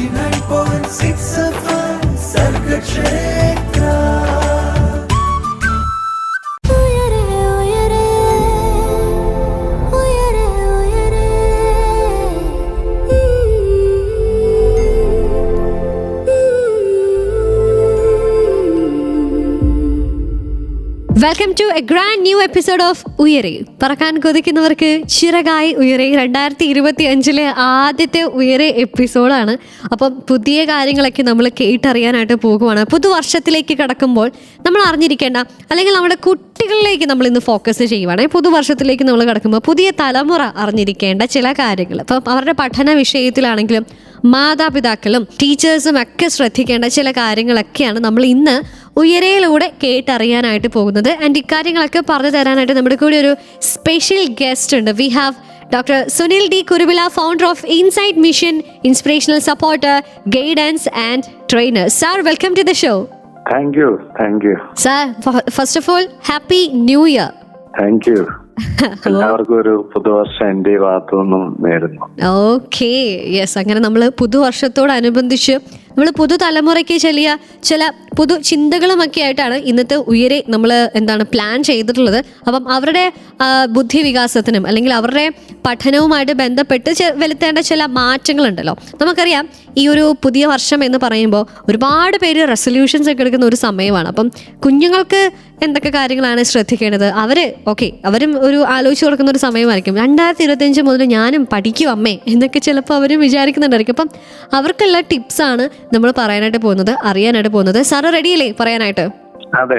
89.6 FM Sargakshetra. Welcome to a grand new episode of Uyare. പറക്കാൻ കൊതിക്കുന്നവർക്ക് ചിറകായി ഉയരെ 2025 ആദ്യത്തെ ഉയരെ എപ്പിസോഡാണ്. അപ്പം പുതിയ കാര്യങ്ങളൊക്കെ നമ്മൾ കേട്ടറിയാനായിട്ട് പോകുവാണ്. പുതുവർഷത്തിലേക്ക് കടക്കുമ്പോൾ നമ്മൾ അറിഞ്ഞിരിക്കേണ്ട, അല്ലെങ്കിൽ നമ്മുടെ കുട്ടികളിലേക്ക് നമ്മൾ ഇന്ന് ഫോക്കസ് ചെയ്യുവാണ്. പുതുവർഷത്തിലേക്ക് നമ്മൾ കടക്കുമ്പോൾ പുതിയ തലമുറ അറിഞ്ഞിരിക്കേണ്ട ചില കാര്യങ്ങൾ, ഇപ്പം അവരുടെ പഠന വിഷയത്തിലാണെങ്കിലും മാതാപിതാക്കളും ടീച്ചേഴ്സും ഒക്കെ ശ്രദ്ധിക്കേണ്ട ചില കാര്യങ്ങളൊക്കെയാണ് നമ്മൾ ഇന്ന് ഉയരയിലൂടെ കേട്ടറിയാനായിട്ട് പോകുന്നത്. ആൻഡ് ഇക്കാര്യങ്ങളൊക്കെ പറഞ്ഞു തരാനായിട്ട് നമ്മുടെ കൂടെ ഒരു സ്പെഷ്യൽ ഗസ്റ്റ് ഉണ്ട്. We have doctor Sunil D Kuruvila, founder of insight mission, inspirational supporter, guidance and trainer. Sir, welcome to the show. Thank you. Sir, first of all happy new year. Thank you. എല്ലാവർക്കും ഒരു പുതുവർഷം എന്റെ ഭാഗത്തു നിന്നും നേരുന്നു. Okay, yes. അങ്ങനെ നമ്മൾ പുതുവർഷത്തോടനുബന്ധിച്ച് നമ്മൾ പുതുതലമുറയ്ക്ക് ചില പുതു ചിന്തകളുമൊക്കെ ആയിട്ടാണ് ഇന്നത്തെ ഉയരെ നമ്മൾ പ്ലാൻ ചെയ്തിട്ടുള്ളത്. അപ്പം അവരുടെ ബുദ്ധി വികാസത്തിനും അല്ലെങ്കിൽ അവരുടെ പഠനവുമായിട്ട് ബന്ധപ്പെട്ട് വരുത്തേണ്ട ചില മാറ്റങ്ങളുണ്ടല്ലോ. നമുക്കറിയാം, ഈ ഒരു പുതിയ വർഷം എന്ന് പറയുമ്പോൾ ഒരുപാട് പേര് റെസൊല്യൂഷൻസ് ഒക്കെ എടുക്കുന്ന ഒരു സമയമാണ്. അപ്പം കുഞ്ഞുങ്ങൾക്ക് എന്തൊക്കെ കാര്യങ്ങളാണ് ശ്രദ്ധിക്കേണ്ടത്? അവരും ഒരു ആലോചിച്ച് കൊടുക്കുന്ന ഒരു സമയമായിരിക്കും. 2025 മുതൽ ഞാനും പഠിക്കും അമ്മേ എന്നൊക്കെ ചിലപ്പോൾ അവരും വിചാരിക്കുന്നുണ്ടായിരിക്കും. അപ്പം അവർക്കുള്ള ടിപ്സാണ് നമ്മൾ പറയാനായിട്ട് പോകുന്നത്, അറിയാനായിട്ട് പോകുന്നത്. സാറ് റെഡിയല്ലേ പറയാനായിട്ട്? അതെ.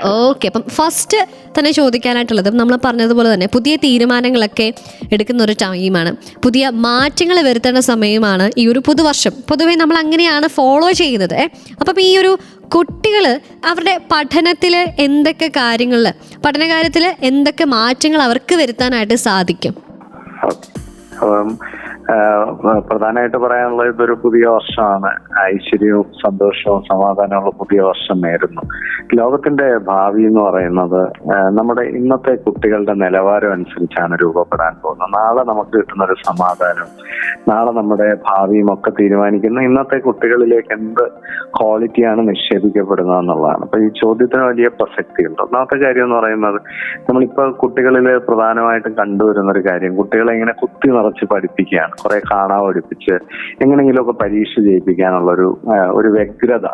ഓക്കെ, അപ്പം ഫസ്റ്റ് തന്നെ ചോദിക്കാനായിട്ടുള്ളത്, നമ്മൾ പറഞ്ഞതുപോലെ തന്നെ പുതിയ തീരുമാനങ്ങളൊക്കെ എടുക്കുന്ന ഒരു ടൈമാണ്, പുതിയ മാറ്റങ്ങൾ വരുത്തേണ്ട സമയമാണ് ഈ ഒരു പുതുവർഷം. പൊതുവേ നമ്മൾ അങ്ങനെയാണ് ഫോളോ ചെയ്യുന്നത്. അപ്പം ഈ ഒരു കുട്ടികൾ അവരുടെ പഠനത്തിൽ എന്തൊക്കെ പഠനകാര്യത്തിൽ എന്തൊക്കെ മാറ്റങ്ങൾ അവർക്ക് വരുത്താനായിട്ട് സാധിക്കും? പ്രധാനമായിട്ട് പറയാനുള്ളത്, ഇതൊരു പുതിയ വർഷമാണ്. ഐശ്വര്യവും സന്തോഷവും സമാധാനമുള്ള പുതിയ വർഷം നേരുന്നു. ലോകത്തിന്റെ ഭാവി എന്ന് പറയുന്നത് നമ്മുടെ ഇന്നത്തെ കുട്ടികളുടെ നിലവാരം അനുസരിച്ചാണ് രൂപപ്പെടാൻ പോകുന്നത്. നാളെ നമുക്ക് കിട്ടുന്ന ഒരു സമാധാനം, നാളെ നമ്മുടെ ഭാവിയും ഒക്കെ തീരുമാനിക്കുന്ന ഇന്നത്തെ കുട്ടികളിലേക്ക് എന്ത് ക്വാളിറ്റിയാണ് നിക്ഷേപിക്കപ്പെടുന്നത് എന്നുള്ളതാണ്. അപ്പൊ ഈ ചോദ്യത്തിന് വലിയ പ്രസക്തിയുണ്ട്. ഒന്നാമത്തെ കാര്യം എന്ന് പറയുന്നത്, നമ്മളിപ്പോ കുട്ടികളിൽ പ്രധാനമായിട്ടും കണ്ടുവരുന്ന ഒരു കാര്യം, കുട്ടികളെ ഇങ്ങനെ കുത്തി നിറച്ച് പഠിപ്പിക്കുകയാണ്. കുറെ കാണാ പഠിപ്പിച്ച് എങ്ങനെയെങ്കിലുമൊക്കെ പരീക്ഷ ജയിപ്പിക്കാനുള്ള ഒരു വ്യഗ്രത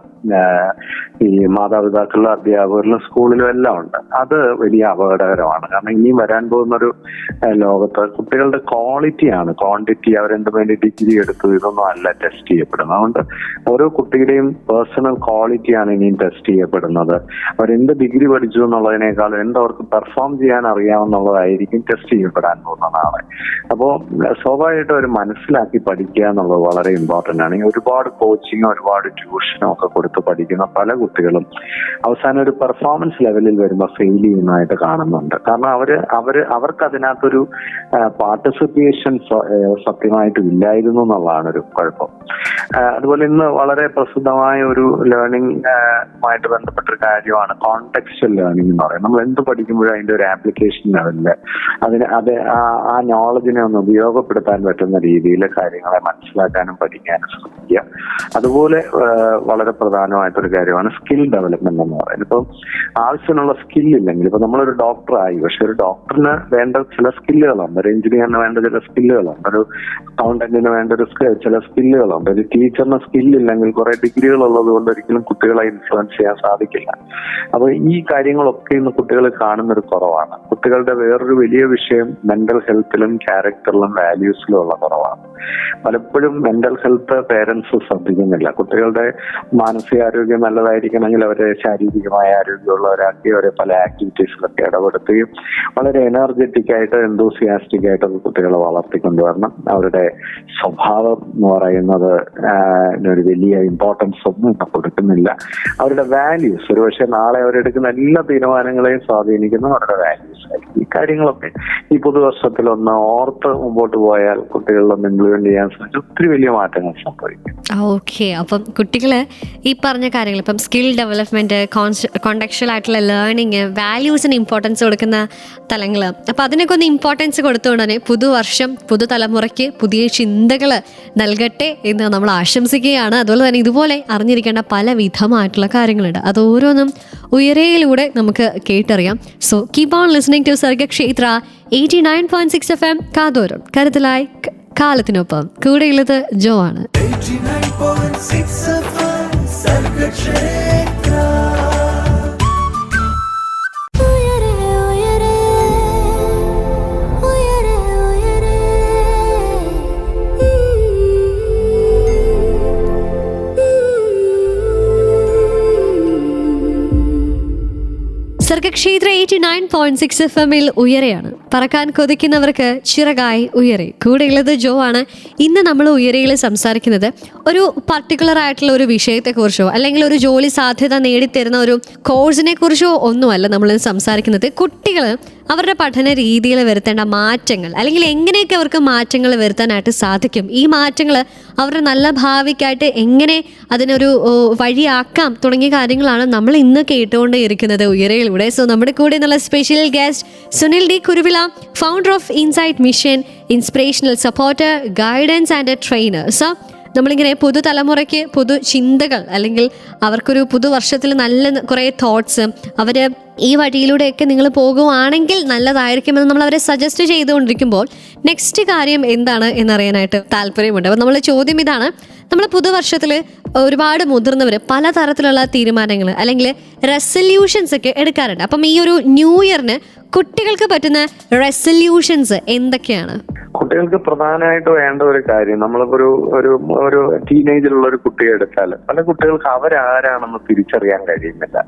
ഈ മാതാപിതാക്കളിലും അധ്യാപകരിലും സ്കൂളിലും എല്ലാം ഉണ്ട്. അത് വലിയ അപകടകരമാണ്. കാരണം ഇനിയും വരാൻ പോകുന്നൊരു ലോകത്ത് കുട്ടികളുടെ ക്വാളിറ്റിയാണ്, ക്വാണ്ടിറ്റി, അവരെന്ത് വേണ്ടി ഡിഗ്രി എടുത്തു, ഇതൊന്നും അല്ല ടെസ്റ്റ് ചെയ്യപ്പെടുന്നത്. അതുകൊണ്ട് ഓരോ കുട്ടിയുടെയും പേഴ്സണൽ ക്വാളിറ്റിയാണ് ഇനിയും ടെസ്റ്റ് ചെയ്യപ്പെടുന്നത്. അവരെന്ത് ഡിഗ്രി പഠിച്ചു എന്നുള്ളതിനേക്കാളും അവർക്ക് പെർഫോം ചെയ്യാൻ അറിയാമെന്നുള്ളതായിരിക്കും ടെസ്റ്റ് ചെയ്യപ്പെടാൻ പോകുന്ന നാളെ. അപ്പോൾ സ്വാഭാവികമായിട്ടും അവർ മനസ്സിലാക്കി പഠിക്കുക എന്നുള്ളത് വളരെ ഇമ്പോർട്ടന്റ് ആണ്. ഒരുപാട് കോച്ചിങ്ങും ഒരുപാട് ട്യൂഷനും ഒക്കെ കൊടുത്ത് പഠിക്കുന്ന പല കുട്ടികളും അവസാനം ഒരു പെർഫോമൻസ് ലെവലിൽ വരുമ്പോൾ ഫെയിൽ ചെയ്യുന്നതായിട്ട് കാണുന്നുണ്ട്. കാരണം അവർക്ക് അതിനകത്തൊരു പാർട്ടിസിപ്പേഷൻ സത്യമായിട്ടും ഇല്ലായിരുന്നു എന്നുള്ളതാണ് ഒരു കുഴപ്പം. അതുപോലെ ഇന്ന് വളരെ പ്രസിദ്ധമായ ഒരു ലേണിംഗുമായിട്ട് ബന്ധപ്പെട്ടൊരു കാര്യമാണ് കോണ്ടെക്സ്ച്വൽ ലേണിംഗ് എന്ന് പറയുന്നത്. നമ്മൾ എന്ത് പഠിക്കുമ്പോഴും അതിന്റെ ഒരു ആപ്ലിക്കേഷൻ ലെവലില് ആ നോളജിനെ ഒന്ന് ഉപയോഗപ്പെടുത്താൻ പറ്റുന്ന രീതിയിൽ കാര്യങ്ങളെ മനസ്സിലാക്കാനും പഠിക്കാനും ശ്രമിക്കുക. അതുപോലെ വളരെ പ്രധാനമായിട്ടൊരു കാര്യമാണ് സ്കിൽ ഡെവലപ്മെന്റ് എന്ന് പറയുന്നത്. ഇപ്പം ആവശ്യത്തിനുള്ള സ്കില്ലില്ലെങ്കിൽ, ഇപ്പൊ നമ്മളൊരു ഡോക്ടറായി, പക്ഷെ ഒരു ഡോക്ടറിന് വേണ്ട ചില സ്കില്ലുകളുണ്ട്, ഒരു എഞ്ചിനീയറിന് വേണ്ട ചില സ്കില്ലുകളുണ്ട്, ഒരു അക്കൗണ്ടന്റിന് വേണ്ട ചില സ്കില്ലുകളുണ്ട്. ഒരു ടീച്ചറിന് സ്കില്ലില്ലെങ്കിൽ കുറെ ഡിഗ്രികൾ ഉള്ളത് കൊണ്ട് ഒരിക്കലും കുട്ടികളെ ഇൻഫ്ലുവൻസ് ചെയ്യാൻ സാധിക്കില്ല. അപ്പൊ ഈ കാര്യങ്ങളൊക്കെ ഇന്ന് കുട്ടികൾ കാണുന്നൊരു കുറവാണ്. കുട്ടികളുടെ വേറൊരു വലിയ വിഷയം മെന്റൽ ഹെൽത്തിലും ക്യാരക്ടറിലും വാല്യൂസിലും ഉള്ള കുറവാണ്. പലപ്പോഴും മെന്റൽ ഹെൽത്ത് പേരൻസ് ശ്രദ്ധിക്കുന്നില്ല. കുട്ടികളുടെ മാനസികാരോഗ്യം നല്ലതായിരിക്കണമെങ്കിൽ അവരെ ശാരീരികമായ ആരോഗ്യമുള്ളവരാക്കി അവരെ പല ആക്ടിവിറ്റീസിലൊക്കെ ഇടപെടുത്തുകയും വളരെ എനർജറ്റിക് ആയിട്ട് എന്തൂസിയാസ്റ്റിക് ആയിട്ടൊക്കെ കുട്ടികളെ വളർത്തിക്കൊണ്ടുവരണം. അവരുടെ സ്വഭാവം എന്ന് പറയുന്നത് ഒരു വലിയ ഇമ്പോർട്ടൻസ് ഒന്നും കൊടുക്കുന്നില്ല. അവരുടെ വാല്യൂസ്, ഒരുപക്ഷെ നാളെ അവരെടുക്കുന്ന എല്ലാ തീരുമാനങ്ങളെയും സ്വാധീനിക്കുന്ന അവരുടെ വാല്യൂസ്. സംസാരിക്കും. ഈ കാര്യങ്ങളൊക്കെ ഈ പുതുവർഷത്തിലൊന്ന് ഓർത്ത് മുമ്പോട്ട് പോയാൽ കുട്ടികളിലൊന്ന് ഇംപ്ലിമെന്റ് ചെയ്യാൻ ശ്രമിച്ചാൽ ഒത്തിരി വലിയ മാറ്റങ്ങൾ സംഭവിക്കും. ഓക്കെ, അപ്പം കുട്ടികള് ഈ പറഞ്ഞ കാര്യങ്ങൾ, ഇപ്പം സ്കിൽ ഡെവലപ്മെന്റ്, കോണ്ടക്ച്വൽ ആയിട്ടുള്ള ലേണിങ്, വാല്യൂസിന് ഇമ്പോർട്ടൻസ് കൊടുക്കുന്ന തലങ്ങൾ, അപ്പം അതിനൊക്കെ ഒന്ന് ഇമ്പോർട്ടൻസ് കൊടുത്തുകൊണ്ട് തന്നെ പുതുവർഷം പുതുതലമുറയ്ക്ക് പുതിയ ചിന്തകൾ നൽകട്ടെ എന്ന് നമ്മൾ ആശംസിക്കുകയാണ്. അതുപോലെ തന്നെ ഇതുപോലെ അറിഞ്ഞിരിക്കേണ്ട പല വിധമായിട്ടുള്ള കാര്യങ്ങളുണ്ട്, അത് ഓരോന്നും ഉയരയിലൂടെ നമുക്ക് കേട്ടറിയാം. So keep on listening to Sargakshetra 89.6 FM. കാതോരം കരുതലായി കാലത്തിനൊപ്പം. കൂടെയുള്ളത് ജോ ആണ്. 89.6 FM സർഗക്ഷേത്ര. സർഗക്ഷേത്ര 89.6 FM ഉയരെയാണ്. പറക്കാൻ കൊതിക്കുന്നവർക്ക് ചിറകായി ഉയരെ. കൂടെയുള്ളത് ജോ ആണ്. ഇന്ന് നമ്മൾ ഉയരയിൽ സംസാരിക്കുന്നത് ഒരു പർട്ടിക്കുലർ ആയിട്ടുള്ള ഒരു വിഷയത്തെക്കുറിച്ചോ അല്ലെങ്കിൽ ഒരു ജോലി സാധ്യത നേടിത്തരുന്ന ഒരു കോഴ്സിനെ കുറിച്ചോ ഒന്നുമല്ല നമ്മൾ സംസാരിക്കുന്നത്. കുട്ടികൾ അവരുടെ പഠന രീതിയിൽ വരുത്തേണ്ട മാറ്റങ്ങൾ, അല്ലെങ്കിൽ എങ്ങനെയൊക്കെ അവർക്ക് മാറ്റങ്ങൾ വരുത്താനായിട്ട് സാധിക്കും, ഈ മാറ്റങ്ങൾ അവരുടെ നല്ല ഭാവിക്കായിട്ട് എങ്ങനെ അതിനൊരു വഴിയാക്കാം തുടങ്ങിയ കാര്യങ്ങളാണ് നമ്മൾ ഇന്ന് കേട്ടുകൊണ്ടേയിരിക്കുന്നത് ഉയരയിലൂടെ. സോ നമ്മുടെ കൂടെ എന്നുള്ള special guest Sunil D Kuruvila, founder of insight mission, inspirational supporter, guidance and A trainer. So നമ്മളിങ്ങനെ പുതുതലമുറയ്ക്ക് പുതു ചിന്തകൾ, അല്ലെങ്കിൽ അവർക്കൊരു പുതുവർഷത്തിൽ നല്ല കുറേ തോട്ട്സ്, അവർ ഈ വഴിയിലൂടെയൊക്കെ നിങ്ങൾ പോകുവാണെങ്കിൽ നല്ലതായിരിക്കുമെന്ന് നമ്മൾ അവരെ സജസ്റ്റ് ചെയ്തുകൊണ്ടിരിക്കുമ്പോൾ നെക്സ്റ്റ് കാര്യം എന്താണ് എന്നറിയാനായിട്ട് താല്പര്യമുണ്ട്. അപ്പോൾ നമ്മൾ ചോദ്യം ഇതാണ്: നമ്മൾ പുതുവർഷത്തിൽ ഒരുപാട് മുതിർന്നവർ പലതരത്തിലുള്ള തീരുമാനങ്ങൾ അല്ലെങ്കിൽ റെസല്യൂഷൻസ് ഒക്കെ എടുക്കാറുണ്ട്. അപ്പം ഈ ഒരു ന്യൂ ഇയറിന് കുട്ടികൾക്ക് പറ്റുന്ന റെസല്യൂഷൻസ് എന്തൊക്കെയാണ്? കുട്ടികൾക്ക് പ്രധാനമായിട്ട് വേണ്ട ഒരു കാര്യം, നമ്മളിപ്പോ ഒരു ടീനേജിലുള്ള ഒരു കുട്ടിയെ എടുത്താൽ പല കുട്ടികൾക്ക് അവരാരാണെന്ന് തിരിച്ചറിയാൻ കഴിയുന്നില്ല.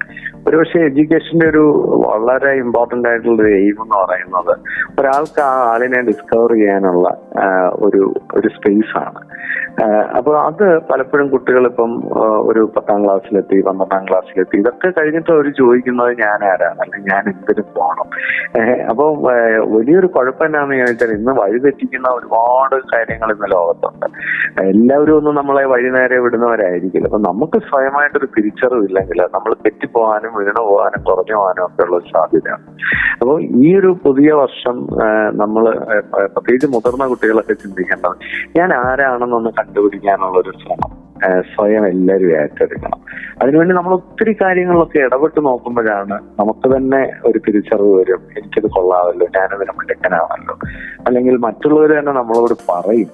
ഒരുപക്ഷെ എഡ്യൂക്കേഷന്റെ ഒരു വളരെ ഇമ്പോർട്ടന്റ് ആയിട്ടുള്ള ഒരു എയിം എന്ന് പറയുന്നത് ഒരാൾക്ക് ആ ആളിനെ ഡിസ്കവർ ചെയ്യാനുള്ള ഒരു സ്പേസ് ആണ്. അപ്പൊ അത് പലപ്പോഴും കുട്ടികൾ ഇപ്പം ഒരു 10ാം ക്ലാസ്സിലെത്തി, 12ാം ക്ലാസ്സിലെത്തി, ഇതൊക്കെ കഴിഞ്ഞിട്ട് അവർ ചോദിക്കുന്നത് ഞാൻ ആരാണ്, അല്ലെങ്കിൽ ഞാൻ എന്തിനു പോകണം. അപ്പൊ വലിയൊരു കുഴപ്പം എന്നാന്ന് ചോദിച്ചാൽ ഇന്ന് വഴിതെറ്റിക്കുന്ന ഒരുപാട് കാര്യങ്ങൾ ഇന്ന് ലോകത്തുണ്ട്. എല്ലാവരും ഒന്നും നമ്മളെ വഴി നേരെ വിടുന്നവരായിരിക്കില്ല. അപ്പൊ നമുക്ക് സ്വയമായിട്ടൊരു തിരിച്ചറിവില്ലെങ്കിൽ നമ്മൾ തെറ്റിപ്പോകാനും വീണു പോകാനും കുറഞ്ഞു പോകാനും ഒക്കെ ഉള്ള സാധ്യതയാണ്. അപ്പോൾ ഈ ഒരു പുതിയ വർഷം നമ്മൾ പ്രത്യേകിച്ച് മുതിർന്ന കുട്ടികളൊക്കെ ചിന്തിക്കേണ്ടത് ഞാൻ ആരാണെന്നൊന്ന് കണ്ടുപിടിക്കാനുള്ള ഒരു ശ്രമം സ്വയം എല്ലാവരും ഏറ്റെടുക്കണം. അതിനുവേണ്ടി നമ്മൾ ഒത്തിരി കാര്യങ്ങളിലൊക്കെ ഇടപെട്ട് നോക്കുമ്പോഴാണ് നമുക്ക് തന്നെ ഒരു തിരിച്ചറിവ് വരും, എനിക്കിത് കൊള്ളാമല്ലോ, ഞാനതിന് മിടുക്കനാണല്ലോ. അല്ലെങ്കിൽ മറ്റുള്ളവർ തന്നെ നമ്മളോട് പറയും,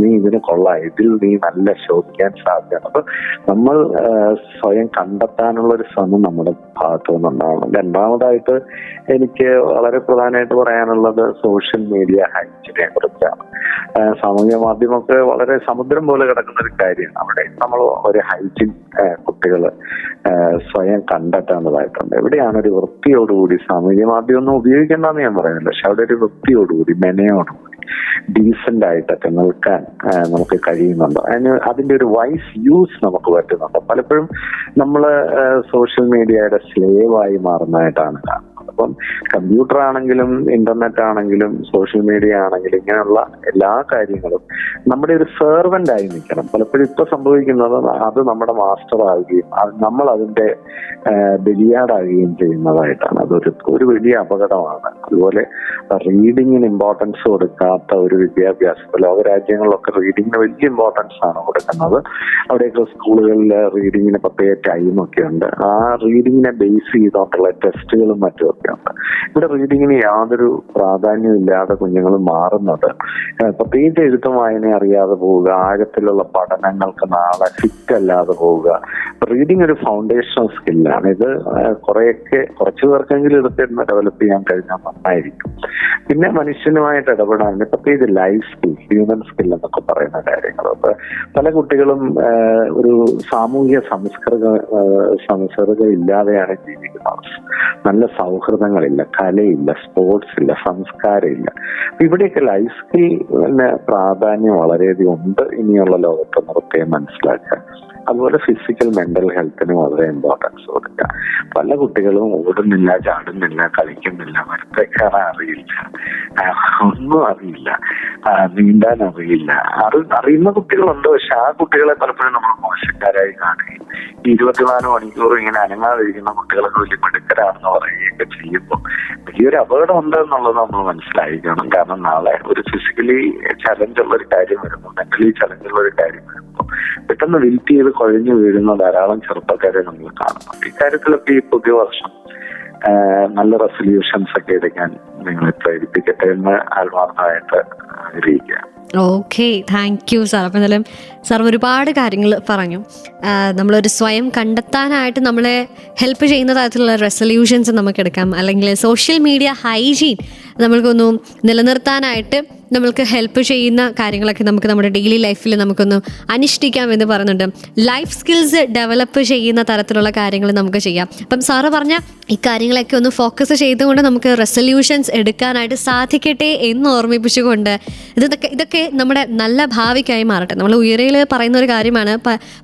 നീ ഇതിന് കൊള്ളാം, ഇതിൽ നീ നല്ല ശോഭിക്കാൻ സാധ്യതയാണ്. അപ്പൊ നമ്മൾ സ്വയം കണ്ടെത്താനുള്ള ഒരു ശ്രമം നമ്മുടെ ഭാഗത്തു നിന്നുണ്ടാവണം. രണ്ടാമതായിട്ട് എനിക്ക് വളരെ പ്രധാനമായിട്ട് പറയാനുള്ളത് സോഷ്യൽ മീഡിയ ഹൈജിനെ കുറിച്ചാണ്. സാമൂഹ്യ മാധ്യമമൊക്കെ വളരെ സമുദ്രം പോലെ കിടക്കുന്ന ഒരു കാര്യമാണ്. അവിടെ നമ്മൾ ഒരു ഹൈജീൻ കുട്ടികൾ സ്വയം കണ്ടെത്തേണ്ടതായിട്ടുണ്ട്. എവിടെയാണ് ഒരു വൃത്തിയോടുകൂടി, സാമൂഹ്യ മാധ്യമം ഒന്നും ഉപയോഗിക്കേണ്ടെന്ന് ഞാൻ പറയുന്നില്ല, പക്ഷെ അവിടെ ഒരു വൃത്തിയോടുകൂടി, മെനയോടുകൂടി, ഡീസന്റ് ആയിട്ടൊക്കെ നിൽക്കാൻ നമുക്ക് കഴിയുന്നുണ്ടോ, അതിന്റെ ഒരു വൈസ് യൂസ് നമുക്ക് പറ്റുന്നുണ്ടോ? പലപ്പോഴും നമ്മൾ സോഷ്യൽ മീഡിയയുടെ സ്ലേവായി മാറുന്നതായിട്ടാണ് കാണുന്നത്. അപ്പം കമ്പ്യൂട്ടർ ആണെങ്കിലും ഇന്റർനെറ്റ് ആണെങ്കിലും സോഷ്യൽ മീഡിയ ആണെങ്കിലും ഇങ്ങനെയുള്ള എല്ലാ കാര്യങ്ങളും നമ്മുടെ ഒരു സെർവന്റ് ആയി നിൽക്കണം. പലപ്പോഴും ഇപ്പൊ സംഭവിക്കുന്നത് അത് നമ്മുടെ മാസ്റ്റർ ആവുകയും നമ്മൾ അതിന്റെ ബലിയാടാകുകയും ചെയ്യുന്നതായിട്ടാണ്. അതൊരു വലിയ അപകടമാണ്. അതുപോലെ റീഡിങ്ങിന് ഇമ്പോർട്ടൻസ് കൊടുക്കാത്ത ഒരു വിദ്യാഭ്യാസം, ലോകരാജ്യങ്ങളിലൊക്കെ റീഡിങ്ങിന് വലിയ ഇമ്പോർട്ടൻസ് ആണ് കൊടുക്കുന്നത്. അവിടെയൊക്കെ സ്കൂളുകളിൽ റീഡിങ്ങിന് പ്രത്യേക ടൈമൊക്കെ ഉണ്ട്. ആ റീഡിങ്ങിനെ ബേസ് ചെയ്തോണ്ടുള്ള ടെസ്റ്റുകളും മറ്റുമൊക്കെ ഉണ്ട്. ഇവിടെ റീഡിങ്ങിന് യാതൊരു പ്രാധാന്യവും ഇല്ലാതെ കുഞ്ഞുങ്ങൾ മാറുന്നത് പ്രത്യേകിച്ച് എഴുത്തും വായന അറിയാതെ പോവുക, ആഴത്തിലുള്ള പഠനങ്ങൾക്ക് നാളെ ഫിറ്റ് അല്ലാതെ പോവുക. റീഡിങ് ഒരു ഫൗണ്ടേഷണൽ സ്കില്ലാണ്. ഇത് കുറച്ചു പേർക്കെങ്കിലും എടുത്തിരുന്ന് ഡെവലപ്പ് ചെയ്യാൻ കഴിഞ്ഞാൽ നന്നായിരിക്കും. പിന്നെ മനുഷ്യനുമായിട്ട് ഇടപെടാൻ, പ്രത്യേകിച്ച് ലൈഫ് സ്കിൽ, ഹ്യൂമൻ സ്കിൽ എന്നൊക്കെ പറയുന്ന കാര്യങ്ങൾ. അപ്പൊ പല കുട്ടികളും ഒരു സാമൂഹിക സംസ്കൃത ഇല്ലാതെയാണ് ജീവിക്കുന്നത്. നല്ല സൗഹൃദ സൗഹൃദങ്ങളില്ല, കലയില്ല, സ്പോർട്സ് ഇല്ല, സംസ്കാരമില്ല. ഇവിടെയൊക്കെ ലൈഫ് സ്കില്ലിന് പ്രാധാന്യം വളരെയധികം ഉണ്ട് ഇനിയുള്ള ലോകത്തെന്ന് പ്രത്യേകം മനസ്സിലാക്കുക. അതുപോലെ ഫിസിക്കൽ മെന്റൽ ഹെൽത്തിന് വളരെ ഇമ്പോർട്ടൻസ് കൊടുക്കുക. പല കുട്ടികളും ഓടുന്നില്ല, ചാടുന്നില്ല, കളിക്കുന്നില്ല, മരത്തേക്കാറാൻ അറിയില്ല, ഒന്നും അറിയില്ല, നീന്താൻ അറിയില്ല. അറിയുന്ന കുട്ടികളുണ്ട്. പക്ഷെ ആ കുട്ടികളെ പലപ്പോഴും നമ്മൾ മോശക്കാരായി കാണുകയും 24 മണിക്കൂർ ഇങ്ങനെ അനങ്ങാതിരിക്കുന്ന കുട്ടികളൊക്കെ വലിയ മിടുക്കരാണെന്ന് പറയുകയൊക്കെ ചെയ്യുമ്പോൾ വലിയൊരു അപകടം ഉണ്ട് എന്നുള്ളത് നമ്മൾ മനസ്സിലായിരിക്കണം. കാരണം നാളെ ഒരു ഫിസിക്കലി ചലഞ്ചുള്ള ഒരു കാര്യം വരുമ്പോൾ, മെന്റലി ചലഞ്ചുള്ള ഒരു കാര്യം വരുമ്പോൾ പെട്ടെന്ന് വിൽറ്റ് ചെയ്ത് കുഴഞ്ഞു വീഴുന്ന ധാരാളം ചെറുപ്പക്കാരെ നമ്മൾ കാണുന്നുണ്ട്. ഇക്കാര്യത്തിലൊക്കെ ഈ പുതിയ വർഷം നല്ല റെസൊല്യൂഷൻസ് ഒക്കെ എടുക്കാൻ നിങ്ങളെ പ്രേരിപ്പിക്കട്ടെ എന്ന് ആത്മാർത്ഥമായിട്ട് ആഗ്രഹിക്കുക. Okay, thank you sir. അപ്പം എന്തായാലും സാർ ഒരുപാട് കാര്യങ്ങൾ പറഞ്ഞു. നമ്മളൊരു സ്വയം കണ്ടെത്താനായിട്ട് നമ്മളെ ഹെൽപ്പ് ചെയ്യുന്ന തരത്തിലുള്ള റെസൊല്യൂഷൻസ് നമുക്ക് എടുക്കാം, അല്ലെങ്കിൽ സോഷ്യൽ മീഡിയ ഹൈജീൻ നമ്മൾക്കൊന്ന് നിലനിർത്താനായിട്ട് നമ്മൾക്ക് ഹെൽപ്പ് ചെയ്യുന്ന കാര്യങ്ങളൊക്കെ നമുക്ക് നമ്മുടെ ഡെയിലി ലൈഫിൽ നമുക്കൊന്ന് അനുഷ്ഠിക്കാം എന്ന് പറയുന്നുണ്ട്. ലൈഫ് സ്കിൽസ് ഡെവലപ്പ് ചെയ്യുന്ന തരത്തിലുള്ള കാര്യങ്ങൾ നമുക്ക് ചെയ്യാം. അപ്പം സാറ് പറഞ്ഞ ഈ കാര്യങ്ങളൊക്കെ ഒന്ന് ഫോക്കസ് ചെയ്തുകൊണ്ട് നമുക്ക് റെസൊല്യൂഷൻസ് എടുക്കാനായിട്ട് സാധിക്കട്ടെ എന്ന് ഓർമ്മിപ്പിച്ചുകൊണ്ട് ഇതൊക്കെ നമ്മുടെ നല്ല ഭാവിക്കായി മാറട്ടെ. നമ്മൾ ഉയരയിൽ പറയുന്ന ഒരു കാര്യമാണ്,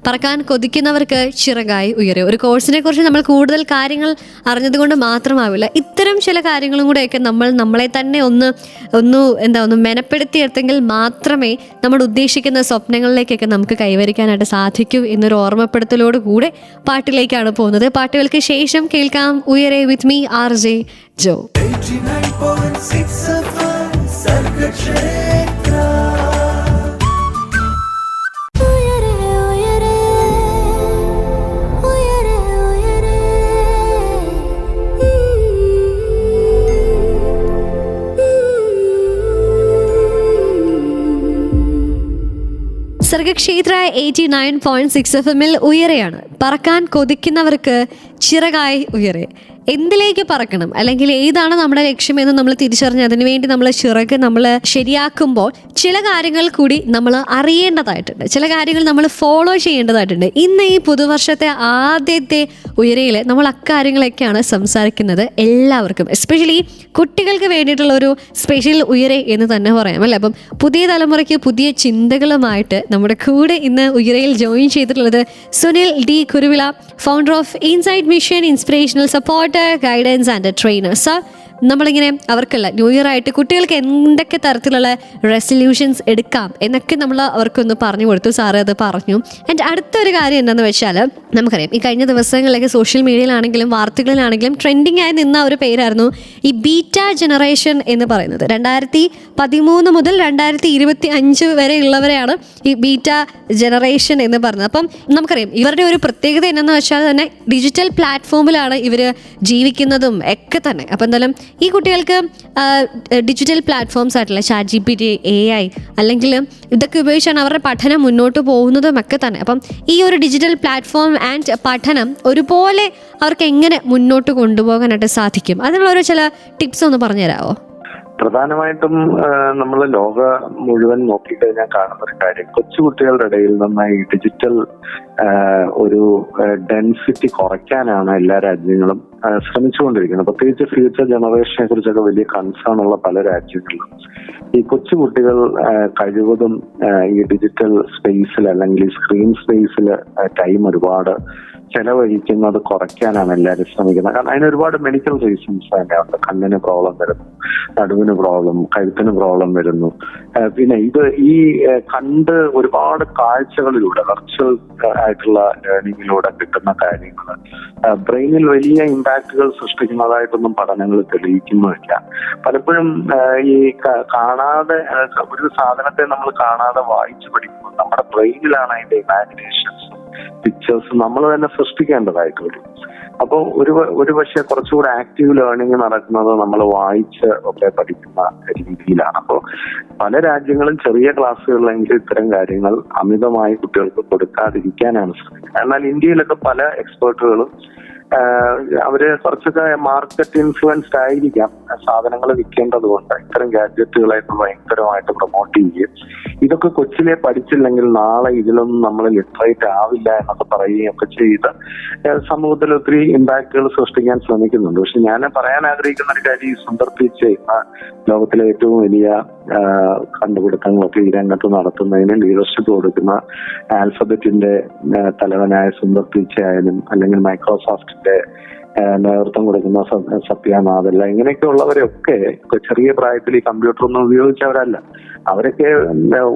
പറക്കാൻ കൊതിക്കുന്നവർക്ക് ചിറകായി ഉയരെ. ഒരു കോഴ്സിനെ കുറിച്ച് നമ്മൾ കൂടുതൽ കാര്യങ്ങൾ അറിഞ്ഞതുകൊണ്ട് മാത്രമാവില്ല, ഇത്തരം ചില കാര്യങ്ങളും കൂടെയൊക്കെ നമ്മളെ തന്നെ ഒന്ന് മെനപ്പെടുത്തിയെടുത്തെങ്കിൽ മാത്രമേ നമ്മൾ ഉദ്ദേശിക്കുന്ന സ്വപ്നങ്ങളിലേക്കൊക്കെ നമുക്ക് കൈവരിക്കാനായിട്ട് സാധിക്കൂ എന്നൊരു ഓർമ്മപ്പെടുത്തലോട് കൂടെ പാട്ടിലേക്കാണ് പോകുന്നത്. പാട്ടുകൾക്ക് ശേഷം കേൾക്കാം Uyare with me RJ Joe. 89.6 FM Sargakshetra. Sargakshetra 89.6 FM ഉയരെയാണ്. പറക്കാൻ കൊതിക്കുന്നവർക്ക് ചിറകായി ഉയരെ. എന്തിലേക്ക് പറക്കണം, അല്ലെങ്കിൽ ഏതാണ് നമ്മുടെ ലക്ഷ്യമെന്ന് നമ്മൾ തിരിച്ചറിഞ്ഞ് അതിനുവേണ്ടി നമ്മൾ ചിറക് നമ്മൾ ശരിയാക്കുമ്പോൾ ചില കാര്യങ്ങൾ കൂടി നമ്മൾ അറിയേണ്ടതായിട്ടുണ്ട്, ചില കാര്യങ്ങൾ നമ്മൾ ഫോളോ ചെയ്യേണ്ടതായിട്ടുണ്ട്. ഇന്ന് ഈ പുതുവർഷത്തെ ആദ്യത്തെ ഉയരയിൽ നമ്മൾ അക്കാര്യങ്ങളൊക്കെയാണ് സംസാരിക്കുന്നത്. എല്ലാവർക്കും, എസ്പെഷ്യലി കുട്ടികൾക്ക് വേണ്ടിയിട്ടുള്ള ഒരു സ്പെഷ്യൽ ഉയരെ എന്ന് തന്നെ പറയാം, അല്ലേ? അപ്പം പുതിയ തലമുറയ്ക്ക് പുതിയ ചിന്തകളുമായിട്ട് നമ്മുടെ കൂടെ ഇന്ന് ഉയരയിൽ ജോയിൻ ചെയ്തിട്ടുള്ളത് Sunil D. Kuruvila, founder of insight mission inspirational support guidance and trainer. Sir, നമ്മളിങ്ങനെ അവർക്കുള്ള ന്യൂ ഇയർ ആയിട്ട് കുട്ടികൾക്ക് എന്തൊക്കെ തരത്തിലുള്ള റെസൊല്യൂഷൻസ് എടുക്കാം എന്നൊക്കെ നമ്മൾ അവർക്കൊന്ന് പറഞ്ഞു കൊടുത്തു. സാറ് അത് പറഞ്ഞു. ആൻഡ് അടുത്തൊരു കാര്യം എന്താണെന്ന് വെച്ചാൽ, നമുക്കറിയാം ഈ കഴിഞ്ഞ ദിവസങ്ങളിലൊക്കെ സോഷ്യൽ മീഡിയയിലാണെങ്കിലും വാർത്തകളിലാണെങ്കിലും ട്രെൻഡിങ് ആയി നിന്ന ഒരു പേരായിരുന്നു ഈ ബീറ്റ ജനറേഷൻ എന്ന് പറയുന്നത്. 2013 മുതൽ 2025 വരെ ഉള്ളവരെയാണ് ഈ ബീറ്റ ജനറേഷൻ എന്ന് പറയുന്നത്. അപ്പം നമുക്കറിയാം ഇവരുടെ ഒരു പ്രത്യേകത എന്താണെന്ന് വെച്ചാൽ തന്നെ ഡിജിറ്റൽ പ്ലാറ്റ്ഫോമിലാണ് ഇവർ ജീവിക്കുന്നതും ഒക്കെ തന്നെ. അപ്പം എന്തായാലും ഈ കുട്ടികൾക്ക് ഡിജിറ്റൽ പ്ലാറ്റ്ഫോംസ് ആയിട്ടുള്ള ChatGPT, AI അല്ലെങ്കിൽ ഇതൊക്കെ ഉപയോഗിച്ചാണ് അവരുടെ പഠനം മുന്നോട്ട് പോകുന്നതും ഒക്കെ തന്നെ. അപ്പം ഈ ഒരു ഡിജിറ്റൽ പ്ലാറ്റ്ഫോം ആൻഡ് പഠനം ഒരുപോലെ അവർക്ക് എങ്ങനെ മുന്നോട്ട് കൊണ്ടുപോകാനായിട്ട് സാധിക്കും, അതിനുള്ളൊരു ചില ടിപ്സ് ഒന്ന് പറഞ്ഞുതരാമോ? പ്രധാനമായിട്ടും നമ്മൾ ലോകം മുഴുവൻ നോക്കിക്കഴിഞ്ഞാൽ കാണുന്ന ഒരു കാര്യം, കൊച്ചുകുട്ടികളുടെ ഇടയിൽ നിന്ന് ഈ ഡിജിറ്റൽ ഒരു ഡെൻസിറ്റി കുറയ്ക്കാനാണ് എല്ലാ രാജ്യങ്ങളും ശ്രമിച്ചുകൊണ്ടിരിക്കുന്നത്. പ്രത്യേകിച്ച് ഫ്യൂച്ചർ ജനറേഷനെ കുറിച്ചൊക്കെ വലിയ കൺസേൺ ഉള്ള പല രാജ്യങ്ങളിലും ഈ കൊച്ചുകുട്ടികൾ കഴിവതും ഈ ഡിജിറ്റൽ സ്പേസിൽ അല്ലെങ്കിൽ സ്ക്രീൻ സ്പേസിൽ ടൈം ഒരുപാട് ചെലവഴിക്കുന്നത് കുറയ്ക്കാനാണ് എല്ലാവരും ശ്രമിക്കുന്നത്. കാരണം അതിന് ഒരുപാട് മെഡിക്കൽ റീസൺസ് തന്നെ ഉണ്ട്. കണ്ണിന് പ്രോബ്ലം വരുന്നു, നടുവിന് പ്രോബ്ലം, കഴുത്തിന് പ്രോബ്ലം വരുന്നു. പിന്നെ ഈ കണ്ട് ഒരുപാട് കാഴ്ചകളിലൂടെ വെർച്വൽ ആയിട്ടുള്ള ലേണിങ്ങിലൂടെ കിട്ടുന്ന കാര്യങ്ങൾ ബ്രെയിനിൽ വലിയ ഇമ്പാക്റ്റുകൾ സൃഷ്ടിക്കുന്നതായിട്ടൊന്നും പഠനങ്ങൾ തെളിയിക്കുന്നുമില്ല. പലപ്പോഴും ഈ കാണാതെ ഒരു സാധനത്തെ നമ്മൾ കാണാതെ വായിച്ചു പഠിക്കുമ്പോൾ നമ്മുടെ ബ്രെയിനിലാണ് അതിന്റെ ഇമാജിനേഷൻസ് പിക്ചേഴ്സ് നമ്മൾ തന്നെ സൃഷ്ടിക്കേണ്ടതായിട്ട് വരും. അപ്പോൾ ഒരു പക്ഷേ കുറച്ചുകൂടെ ആക്റ്റീവ് ലേണിംഗ് നടക്കുന്നത് നമ്മൾ വായിച്ച് ഒക്കെ പഠിക്കുന്ന രീതിയിലാണ്. അപ്പോൾ പല രാജ്യങ്ങളും ചെറിയ ക്ലാസ്സുകളിലെങ്കിലും ഇത്തരം കാര്യങ്ങൾ അമിതമായി കുട്ടികൾക്ക് കൊടുക്കാതിരിക്കാനാണ് ശ്രമിക്കുന്നത്. എന്നാൽ ഇന്ത്യയിലൊക്കെ പല എക്സ്പേർട്ടുകളും അവര് കുറച്ചൊക്കെ മാർക്കറ്റ് ഇൻഫ്ലുവൻസ്ഡ് ആയിരിക്കാം. സാധനങ്ങൾ വിൽക്കേണ്ടത് കൊണ്ട് ഇത്തരം ഗാഡ്ജറ്റുകളായിട്ട് ഭയങ്കരമായിട്ട് പ്രൊമോട്ട് ചെയ്യുകയും ഇതൊക്കെ കൊച്ചിലെ പഠിച്ചില്ലെങ്കിൽ നാളെ ഇതിലൊന്നും നമ്മൾ ലിറ്ററേറ്റ് ആവില്ല എന്നൊക്കെ പറയുകയും ഒക്കെ ചെയ്ത് സമൂഹത്തിൽ ഒത്തിരി ഇമ്പാക്റ്റുകൾ സൃഷ്ടിക്കാൻ ശ്രമിക്കുന്നുണ്ട്. പക്ഷെ ഞാൻ പറയാൻ ആഗ്രഹിക്കുന്ന ഒരു കാര്യം, ഈ സുന്ദർ പിച്ചൈ ലോകത്തിലെ ഏറ്റവും വലിയ കണ്ടുപിടുത്തങ്ങളൊക്കെ ഈ രംഗത്ത് നടത്തുന്നതിന് ലീഡർഷിപ്പ് കൊടുക്കുന്ന ആൽഫബറ്റിന്റെ തലവനായ സുന്ദർ പിച്ചൈ ആയാലും അല്ലെങ്കിൽ മൈക്രോസോഫ്റ്റിന്റെ നേതൃത്വം കൊടുക്കുന്ന സത്യ നാദല്ല, ഇങ്ങനെയൊക്കെ ഉള്ളവരൊക്കെ ചെറിയ പ്രായത്തിൽ ഈ കമ്പ്യൂട്ടർ ഒന്നും ഉപയോഗിച്ചവരല്ല. അവരൊക്കെ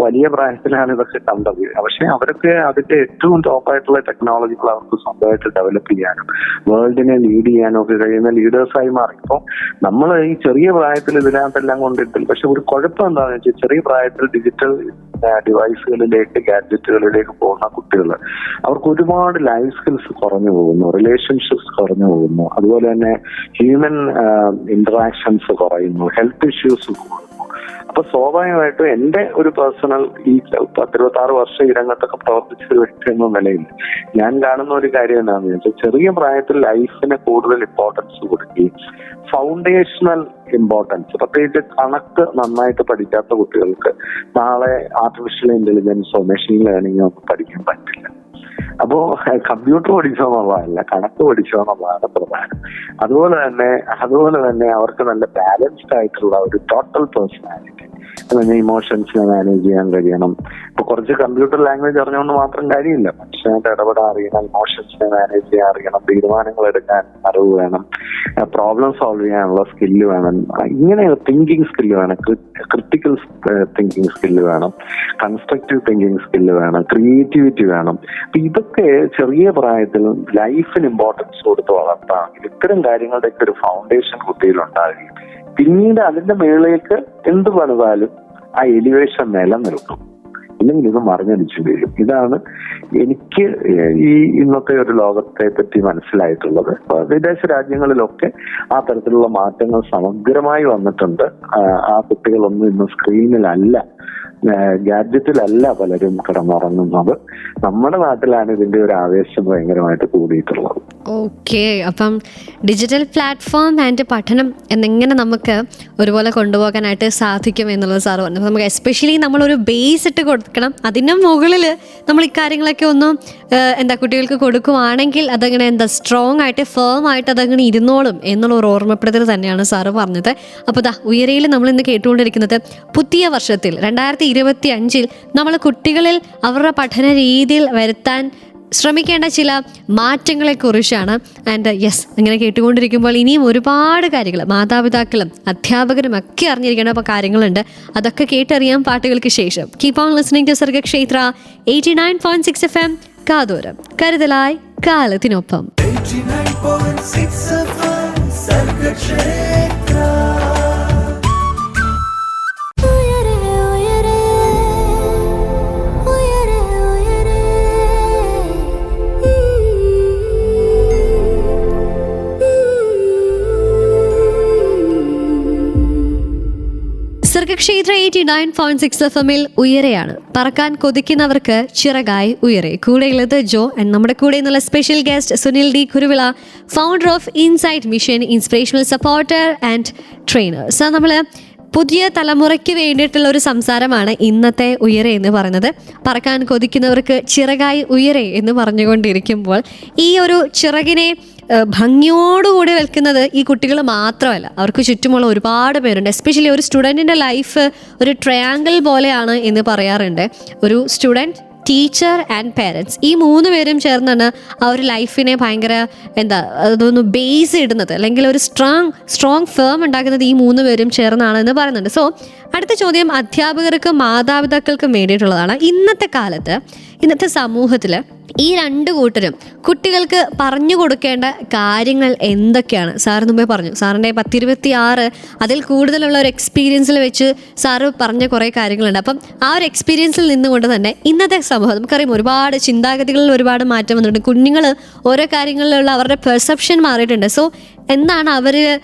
വലിയ പ്രായത്തിലാണ് ഇതൊക്കെ കണ്ടത്. പക്ഷെ അവരൊക്കെ അതിന്റെ ഏറ്റവും ടോപ്പായിട്ടുള്ള ടെക്നോളജികൾ അവർക്ക് സ്വന്തമായിട്ട് ഡെവലപ്പ് ചെയ്യാനും വേൾഡിനെ ലീഡ് ചെയ്യാനും ഒക്കെ കഴിയുന്ന ലീഡേഴ്സായി മാറി. ഇപ്പോൾ നമ്മൾ ഈ ചെറിയ പ്രായത്തിൽ ഇതിനകത്തെല്ലാം കൊണ്ടിട്ടില്ല. പക്ഷെ ഒരു കുഴപ്പം എന്താണെന്ന് വെച്ചാൽ ചെറിയ പ്രായത്തിൽ ഡിജിറ്റൽ ഡിവൈസുകളിലേക്ക് ഗാഡ്ജറ്റുകളിലേക്ക് പോകുന്ന കുട്ടികൾ അവർക്ക് ഒരുപാട് ലൈഫ് സ്കിൽസ് കുറഞ്ഞു പോകുന്നു, റിലേഷൻഷിപ്സ് കുറഞ്ഞു പോകുന്നു, അതുപോലെ തന്നെ ഹ്യൂമൻ ഇന്ററാക്ഷൻസ് കുറയുന്നു, ഹെൽത്ത് ഇഷ്യൂസ് കൂടുന്നു. അപ്പൊ സ്വാഭാവികമായിട്ടും എന്റെ ഒരു പേഴ്സണൽ ഈ 26 വർഷം ഈ രംഗത്തൊക്കെ പ്രവർത്തിച്ച ഒരു വ്യക്തി എന്ന നിലയിൽ ഞാൻ കാണുന്ന ഒരു കാര്യം എന്താണെന്ന് വെച്ചാൽ ചെറിയ പ്രായത്തിൽ ലൈഫിന് കൂടുതൽ ഇമ്പോർട്ടൻസ് കൊടുക്കുകയും ഫൗണ്ടേഷണൽ ഇമ്പോർട്ടൻസ്, പ്രത്യേകിച്ച് കണക്ക് നന്നായിട്ട് പഠിക്കാത്ത കുട്ടികൾക്ക് നാളെ ആർട്ടിഫിഷ്യൽ ഇന്റലിജൻസോ മെഷീൻ ലേണിംഗോ ഒന്നും പഠിക്കാൻ പറ്റില്ല. അപ്പോ കമ്പ്യൂട്ടർ പഠിച്ചോ എന്നുള്ളതല്ല, കണക്ക് പഠിച്ചോ എന്നുള്ളതാണ് പ്രധാനം. അതുപോലെ തന്നെ അവർക്ക് നല്ല ബാലൻസ്ഡ് ആയിട്ടുള്ള ഒരു ടോട്ടൽ പേഴ്സണാലിറ്റി, ഇമോഷൻസിനെ മാനേജ് ചെയ്യാൻ കഴിയണം. ഇപ്പൊ കുറച്ച് കമ്പ്യൂട്ടർ ലാംഗ്വേജ് അറിഞ്ഞുകൊണ്ട് മാത്രം കാര്യമില്ല, മനുഷ്യനായിട്ട് ഇടപെടാൻ അറിയണം, ഇമോഷൻസിനെ മാനേജ് ചെയ്യാൻ അറിയണം, തീരുമാനങ്ങൾ എടുക്കാൻ അറിവ് വേണം, പ്രോബ്ലം സോൾവ് ചെയ്യാനുള്ള സ്കില്ല് വേണം, ഇങ്ങനെ തിങ്കിങ് സ്കില്ല് വേണം, ക്രിട്ടിക്കൽ തിങ്കിങ് സ്കില്ല് വേണം, കൺസ്ട്രക്റ്റീവ് തിങ്കിങ് സ്കില്ല് വേണം, ക്രിയേറ്റിവിറ്റി വേണം. അപ്പൊ ഇതൊക്കെ ചെറിയ പ്രായത്തിൽ ലൈഫിന് ഇമ്പോർട്ടൻസ് കൊടുത്ത് വളർത്താമെങ്കിൽ ഇത്തരം കാര്യങ്ങളുടെയൊക്കെ ഒരു ഫൗണ്ടേഷൻ കുട്ടിയിൽ ഉണ്ടാകുകയും പിന്നീട് അതിന്റെ മേളിലേക്ക് എന്ത് പണിതാലും ആ എലിവേഷൻ നിലനിൽക്കും, ഇല്ലെങ്കിൽ ഇത് മറിഞ്ഞടിച്ചു വരും. ഇതാണ് എനിക്ക് ഈ ഇന്നത്തെ ഒരു ലോകത്തെ പറ്റി മനസ്സിലായിട്ടുള്ളത്. വിദേശ രാജ്യങ്ങളിലൊക്കെ ആ തരത്തിലുള്ള മാറ്റങ്ങൾ സമഗ്രമായി വന്നിട്ടുണ്ട്. ആ കുട്ടികളൊന്നും ഇന്ന് സ്ക്രീനിലല്ല, ഗാഡ്ജറ്റിലല്ല പലരും കിടന്നുറങ്ങുന്നത്. നമ്മുടെ നാട്ടിലാണ് ഇതിന്റെ ഒരു ആവേശം ഭയങ്കരമായിട്ട് കൂടിയിട്ടുള്ളത്. ഓക്കെ, അപ്പം ഡിജിറ്റൽ പ്ലാറ്റ്ഫോം ആൻഡ് പഠനം എന്നെങ്ങനെ നമുക്ക് ഒരുപോലെ കൊണ്ടുപോകാനായിട്ട് സാധിക്കും എന്നുള്ളത് സാറ് പറഞ്ഞു. നമുക്ക് എസ്പെഷ്യലി നമ്മളൊരു ബേസ് ഇട്ട് കൊടുക്കണം, അതിന് മുകളിൽ നമ്മൾ ഇക്കാര്യങ്ങളൊക്കെ ഒന്നും കുട്ടികൾക്ക് കൊടുക്കുവാണെങ്കിൽ അതങ്ങനെ സ്ട്രോങ് ആയിട്ട് ഫേം ആയിട്ട് അതങ്ങനെ ഇരുന്നോളും എന്നുള്ള ഒരു ഓർമ്മപ്പെടുത്തൽ തന്നെയാണ് സാറ് പറഞ്ഞത്. അപ്പോൾ ഉയരയിൽ നമ്മൾ ഇന്ന് കേട്ടുകൊണ്ടിരിക്കുന്നത് പുതിയ വർഷത്തിൽ 2025 നമ്മൾ കുട്ടികളിൽ അവരുടെ പഠന രീതിയിൽ വരുത്താൻ ശ്രമിക്കേണ്ട ചില മാറ്റങ്ങളെക്കുറിച്ചാണ്. ആൻഡ് യെസ്, അങ്ങനെ കേട്ടുകൊണ്ടിരിക്കുമ്പോൾ ഇനിയും ഒരുപാട് കാര്യങ്ങൾ മാതാപിതാക്കളും അധ്യാപകരും ഒക്കെ അറിഞ്ഞിരിക്കേണ്ട കാര്യങ്ങളുണ്ട്. അതൊക്കെ കേട്ടറിയാം പാട്ടുകൾക്ക് ശേഷം. Keep on listening to Sargakshetra 89.6 FM. കാതോരം കരുതലായി കാലത്തിനൊപ്പം. 89.6 FM സർഗക്ഷേത്ര. സർഗക്ഷേത്ര 89.6 FM-ൽ ഉയരെയാണ്. പറക്കാൻ കൊതിക്കുന്നവർക്ക് ചിറകായി ഉയരെ. കൂടെയുള്ളത് ജോ ആൻഡ് നമ്മുടെ കൂടെ എന്നുള്ള special guest Sunil D Kuruvila, founder of insight mission, inspirational supporter and trainer. Sir, നമ്മൾ പുതിയ തലമുറയ്ക്ക് വേണ്ടിയിട്ടുള്ള ഒരു സംസാരമാണ് ഇന്നത്തെ ഉയരെ എന്ന് പറയുന്നത്. പറക്കാൻ കൊതിക്കുന്നവർക്ക് ചിറകായി ഉയരെ എന്ന് പറഞ്ഞുകൊണ്ടിരിക്കുമ്പോൾ ഈ ഒരു ചിറകിനെ ഭംഗിയോടുകൂടി വെക്കുന്നത് ഈ കുട്ടികൾ മാത്രമല്ല, അവർക്ക് ചുറ്റുമുള്ള ഒരുപാട് പേരുണ്ട്. എസ്പെഷ്യലി ഒരു സ്റ്റുഡൻറ്റിൻ്റെ ലൈഫ് ഒരു ട്രയാങ്കിൾ പോലെയാണ് എന്ന് പറയാറുണ്ട്. ഒരു സ്റ്റുഡൻറ്റ്, ടീച്ചർ ആൻഡ് പേരൻസ്, ഈ 3 പേരും ചേർന്നാണ് ആ ഒരു ലൈഫിനെ ഭയങ്കര അതൊന്ന് ബേസ് ഇടുന്നത്, അല്ലെങ്കിൽ ഒരു സ്ട്രോങ് ഫേം ഉണ്ടാക്കുന്നത് ഈ 3 പേരും ചേർന്നാണെന്ന് പറയുന്നുണ്ട്. സോ അടുത്ത ചോദ്യം അധ്യാപകർക്കും മാതാപിതാക്കൾക്കും വേണ്ടിയിട്ടുള്ളതാണ്. ഇന്നത്തെ സമൂഹത്തിൽ ഈ 2 കൂട്ടരും കുട്ടികൾക്ക് പറഞ്ഞു കൊടുക്കേണ്ട കാര്യങ്ങൾ എന്തൊക്കെയാണ്? സാറ് മുമ്പേ പറഞ്ഞു, സാറിൻ്റെ 10-26 അതിൽ കൂടുതലുള്ള ഒരു എക്സ്പീരിയൻസിൽ വെച്ച് സാറ് പറഞ്ഞ കുറേ കാര്യങ്ങളുണ്ട്. അപ്പം ആ ഒരു എക്സ്പീരിയൻസിൽ നിന്നുകൊണ്ട് തന്നെ ഇന്നത്തെ സമൂഹം നമുക്കറിയാം, ഒരുപാട് ചിന്താഗതികളിൽ ഒരുപാട് മാറ്റം വന്നിട്ടുണ്ട്. കുഞ്ഞുങ്ങൾ ഓരോ കാര്യങ്ങളിലുള്ള അവരുടെ പെർസെപ്ഷൻ മാറിയിട്ടുണ്ട്. സോ എന്താണ് അവർ,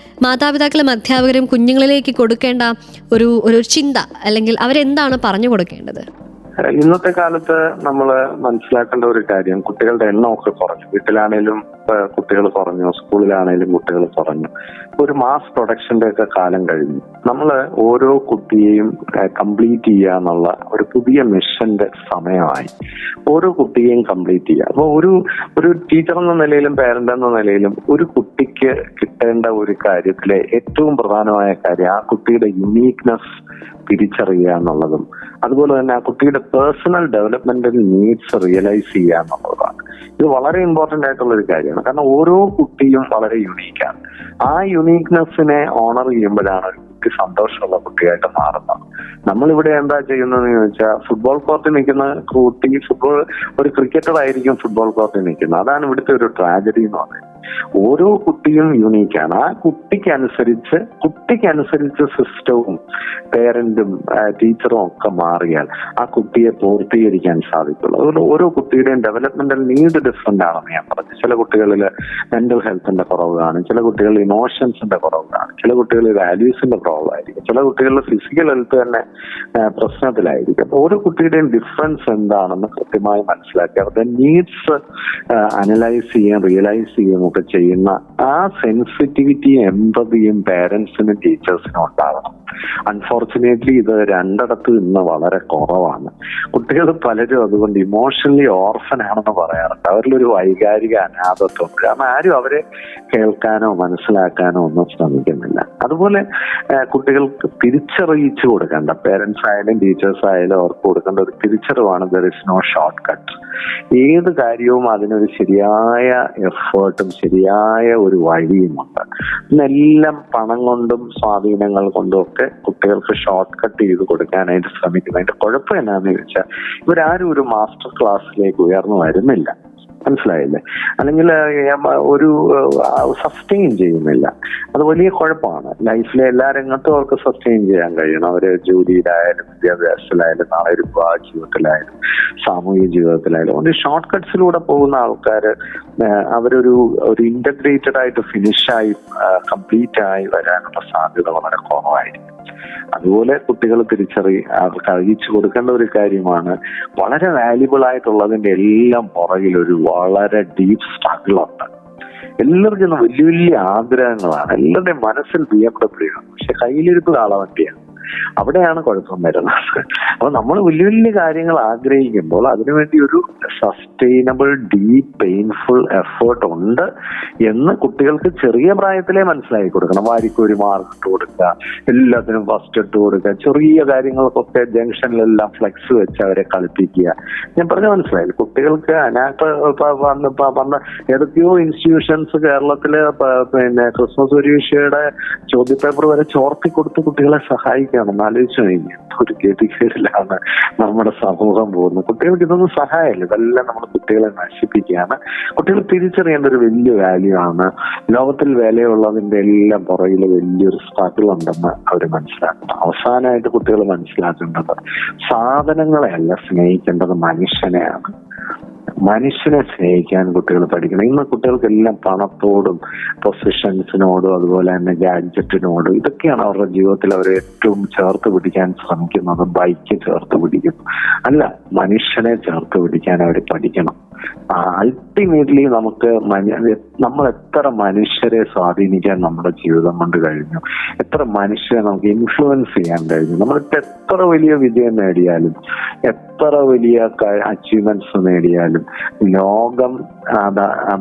മാതാപിതാക്കളും അധ്യാപകരും കുഞ്ഞുങ്ങളിലേക്ക് കൊടുക്കേണ്ട ഒരു ചിന്ത, അല്ലെങ്കിൽ അവരെന്താണ് പറഞ്ഞു കൊടുക്കേണ്ടത്? ഇന്നത്തെ കാലത്ത് നമ്മൾ മനസ്സിലാക്കേണ്ട ഒരു കാര്യം, കുട്ടികളുടെ എണ്ണമൊക്കെ കുറഞ്ഞു. വീട്ടിലാണേലും കുട്ടികൾ കുറഞ്ഞു, സ്കൂളിലാണേലും കുട്ടികൾ കുറഞ്ഞു. ഒരു മാസ് പ്രൊഡക്ഷന്റെ ഒക്കെ കാലം കഴിഞ്ഞു. നമ്മൾ ഓരോ കുട്ടിയെയും കംപ്ലീറ്റ് ചെയ്യുക എന്നുള്ള ഒരു പുതിയ മിഷന്റെ സമയമായി. ഓരോ കുട്ടിയെയും കംപ്ലീറ്റ് ചെയ്യുക. അപ്പോൾ ഒരു ടീച്ചർ എന്ന നിലയിലും പേരന്റ് എന്ന നിലയിലും ഒരു കുട്ടിക്ക് കിട്ടേണ്ട ഒരു കാര്യത്തിലെ ഏറ്റവും പ്രധാനമായ കാര്യം ആ കുട്ടിയുടെ യുണീക്നെസ് തിരിച്ചറിയുക എന്നുള്ളതും അതുപോലെ തന്നെ ആ കുട്ടിയുടെ പേഴ്സണൽ ഡെവലപ്മെന്റൽ നീഡ്സ് റിയലൈസ് ചെയ്യുക എന്നുള്ളതാണ്. ഇത് വളരെ ഇമ്പോർട്ടന്റ് ആയിട്ടുള്ള ഒരു കാര്യമാണ്. കാരണം ഓരോ കുട്ടിയും വളരെ യുണീക്കാണ്. ആ യുണീക്നെസ്സിനെ ഓണർ ചെയ്യുമ്പോഴാണ് ഒരു കുട്ടി സന്തോഷമുള്ള കുട്ടിയായിട്ട് മാറുന്നത്. നമ്മളിവിടെ എന്താ ചെയ്യുന്നതെന്ന് ചോദിച്ചാൽ, ഫുട്ബോൾ കോർട്ടിൽ നിൽക്കുന്ന കുട്ടി ഒരു ക്രിക്കറ്റർ ആയിരിക്കും ഫുട്ബോൾ കോർട്ടിൽ നിൽക്കുന്നത്. അതാണ് ഇവിടുത്തെ ഒരു ട്രാജഡി എന്ന് പറയുന്നത്. ഓരോ കുട്ടിയും യൂണീക്കാണ്. ആ കുട്ടിക്കനുസരിച്ച് സിസ്റ്റവും പേരന്റും ടീച്ചറും ഒക്കെ മാറിയാൽ ആ കുട്ടിയെ പൂർത്തീകരിക്കാൻ സാധിക്കുള്ളൂ. അതുകൊണ്ട് ഓരോ കുട്ടിയുടെയും ഡെവലപ്മെന്റൽ നീഡ് ഡിഫറെന്റ് ആണെന്ന് ഞാൻ പറഞ്ഞു. ചില കുട്ടികളിൽ മെന്റൽ ഹെൽത്തിന്റെ കുറവ് കാണും, ചില കുട്ടികളിൽ ഇമോഷൻസിന്റെ കുറവ് കാണും, ചില കുട്ടികളിൽ വാല്യൂസിന്റെ കുറവായിരിക്കും, ചില കുട്ടികളിൽ ഫിസിക്കൽ ഹെൽത്ത് തന്നെ പ്രശ്നത്തിലായിരിക്കും. അപ്പൊ ഓരോ കുട്ടിയുടെയും ഡിഫറൻസ് എന്താണെന്ന് കൃത്യമായി മനസ്സിലാക്കി അവരുടെ നീഡ്സ് അനലൈസ് ചെയ്യാൻ റിയലൈസ് ചെയ്യുകയും ഒക്കെ ചെയ്യുന്ന ആ സെൻസിറ്റിവിറ്റിയും എംപതിയും പേരൻസിനും ടീച്ചേഴ്സിനും ഉണ്ടാവണം. അൺഫോർച്ചുനേറ്റ്ലി ഇത് രണ്ടിടത്തും ഇന്ന് വളരെ കുറവാണ്. കുട്ടികൾ പലരും അതുകൊണ്ട് ഇമോഷണലി ഓർഫൻ ആണെന്ന് പറയാറുണ്ട്. അവരിലൊരു വൈകാരിക അനാഥത്വം. കാരണം ആരും അവരെ കേൾക്കാനോ മനസ്സിലാക്കാനോ ഒന്നും ശ്രമിക്കുന്നില്ല. അതുപോലെ കുട്ടികൾക്ക് തിരിച്ചറിയിച്ചു കൊടുക്കേണ്ട, പേരൻസ് ആയാലും ടീച്ചേഴ്സ് ആയാലും അവർക്ക് കൊടുക്കേണ്ട ഒരു തിരിച്ചറിവാണ് there is no shortcut. ഏത് കാര്യവും അതിനൊരു ശരിയായ എഫേർട്ടും ശരിയായ ഒരു വഴിയുമുണ്ട്. ഇന്നെല്ലാം പണം കൊണ്ടും സ്വാധീനങ്ങൾ കൊണ്ടും ഒക്കെ കുട്ടികൾക്ക് ഷോർട്ട് കട്ട് ചെയ്ത് കൊടുക്കാനായിട്ട് ശ്രമിക്കുന്നത്. അതിന്റെ കുഴപ്പം എന്നാന്ന് ചോദിച്ചാൽ, ഇവരാരും ഒരു മാസ്റ്റർ ക്ലാസ്സിലേക്ക് ഉയർന്നു വരുന്നില്ല. മനസ്സിലായില്ലേ? അല്ലെങ്കിൽ ഒരു സസ്റ്റെയിൻ ചെയ്യുന്നില്ല. അത് വലിയ കുഴപ്പമാണ്. ലൈഫിലെ എല്ലാ രംഗത്തും അവർക്ക് സസ്റ്റെയിൻ ചെയ്യാൻ കഴിയണം. അവര് ജോലിയിലായാലും വിദ്യാഭ്യാസത്തിലായാലും നാളെ ഒരു വിവാഹ ജീവിതത്തിലായാലും സാമൂഹിക ജീവിതത്തിലായാലും. അതുകൊണ്ട് ഷോർട്ട് കട്ട്സിലൂടെ പോകുന്ന ആൾക്കാർ അവരൊരു ഇന്റഗ്രേറ്റഡ് ആയിട്ട് ഫിനിഷായി കംപ്ലീറ്റ് ആയി വരാനുള്ള സാധ്യത വളരെ കുറവായിരിക്കും. അതുപോലെ കുട്ടികൾ അവർക്ക് അറിയിച്ചു കൊടുക്കേണ്ട ഒരു കാര്യമാണ്, വളരെ വാല്യുബിൾ ആയിട്ടുള്ളതിന്റെ എല്ലാം പുറകിൽ ഒരു വളരെ ഡീപ്പ് സ്ട്രഗിൾ ഉണ്ട്. എല്ലാവർക്കും വലിയ വലിയ ആഗ്രഹങ്ങളാണ്. എല്ലാവരുടെയും മനസ്സിൽ BMW ആണ്, പക്ഷെ കയ്യിലിരിപ്പ് കാളവണ്ടിയാണ്. അവിടെയാണ് കുഴപ്പം വരുന്നത്. അപ്പൊ നമ്മൾ വലിയ വലിയ കാര്യങ്ങൾ ആഗ്രഹിക്കുമ്പോൾ അതിനുവേണ്ടി ഒരു സസ്റ്റൈനബിൾ ഡീപ്പ് പെയിൻഫുൾ എഫേർട്ട് ഉണ്ട് എന്ന് കുട്ടികൾക്ക് ചെറിയ പ്രായത്തിലേ മനസ്സിലാക്കി കൊടുക്കണം. വാരിക്കൊരു മാർക്ക് ഇട്ട് കൊടുക്കുക, എല്ലാത്തിനും ഫസ്റ്റ് ഇട്ട് കൊടുക്കുക, ചെറിയ കാര്യങ്ങൾക്കൊക്കെ ജംഗ്ഷനിലെല്ലാം ഫ്ലെക്സ് വെച്ച് അവരെ കളിപ്പിക്കുക. ഞാൻ പറഞ്ഞ മനസ്സിലായി. കുട്ടികൾക്ക് പണ്ട് ഏതൊക്കെയോ ഇൻസ്റ്റിറ്റ്യൂഷൻസ് കേരളത്തില് ക്രിസ്മസ് പരീക്ഷയുടെ ചോദ്യപേപ്പർ വരെ ചോർത്തി കൊടുത്ത് കുട്ടികളെ സഹായിക്കുക. ആലോചിച്ചു കഴിഞ്ഞാൽ ഒരു ഗതികേടിലാണ് നമ്മുടെ സമൂഹം പോകുന്നത്. കുട്ടികൾക്ക് ഇതൊന്നും സഹായമില്ല. ഇതെല്ലാം നമ്മൾ കുട്ടികളെ നശിപ്പിക്കുകയാണ്. കുട്ടികൾ തിരിച്ചറിയേണ്ട ഒരു വലിയ വാല്യൂ ആണ്. ലോകത്തിൽ വിലയുള്ളതിന്റെ എല്ലാം പുറകിൽ വലിയൊരു സ്ട്രഗിൾ ഉണ്ടെന്ന് അവർ മനസ്സിലാക്കണം. അവസാനമായിട്ട് കുട്ടികൾ മനസ്സിലാക്കേണ്ടത് സാധനങ്ങളെ അല്ല സ്നേഹിക്കേണ്ടത്, മനുഷ്യനെയാണ്. മനുഷ്യനെ സ്നേഹിക്കാൻ കുട്ടികൾ പഠിക്കണം. ഇന്ന് കുട്ടികൾക്കെല്ലാം പണത്തോടും പൊസിഷൻസിനോടും അതുപോലെ തന്നെ ഗാഡ്ജറ്റിനോടും ഇതൊക്കെയാണ് അവരുടെ ജീവിതത്തിൽ അവർ ഏറ്റവും ചേർത്ത് പിടിക്കാൻ ശ്രമിക്കുന്നത്. ബൈക്ക് ചേർത്ത് പിടിക്കുന്നു, അല്ല, മനുഷ്യനെ ചേർത്ത് പിടിക്കാൻ അവർ പഠിക്കണം. അൾട്ടിമേറ്റ്ലി നമ്മൾ എത്ര മനുഷ്യരെ സ്വാധീനിക്കാൻ നമ്മുടെ ജീവിതം കൊണ്ട് കഴിഞ്ഞു, എത്ര മനുഷ്യരെ നമുക്ക് ഇൻഫ്ലുവൻസ് ചെയ്യാൻ കഴിഞ്ഞു. നമ്മളിപ്പോ എത്ര വലിയ വിജയം നേടിയാലും എത്ര വലിയ അച്ചീവ്മെന്റ്സ് നേടിയാലും ലോകം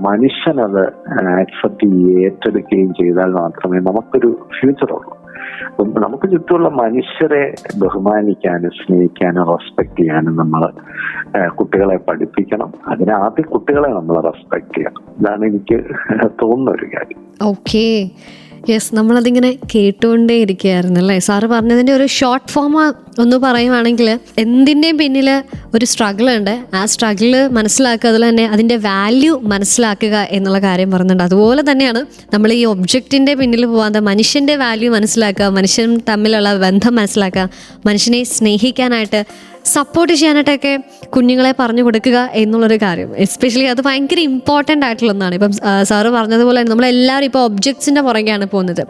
മനുഷ്യനത് അക്സെപ്റ്റ് ഏറ്റെടുക്കുകയും ചെയ്താൽ മാത്രമേ നമുക്കൊരു ഫ്യൂച്ചർ ഉള്ളൂ. നമുക്ക് ചുറ്റുമുള്ള മനുഷ്യരെ ബഹുമാനിക്കാനും സ്നേഹിക്കാനും റെസ്പെക്ട് ചെയ്യാനും നമ്മൾ കുട്ടികളെ പഠിപ്പിക്കണം. അതിനാദ്യം കുട്ടികളെ നമ്മൾ റെസ്പെക്ട് ചെയ്യണം. ഇതാണ് എനിക്ക് തോന്നുന്ന ഒരു കാര്യം. ഓക്കേ, യെസ്, നമ്മളതിങ്ങനെ കേട്ടുകൊണ്ടേ ഇരിക്കുകയായിരുന്നു അല്ലേ. സാറ് പറഞ്ഞതിൻ്റെ ഒരു ഷോർട്ട് ഫോം ഒന്ന് പറയുവാണെങ്കിൽ, എന്തിൻ്റെയും പിന്നിൽ ഒരു സ്ട്രഗിൾ ഉണ്ട്. ആ സ്ട്രഗിൾ മനസ്സിലാക്കുക, അതുപോലെ തന്നെ അതിൻ്റെ വാല്യൂ മനസ്സിലാക്കുക എന്നുള്ള കാര്യം പറയുന്നുണ്ട്. അതുപോലെ തന്നെയാണ് നമ്മൾ ഈ ഒബ്ജക്റ്റിൻ്റെ പിന്നിൽ പോകാതെ മനുഷ്യൻ്റെ വാല്യൂ മനസ്സിലാക്കുക, മനുഷ്യൻ തമ്മിലുള്ള ബന്ധം മനസ്സിലാക്കുക, മനുഷ്യനെ സ്നേഹിക്കാനായിട്ട് സപ്പോർട്ട് ചെയ്യാനായിട്ടൊക്കെ കുഞ്ഞുങ്ങളെ പറഞ്ഞു കൊടുക്കുക എന്നുള്ളൊരു കാര്യം, എസ്പെഷ്യലി അത് ഭയങ്കര ഇമ്പോർട്ടൻ്റ് ആയിട്ടുള്ള ഒന്നാണ്. ഇപ്പം സാറ് പറഞ്ഞതുപോലെ തന്നെ നമ്മളെല്ലാവരും ഇപ്പോൾ ഒബ്ജക്ട്സിൻ്റെ പുറകെയാണ് പോകുന്നത്.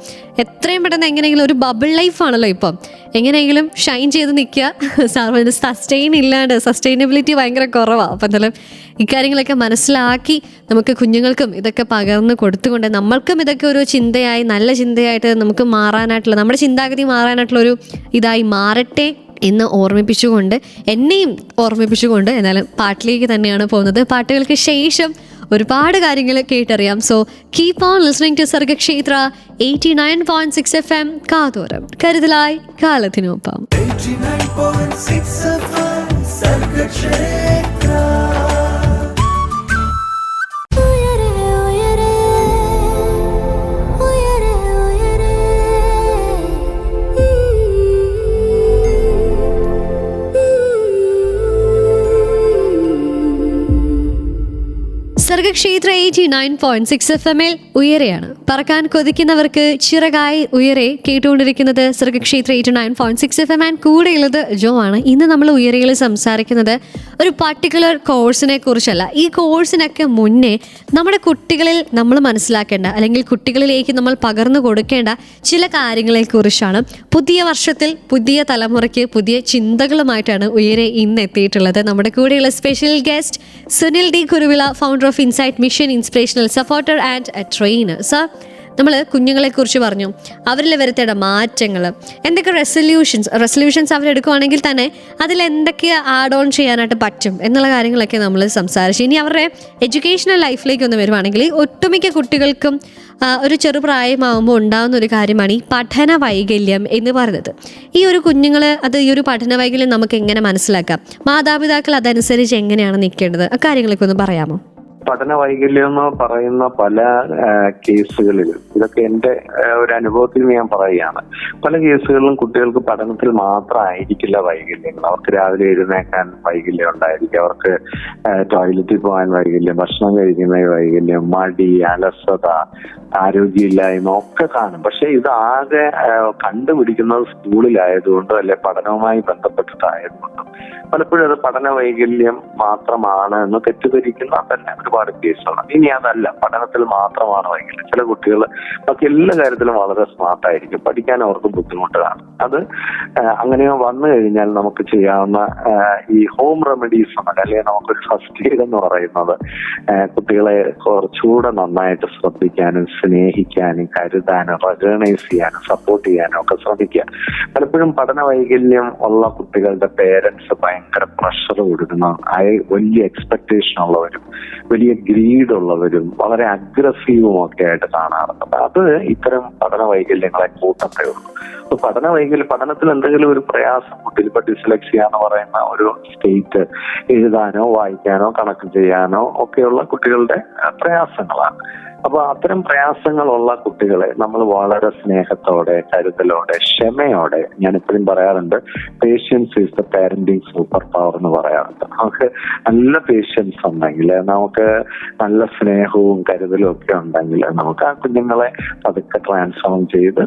എത്രയും പെട്ടെന്ന് എങ്ങനെയെങ്കിലും ഒരു ബബിൾ ലൈഫാണല്ലോ ഇപ്പം, എങ്ങനെയെങ്കിലും ഷൈൻ ചെയ്ത് നിൽക്കുക. സാർ പറഞ്ഞ സസ്റ്റൈനബിലിറ്റി ഭയങ്കര കുറവാണ്. അപ്പം എന്തായാലും ഇക്കാര്യങ്ങളൊക്കെ മനസ്സിലാക്കി നമുക്ക് കുഞ്ഞുങ്ങൾക്കും ഇതൊക്കെ പകർന്ന് കൊടുത്തുകൊണ്ട് നമ്മൾക്കും ഇതൊക്കെ ഒരു ചിന്തയായി, നല്ല ചിന്തയായിട്ട് നമുക്ക് മാറാനായിട്ടുള്ള, നമ്മുടെ ചിന്താഗതി മാറാനായിട്ടുള്ളൊരു ഇതായി മാറട്ടെ എന്ന് ഓർമ്മിപ്പിച്ചുകൊണ്ട്, എന്നെയും ഓർമ്മിപ്പിച്ചുകൊണ്ട് എന്നാലും പാട്ടിലേക്ക് തന്നെയാണ് പോകുന്നത്. പാട്ടുകൾക്ക് ശേഷം ഒരുപാട് കാര്യങ്ങൾ കേട്ടറിയാം. So keep on listening to Sargakshetra 89.6 FM. കാതോരം കരുതലായി കാലത്തിനൊപ്പം. 89.6 FM സർഗക്ഷേത്ര. സർഗക്ഷേത്ര 89.6 FM ഉയരെയാണ്. പറക്കാൻ കൊതിക്കുന്നവർക്ക് ചിറകായി ഉയരെ കേട്ടുകൊണ്ടിരിക്കുന്നത് സർഗക്ഷേത്ര 89.6 FM ആൻഡ് കൂടെയുള്ളത് ജോ ആണ്. ഇന്ന് നമ്മൾ ഉയരയിൽ സംസാരിക്കുന്നത് ഒരു പർട്ടിക്കുലർ കോഴ്സിനെ കുറിച്ചല്ല. ഈ കോഴ്സിനൊക്കെ മുന്നേ നമ്മുടെ കുട്ടികളിൽ നമ്മൾ മനസ്സിലാക്കേണ്ട, അല്ലെങ്കിൽ കുട്ടികളിലേക്ക് നമ്മൾ പകർന്നു കൊടുക്കേണ്ട ചില കാര്യങ്ങളെ കുറിച്ചാണ്. പുതിയ വർഷത്തിൽ പുതിയ തലമുറയ്ക്ക് പുതിയ ചിന്തകളുമായിട്ടാണ് ഉയരെ ഇന്ന് എത്തിയിട്ടുള്ളത്. നമ്മുടെ കൂടെയുള്ള special guest Sunil D Kuruvila, founder of insight mission, inspirational supporter and A trainer. Sir, നമ്മൾ കുഞ്ഞുങ്ങളെക്കുറിച്ച് പറഞ്ഞു, അവരിൽ വരുത്തേണ്ട മാറ്റങ്ങൾ, എന്തൊക്കെ റെസൊല്യൂഷൻസ് അവരെടുക്കുകയാണെങ്കിൽ തന്നെ അതിൽ എന്തൊക്കെ ആഡ് ഓൺ ചെയ്യാനായിട്ട് പറ്റും എന്നുള്ള കാര്യങ്ങളൊക്കെ നമ്മൾ സംസാരിച്ചു. ഇനി അവരുടെ എഡ്യൂക്കേഷണൽ ലൈഫിലേക്ക് ഒന്ന് വരുവാണെങ്കിൽ ഒട്ടുമിക്ക കുട്ടികൾക്കും ഒരു ചെറുപ്രായമാകുമ്പോൾ ഉണ്ടാകുന്ന ഒരു കാര്യമാണ് ഈ പഠന വൈകല്യം എന്ന് പറയുന്നത്. ഈ ഒരു കുഞ്ഞുങ്ങൾ ഈ ഒരു പഠന വൈകല്യം നമുക്ക് എങ്ങനെ മനസ്സിലാക്കാം? മാതാപിതാക്കൾ അതനുസരിച്ച് എങ്ങനെയാണ് നിൽക്കേണ്ടത്? ആ കാര്യങ്ങളൊക്കെ ഒന്ന് പറയാമോ? പഠന വൈകല്യം എന്ന് പറയുന്ന പല കേസുകളിലും, ഇതൊക്കെ എൻ്റെ ഒരു അനുഭവത്തിൽ ഞാൻ പറയുകയാണ്, പല കേസുകളിലും കുട്ടികൾക്ക് പഠനത്തിൽ മാത്രമായിരിക്കില്ല വൈകല്യങ്ങൾ. അവർക്ക് രാവിലെ എഴുന്നേക്കാൻ വൈകല്യം ഉണ്ടായിരിക്കും, അവർക്ക് ടോയ്ലറ്റിൽ പോകാൻ വൈകല്യം, ഭക്ഷണം കഴിക്കുന്ന വൈകല്യം, മടി, അലസത, ആരോഗ്യമില്ലായ്മ ഒക്കെ കാണും. പക്ഷെ ഇത് ആകെ കണ്ടുപിടിക്കുന്നത് സ്കൂളിലായതുകൊണ്ടും അല്ലെ പഠനവുമായി ബന്ധപ്പെട്ടിട്ടായതുകൊണ്ടും പലപ്പോഴും അത് പഠന വൈകല്യം മാത്രമാണ് എന്ന് തെറ്റിദ്ധരിക്കുന്ന തന്നെ ഒരുപാട് കേസുകളാണ്. ഇനി അതല്ല, പഠനത്തിൽ മാത്രമാണ് വൈകല്യം. ചില കുട്ടികൾ ബാക്കി എല്ലാ കാര്യത്തിലും വളരെ സ്മാർട്ടായിരിക്കും, പഠിക്കാൻ അവർക്ക് ബുദ്ധിമുട്ട് കാണും. അത് അങ്ങനെ വന്നു കഴിഞ്ഞാൽ നമുക്ക് ചെയ്യാവുന്ന ഈ ഹോം റെമഡീസ് ആണ്, അല്ലെങ്കിൽ നമുക്കൊരു ഫസ്റ്റ് എയ്ഡ് എന്ന് പറയുന്നത് കുട്ടികളെ കുറച്ചുകൂടെ നന്നായിട്ട് ശ്രദ്ധിക്കാനും സ്നേഹിക്കാനും കരുതാനും റെക്കഗ്നൈസ് ചെയ്യാനും സപ്പോർട്ട് ചെയ്യാനും ഒക്കെ ശ്രമിക്കുക. പലപ്പോഴും പഠന വൈകല്യം ഉള്ള കുട്ടികളുടെ പേരൻസ് ഭയങ്കര പ്രഷർ കൊടുക്കുന്ന, വലിയ എക്സ്പെക്ടേഷൻ ഉള്ളവരും വലിയ ഗ്രീഡ് ഉള്ളവരും വളരെ അഗ്രസീവും ഒക്കെ ആയിട്ട് കാണാറുണ്ട്. അത് ഇത്തരം പഠന വൈകല്യങ്ങളെ കൂട്ടത്തേ ഉള്ളൂ. അപ്പൊ പഠനത്തിൽ എന്തെങ്കിലും ഒരു പ്രയാസം കുട്ടിയിൽ, ഇപ്പൊ ഡിസ്ലെക്സിയ എന്ന് പറയുന്ന ഒരു സ്റ്റേറ്റ്, എഴുതാനോ വായിക്കാനോ കണക്ക് ചെയ്യാനോ ഒക്കെയുള്ള കുട്ടികളുടെ പ്രയാസങ്ങളാണ്. അപ്പൊ അത്തരം പ്രയാസങ്ങളുള്ള കുട്ടികളെ നമ്മൾ വളരെ സ്നേഹത്തോടെ, കരുതലോടെ, ക്ഷമയോടെ, ഞാൻ എപ്പോഴും പറയാറുണ്ട്, patience is the parenting super power എന്ന് പറയാറുണ്ട്. നമുക്ക് നല്ല പേഷ്യൻസ് ഉണ്ടെങ്കിൽ, നമുക്ക് നല്ല സ്നേഹവും കരുതലും ഒക്കെ ഉണ്ടെങ്കിൽ നമുക്ക് ആ കുഞ്ഞുങ്ങളെ പതുക്കെ ട്രാൻസ്ഫോം ചെയ്ത്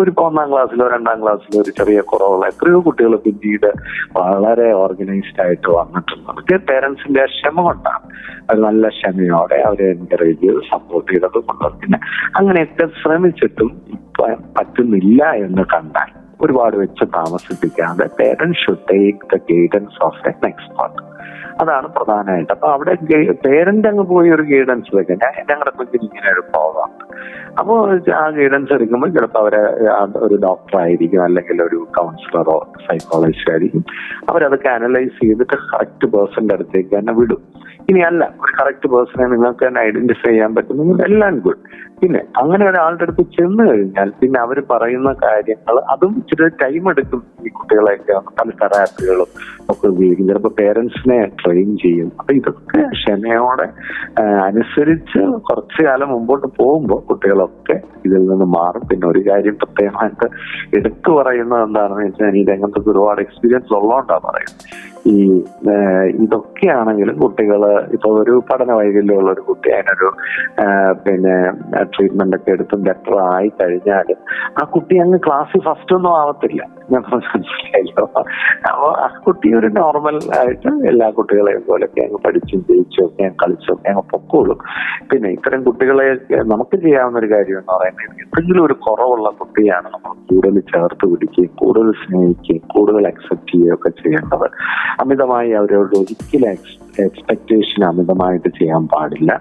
ഒരു 1ാം ക്ലാസ്സിലോ 2ാം ക്ലാസ്സിലോ ഒരു ചെറിയ കുറവുള്ള എത്രയോ കുട്ടികൾ പിന്നീട് വളരെ ഓർഗനൈസ്ഡ് ആയിട്ട് വന്നിട്ടുണ്ട്. അതൊക്കെ പേരൻസിന്റെ ക്ഷമ കൊണ്ടാണ്. അത് നല്ല ക്ഷമയോടെ അവരെ എൻകറേജ് ചെയ്ത് സപ്പോർട്ട് ചെയ്തത് കൊണ്ടുവരും. പിന്നെ അങ്ങനെയൊക്കെ ശ്രമിച്ചിട്ടും പറ്റുന്നില്ല എന്ന് കണ്ടാൽ ഒരുപാട് വെച്ച് താമസിപ്പിക്കാതെ parents should take the guidance of an expert. അതാണ് പ്രധാനമായിട്ട്. അപ്പൊ അവിടെ പേരന്റ് അങ്ങ് പോയി ഒരു ഗൈഡൻസ് വെക്കാം, ഞങ്ങളുടെ കുഞ്ഞിന് ഇങ്ങനെ ഒരു പ്രോബ്ലം, അപ്പോൾ ആ ഗൈഡൻസ് എടുക്കുമ്പോൾ ചിലപ്പോൾ അവരെ ഒരു ഡോക്ടർ ആയിരിക്കും, അല്ലെങ്കിൽ ഒരു കൗൺസിലറോ സൈക്കോളജിസ്റ്റ് ആയിരിക്കും. അവരതൊക്കെ അനലൈസ് ചെയ്തിട്ട് കറക്റ്റ് പേഴ്സന്റെ അടുത്തേക്ക് തന്നെ വിടും. ഇനി അല്ല, ഒരു കറക്റ്റ് പേഴ്സണെ നിങ്ങൾക്ക് തന്നെ ഐഡന്റിഫൈ ചെയ്യാൻ പറ്റുന്നെങ്കിൽ എല്ലാം ഗുഡ്. പിന്നെ അങ്ങനെ ഒരാളുടെ അടുത്ത് ചെന്ന് കഴിഞ്ഞാൽ പിന്നെ അവർ പറയുന്ന കാര്യങ്ങൾ അതും ഇച്ചിരി ടൈം എടുക്കും. ഈ കുട്ടികളെയൊക്കെ പല തെറാപ്പികളും ഒക്കെ ഉപയോഗിക്കും, ചിലപ്പോൾ പേരൻസിനെ ട്രെയിൻ ചെയ്യും. അപ്പൊ ഇതൊക്കെ ക്ഷമയോടെ അനുസരിച്ച് കുറച്ചു കാലം മുമ്പോട്ട് പോകുമ്പോൾ കുട്ടികളൊക്കെ ഇതിൽ നിന്ന് മാറും. പിന്നെ ഒരു കാര്യം പ്രത്യേകമായിട്ട് എടുത്തു പറയുന്നത് എന്താണെന്ന് വെച്ചാൽ, ഈ രംഗത്തൊക്കെ ഒരുപാട് എക്സ്പീരിയൻസ് ഉള്ളതുകൊണ്ടാണ് പറയുന്നത്, ഈ ഇതൊക്കെയാണെങ്കിലും കുട്ടികൾ ഇപ്പൊ ഒരു പഠന വൈകല്യമുള്ള ഒരു കുട്ടി അതിനൊരു പിന്നെ ട്രീറ്റ്മെന്റ് ഒക്കെ എടുത്തും ബെറ്റർ ആയി കഴിഞ്ഞാൽ ആ കുട്ടി അങ്ങ് ക്ലാസ്സിൽ ഫസ്റ്റ് ഒന്നും ആവത്തില്ല. ഞാൻ മനസ്സിലായല്ലോ. അപ്പൊ ആ കുട്ടി ഒരു നോർമൽ ആയിട്ട് എല്ലാ കുട്ടികളെയും പോലൊക്കെ അങ്ങ് പഠിച്ചും ജയിച്ചും ഒക്കെ കളിച്ചും അങ്ങ് പൊക്കോളും. പിന്നെ ഇത്തരം കുട്ടികളെ നമുക്ക് ചെയ്യാവുന്ന ഒരു കാര്യം എന്ന് പറയുന്നത് എന്തെങ്കിലും ഒരു കുറവുള്ള കുട്ടിയാണ് നമ്മൾ കൂടുതൽ ചേർത്ത് പിടിക്കുകയും കൂടുതൽ സ്നേഹിക്കുകയും കൂടുതൽ അക്സെപ്റ്റ് ചെയ്യുകയും ഒക്കെ ചെയ്യേണ്ടത്. അമിതമായി അവരോട് ഒരിക്കലും എക്സ്പെക്ടേഷൻ അമിതമായിട്ട് ചെയ്യാൻ പാടില്ല.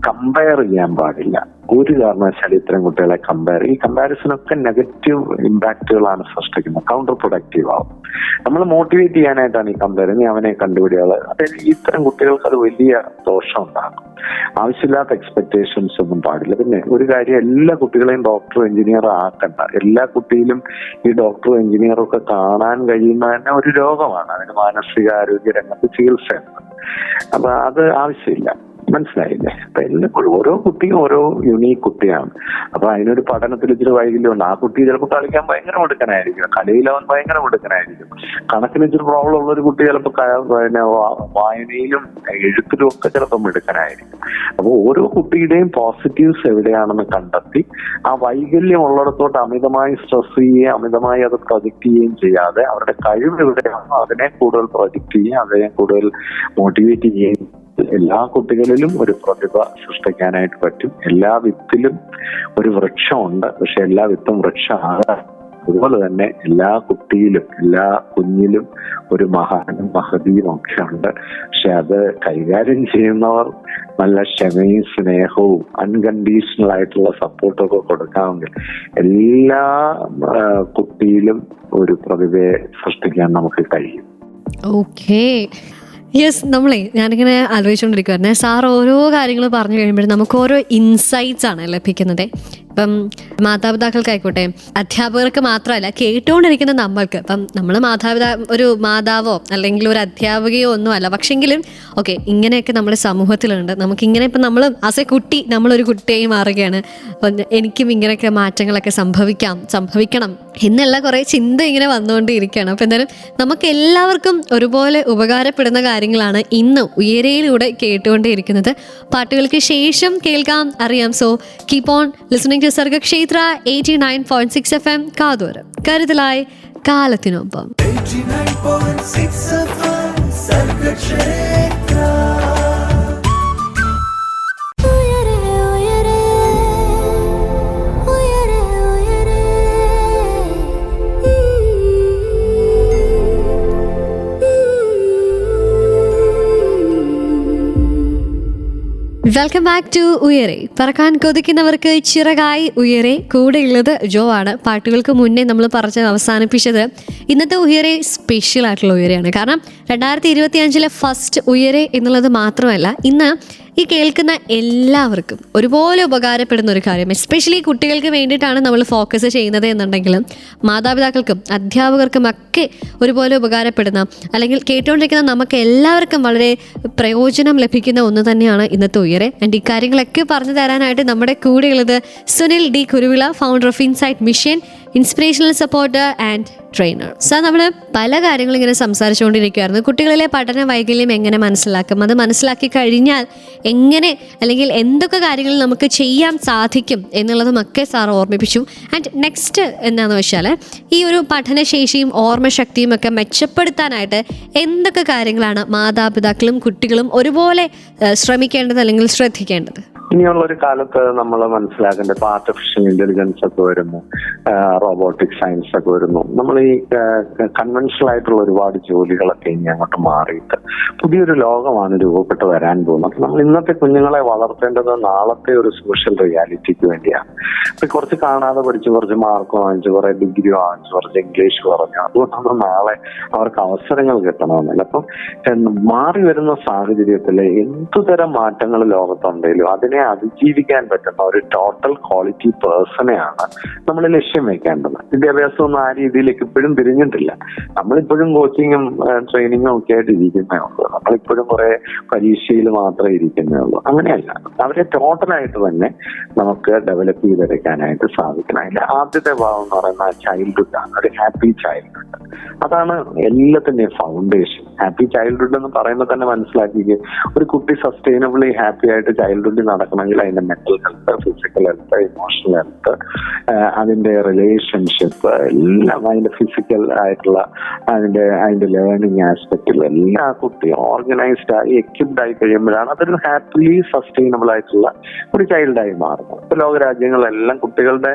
കമ്പയർ ചെയ്യാൻ പാടില്ല ഒരു കാരണവശാലും. ഇത്തരം കുട്ടികളെ ഈ കമ്പാരിസണൊക്കെ നെഗറ്റീവ് ഇമ്പാക്റ്റുകളാണ് സൃഷ്ടിക്കുന്നത്, കൗണ്ടർ പ്രൊഡക്റ്റീവ് ആവും. നമ്മൾ മോട്ടിവേറ്റ് ചെയ്യാനായിട്ടാണ് ഈ കമ്പയർ. നീ അവനെ കണ്ടുപിടിയാള്, അതായത് ഇത്തരം കുട്ടികൾക്ക് അത് വലിയ ദോഷം ഉണ്ടാകും. ആവശ്യമില്ലാത്ത എക്സ്പെക്ടേഷൻസ് ഒന്നും പാടില്ല. പിന്നെ ഒരു കാര്യം, എല്ലാ കുട്ടികളെയും ഡോക്ടറും എഞ്ചിനീയറും ആക്കണ്ട. എല്ലാ കുട്ടിയിലും ഈ ഡോക്ടറും എഞ്ചിനീയറും ഒക്കെ കാണാൻ കഴിയുന്ന തന്നെ ഒരു രോഗമാണ്. അതിന് മാനസികാരോഗ്യ രംഗത്ത് ചികിത്സയുണ്ട്. അപ്പൊ അത് ആവശ്യമില്ല. മനസ്സിലായില്ലേ? അപ്പൊ ഓരോ കുട്ടിയും ഓരോ യുണീക്ക് കുട്ടിയാണ്. അപ്പൊ അതിനൊരു പഠനത്തിൽ ഇച്ചിരി വൈകല്യമുണ്ട്. ആ കുട്ടി ചിലപ്പോൾ കളിക്കാൻ ഭയങ്കര മിടുക്കനായിരിക്കും, കലയിൽ അവൻ ഭയങ്കര മിടുക്കനായിരിക്കും. കണക്കിന് ഇച്ചിരി പ്രോബ്ലം ഉള്ള ഒരു കുട്ടി ചിലപ്പോൾ പിന്നെ വായനയിലും എഴുത്തിലും ഒക്കെ ചിലപ്പോൾ മിടുക്കനായിരിക്കും. അപ്പൊ ഓരോ കുട്ടിയുടെയും പോസിറ്റീവ്സ് എവിടെയാണെന്ന് കണ്ടെത്തി ആ വൈകല്യം ഉള്ളിടത്തോട്ട് അമിതമായി സ്ട്രെസ് ചെയ്യുകയും അമിതമായി അത് പ്രൊജക്ട് ചെയ്യുകയും ചെയ്യാതെ അവരുടെ കഴിവ് എവിടെയാണോ അതിനെ കൂടുതൽ പ്രൊജക്ട് ചെയ്യുകയും അതിനെ കൂടുതൽ മോട്ടിവേറ്റ് ചെയ്യുകയും എല്ലാ കുട്ടികളിലും ഒരു പ്രതിഭ സൃഷ്ടിക്കാനായിട്ട് പറ്റും. എല്ലാ വിത്തിലും ഒരു വൃക്ഷമുണ്ട്, പക്ഷെ എല്ലാ വിത്തും വൃക്ഷമാകാം. അതുപോലെ തന്നെ എല്ലാ കുട്ടിയിലും എല്ലാ കുഞ്ഞിലും ഒരു മഹാനും മഹതിയും ഒക്കെ ഉണ്ട്. പക്ഷെ അത് കൈകാര്യം ചെയ്യുന്നവർ നല്ല ക്ഷമയും സ്നേഹവും അൺകണ്ടീഷണൽ ആയിട്ടുള്ള സപ്പോർട്ടൊക്കെ കൊടുക്കാമെങ്കിൽ എല്ലാ കുട്ടിയിലും ഒരു പ്രതിഭയെ സൃഷ്ടിക്കാൻ നമുക്ക് കഴിയും. Okay, yes. ഞാനിങ്ങനെ ആലോചിച്ചുകൊണ്ടിരിക്കുവായിരുന്നേ, സാർ ഓരോ കാര്യങ്ങൾ പറഞ്ഞു കഴിയുമ്പോഴും നമുക്ക് ഓരോ ഇൻസൈറ്റ്സ് ആണ് ലഭിക്കുന്നത്. ഇപ്പം മാതാപിതാക്കൾക്കായിക്കോട്ടെ, അധ്യാപകർക്ക് മാത്രമല്ല കേട്ടുകൊണ്ടിരിക്കുന്ന നമ്മൾക്ക്. ഇപ്പം നമ്മൾ ഒരു മാതാവോ അല്ലെങ്കിൽ ഒരു അധ്യാപകയോ ഒന്നും അല്ല, പക്ഷെങ്കിലും ഓക്കെ ഇങ്ങനെയൊക്കെ നമ്മുടെ സമൂഹത്തിലുണ്ട്. നമുക്കിങ്ങനെ ഇപ്പം നമ്മൾ ആസ് എ കുട്ടി നമ്മളൊരു കുട്ടിയായി മാറുകയാണ്. അപ്പം എനിക്കും ഇങ്ങനെയൊക്കെ മാറ്റങ്ങളൊക്കെ സംഭവിക്കണം എന്നുള്ള കുറേ ചിന്ത ഇങ്ങനെ വന്നുകൊണ്ടിരിക്കുകയാണ്. അപ്പം എന്തായാലും നമുക്ക് എല്ലാവർക്കും ഒരുപോലെ ഉപകാരപ്പെടുന്ന കാര്യങ്ങളാണ് ഇന്ന് ഉയരയിലൂടെ കേട്ടുകൊണ്ടേയിരിക്കുന്നത്. പാട്ടുകൾക്ക് ശേഷം കേൾക്കാം അറിയാം. So keep on listening to Sargakshetra 89.6 FM കാതോരം, കരുതലായി കാലത്തിനൊപ്പം. 89.6 FM Sargakshetra. Welcome back to Uyare. പറക്കാൻ കൊതിക്കുന്നവർക്ക് ചിറകായി ഉയരെ. കൂടെയുള്ളത് ജോ ആണ്. പാട്ടുകൾക്ക് മുന്നേ നമ്മൾ പറഞ്ഞ് അവസാനിപ്പിച്ചത് ഇന്നത്തെ ഉയരെ സ്പെഷ്യൽ ആയിട്ടുള്ള ഉയരെയാണ്. കാരണം 2025 ഫസ്റ്റ് ഉയരെ എന്നുള്ളത് മാത്രമല്ല, ഇന്ന് ഈ കേൾക്കുന്ന എല്ലാവർക്കും ഒരുപോലെ ഉപകാരപ്പെടുന്ന ഒരു കാര്യം, എസ്പെഷ്യലി കുട്ടികൾക്ക് വേണ്ടിയിട്ടാണ് നമ്മൾ ഫോക്കസ് ചെയ്യുന്നത് എന്നുണ്ടെങ്കിലും മാതാപിതാക്കൾക്കും അധ്യാപകർക്കും ഒക്കെ ഒരുപോലെ ഉപകാരപ്പെടുന്ന, അല്ലെങ്കിൽ കേട്ടുകൊണ്ടിരിക്കുന്ന നമുക്ക് എല്ലാവർക്കും വളരെ പ്രയോജനം ലഭിക്കുന്ന ഒന്ന് തന്നെയാണ് ഇന്നത്തെ ഉയരെ. ആൻഡ് ഈ കാര്യങ്ങളൊക്കെ പറഞ്ഞു തരാനായിട്ട് നമ്മുടെ കൂടെയുള്ളത് Sunil D Kuruvila, founder of insight mission, inspirational supporter and trainer. Sir, നമ്മൾ പല കാര്യങ്ങളും ഇങ്ങനെ സംസാരിച്ചുകൊണ്ടിരിക്കുകയായിരുന്നു. കുട്ടികളിലെ പഠന വൈകല്യം എങ്ങനെ മനസ്സിലാക്കും, അത് മനസ്സിലാക്കി കഴിഞ്ഞാൽ എങ്ങനെ അല്ലെങ്കിൽ എന്തൊക്കെ കാര്യങ്ങൾ നമുക്ക് ചെയ്യാൻ സാധിക്കും എന്നുള്ളതുമൊക്കെ സാർ ഓർമ്മിപ്പിച്ചു. ആൻഡ് നെക്സ്റ്റ് എന്താണെന്ന് വെച്ചാൽ ഈ ഒരു പഠനശേഷിയും ഓർമ്മശക്തിയും ഒക്കെ മെച്ചപ്പെടുത്താനായിട്ട് എന്തൊക്കെ കാര്യങ്ങളാണ് മാതാപിതാക്കളും കുട്ടികളും ഒരുപോലെ ശ്രമിക്കേണ്ടത് അല്ലെങ്കിൽ ശ്രദ്ധിക്കേണ്ടത്? ഇനിയുള്ളൊരു കാലത്ത് നമ്മൾ മനസ്സിലാക്കേണ്ടത് ഇപ്പൊ ആർട്ടിഫിഷ്യൽ ഇന്റലിജൻസ് ഒക്കെ വരുന്നു, റോബോട്ടിക് സയൻസ് ഒക്കെ വരുന്നു. നമ്മൾ ഈ കൺവെൻഷണൽ ആയിട്ടുള്ള ഒരുപാട് ജോലികളൊക്കെ ഇനി അങ്ങോട്ട് മാറിയിട്ട് പുതിയൊരു ലോകമാണ് രൂപപ്പെട്ട് വരാൻ പോകുന്നത്. അപ്പൊ നമ്മൾ ഇന്നത്തെ കുഞ്ഞുങ്ങളെ വളർത്തേണ്ടത് നാളത്തെ ഒരു സോഷ്യൽ റിയാലിറ്റിക്ക് വേണ്ടിയാണ്. ഇപ്പൊ കുറച്ച് കാണാതെ പഠിച്ച് കുറച്ച് മാർക്ക് വാങ്ങിച്ചു, കുറെ ഡിഗ്രി വാങ്ങിച്ചു, കുറച്ച് ഇംഗ്ലീഷ് പറഞ്ഞു, അതുകൊണ്ടൊന്നും നാളെ അവർക്ക് അവസരങ്ങൾ കിട്ടണമെന്നില്ല. അപ്പം മാറി വരുന്ന സാഹചര്യത്തിൽ എന്തുതരം മാറ്റങ്ങൾ ലോകത്തുണ്ടെങ്കിലും അതിനെ അതിനെ അതിജീവിക്കാൻ പറ്റുന്ന ഒരു ടോട്ടൽ ക്വാളിറ്റി പേഴ്സണെയാണ് നമ്മൾ ലക്ഷ്യം വെക്കേണ്ടത്. വിദ്യാഭ്യാസം ഒന്നും ആ രീതിയിലേക്ക് ഇപ്പോഴും തിരിഞ്ഞിട്ടില്ല. നമ്മളിപ്പോഴും കോച്ചിങ്ങും ട്രെയിനിങ്ങും ഒക്കെ ആയിട്ട് ഇരിക്കുന്നേ ഉള്ളൂ. നമ്മളിപ്പോഴും കുറെ പരീക്ഷയിൽ മാത്രമേ ഇരിക്കുന്നേ ഉള്ളൂ. അങ്ങനെയല്ല, അവരെ ടോട്ടലായിട്ട് തന്നെ നമുക്ക് ഡെവലപ്പ് ചെയ്തെടുക്കാനായിട്ട് സാധിക്കണം. അതിന്റെ ആദ്യത്തെ ഭാഗം എന്ന് പറയുന്നത് ചൈൽഡ്ഹുഡ് ആണ്, ഒരു ഹാപ്പി ചൈൽഡ്ഹുഡ്. അതാണ് എല്ലാത്തിന്റെയും ഫൗണ്ടേഷൻ. ഹാപ്പി ചൈൽഡ്ഹുഡ് എന്ന് പറയുമ്പോൾ തന്നെ മനസ്സിലാക്കിക്കുക, ഒരു കുട്ടി സസ്റ്റൈനബിളി ഹാപ്പി ആയിട്ട് ചൈൽഡ്ഹുഡിൽ നടക്കണമെങ്കിൽ അതിന്റെ mental health, physical health, emotional health, അതിന്റെ റിലേഷൻഷിപ്പ് എല്ലാം, അതിന്റെ ഫിസിക്കൽ ആയിട്ടുള്ള അതിന്റെ ലേണിംഗ് ആസ്പെക്റ്റിൽ എല്ലാ കുട്ടിയും ഓർഗനൈസ്ഡ് ആയി എക്യുപ്ഡ് ആയി കഴിയുമ്പോഴാണ് അതൊരു ഹാപ്പിലി സസ്റ്റൈനബിൾ ആയിട്ടുള്ള ഒരു ചൈൽഡായി മാറുന്നത്. ഇപ്പൊ ലോകരാജ്യങ്ങളെല്ലാം കുട്ടികളുടെ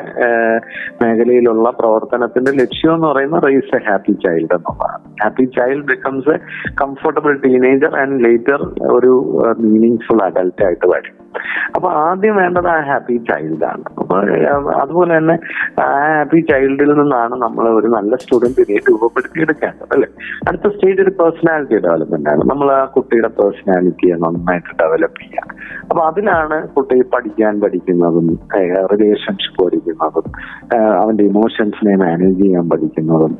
മേഖലയിലുള്ള പ്രവർത്തനത്തിന്റെ ലക്ഷ്യം എന്ന് പറയുന്നത് റേസ് എ ഹാപ്പി ചൈൽഡ് എന്നുള്ളതാണ്. Happy child becomes A comfortable teenager and later ഒരു മീനിങ്ഫുൾ അഡൽട്ട് ആയിട്ട് വരും. അപ്പൊ ആദ്യം വേണ്ടത് ആ ഹാപ്പി ചൈൽഡാണ്. അപ്പൊ അതുപോലെ തന്നെ ആ ഹാപ്പി ചൈൽഡിൽ നിന്നാണ് നമ്മൾ ഒരു നല്ല സ്റ്റുഡന്റിനെ രൂപപ്പെടുത്തിയെടുക്കേണ്ടത്, അല്ലെ? അടുത്ത സ്റ്റേജ് ഒരു പേഴ്സണാലിറ്റി ഡെവലപ്മെന്റ് ആണ്. നമ്മൾ ആ കുട്ടിയുടെ പേഴ്സണാലിറ്റിയെ നന്നായിട്ട് ഡെവലപ്പ് ചെയ്യുക. അപ്പൊ അതിലാണ് കുട്ടി പഠിക്കുന്നതും റിലേഷൻഷിപ്പ് പഠിക്കുന്നതും അവന്റെ ഇമോഷൻസിനെ മാനേജ് ചെയ്യാൻ പഠിക്കുന്നതും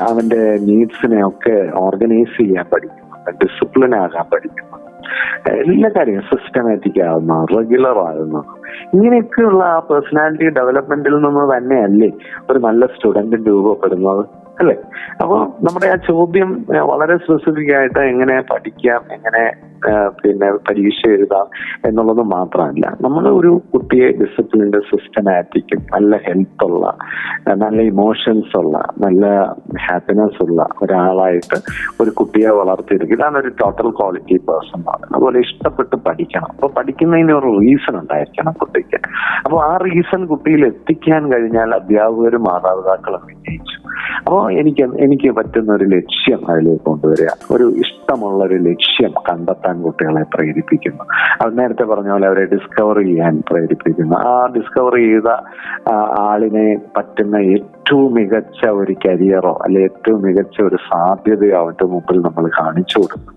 അവന്റെ നീഡ്സിനെ ഒക്കെ ഓർഗനൈസ് ചെയ്യാൻ പഠിക്കുന്നതും ഡിസിപ്ലിൻ ആകാൻ പഠിക്കുന്നതും എല്ലാ കാര്യവും സിസ്റ്റമാറ്റിക് ആകുന്ന, റെഗുലർ ആകുന്ന, ഇങ്ങനെയൊക്കെയുള്ള ആ പേഴ്സണാലിറ്റി ഡെവലപ്മെന്റിൽ നിന്ന് തന്നെയല്ലേ ഒരു നല്ല സ്റ്റുഡന്റ് രൂപപ്പെടുന്നത്, അല്ലേ? അപ്പോൾ നമ്മുടെ ആ ചോദ്യം വളരെ സ്പെസിഫിക് ആയിട്ട് എങ്ങനെ പഠിക്കാം, എങ്ങനെ പിന്നെ പരീക്ഷ എഴുതാം എന്നുള്ളത് മാത്രമല്ല, നമ്മൾ ഒരു കുട്ടിയെ ഡിസിപ്ലിൻഡ്, സിസ്റ്റമാറ്റിക്കും, നല്ല ഹെൽത്ത് ഉള്ള, നല്ല ഇമോഷൻസ് ഉള്ള, നല്ല ഹാപ്പിനെസ് ഉള്ള ഒരാളായിട്ട് ഒരു കുട്ടിയെ വളർത്തിയെടുക്കുക. ഇതാണ് ഒരു ടോട്ടൽ ക്വാളിറ്റി പേഴ്സൺ ആണ്. അതുപോലെ ഇഷ്ടപ്പെട്ട് പഠിക്കണം. അപ്പോൾ പഠിക്കുന്നതിന് ഒരു റീസൺ ഉണ്ടായിരിക്കണം കുട്ടിക്ക്. അപ്പോൾ ആ റീസൺ കുട്ടിയിൽ എത്തിക്കാൻ കഴിഞ്ഞാൽ അധ്യാപകരും മാതാപിതാക്കളും വിജയിച്ചു. അപ്പോൾ എനിക്ക് പറ്റുന്ന ഒരു ലക്ഷ്യം അതിലേക്ക് കൊണ്ടുവരിക, ഒരു ഇഷ്ടമുള്ള ഒരു ലക്ഷ്യം കണ്ടെത്താൻ കുട്ടികളെ പ്രേരിപ്പിക്കുന്നു. അത് നേരത്തെ പറഞ്ഞ പോലെ അവരെ ഡിസ്കവർ ചെയ്യാൻ പ്രേരിപ്പിക്കുന്നു. ആ ഡിസ്കവർ ചെയ്ത ആളിനെ പറ്റുന്ന ഏറ്റവും മികച്ച ഒരു കരിയറോ അല്ലെ ഏറ്റവും മികച്ച ഒരു സാധ്യതയോ അവന്റെ മുമ്പിൽ നമ്മൾ കാണിച്ചു കൊടുക്കുന്നു.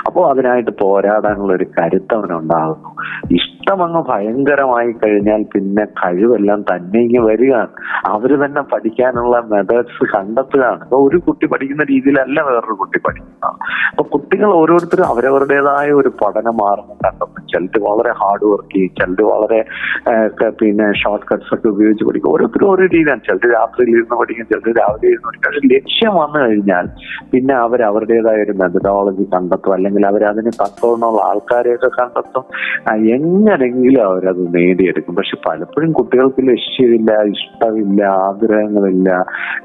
അപ്പോൾ അതിനായിട്ട് പോരാടാനുള്ള ഒരു കരുത്ത് അവനുണ്ടാകുന്നു. ഇഷ്ടമങ്ങ് ഭയങ്കരമായി കഴിഞ്ഞാൽ പിന്നെ കഴിവെല്ലാം തന്നെ ഇങ്ങനെ വരികയാണ്. അവര് തന്നെ പഠിക്കാനുള്ള മെത്തേഡ്സ് കണ്ടെത്തുകയാണ്. അപ്പൊ ഒരു കുട്ടി പഠിക്കുന്ന രീതിയിലല്ല വേറൊരു കുട്ടി പഠിക്കുന്നത്. അപ്പൊ കുട്ടികൾ ഓരോരുത്തരും അവരവരുടേതായ ഒരു പഠന മാർഗം കണ്ടെത്തും. ചിലർ വളരെ ഹാർഡ് വർക്ക് ചെയ്യും, ചിലർ വളരെ പിന്നെ ഷോർട്ട് കട്ട്സ് ഒക്കെ ഉപയോഗിച്ച് പഠിക്കും. ഓരോരുത്തരും ഓരോ രീതിയാണ്. ചിലർ രാത്രിയിൽ ഇരുന്ന് പഠിക്കും, ചിലർ രാവിലെ ഇരുന്ന് പഠിക്കും. പക്ഷെ ലക്ഷ്യം വന്നു കഴിഞ്ഞാൽ പിന്നെ അവരവരുടേതായ ഒരു മെത്തഡോളജി കണ്ടെത്തും, അല്ലെങ്കിൽ അവരതിന് തക്കവണ്ണമുള്ള ആൾക്കാരെയൊക്കെ കണ്ടെത്തും. എങ്ങനെങ്കിലും അവരത് നേടിയെടുക്കും. പക്ഷെ പലപ്പോഴും കുട്ടികൾക്ക് ലക്ഷ്യമില്ല, ഇഷ്ടമില്ല, ആഗ്രഹങ്ങളില്ല.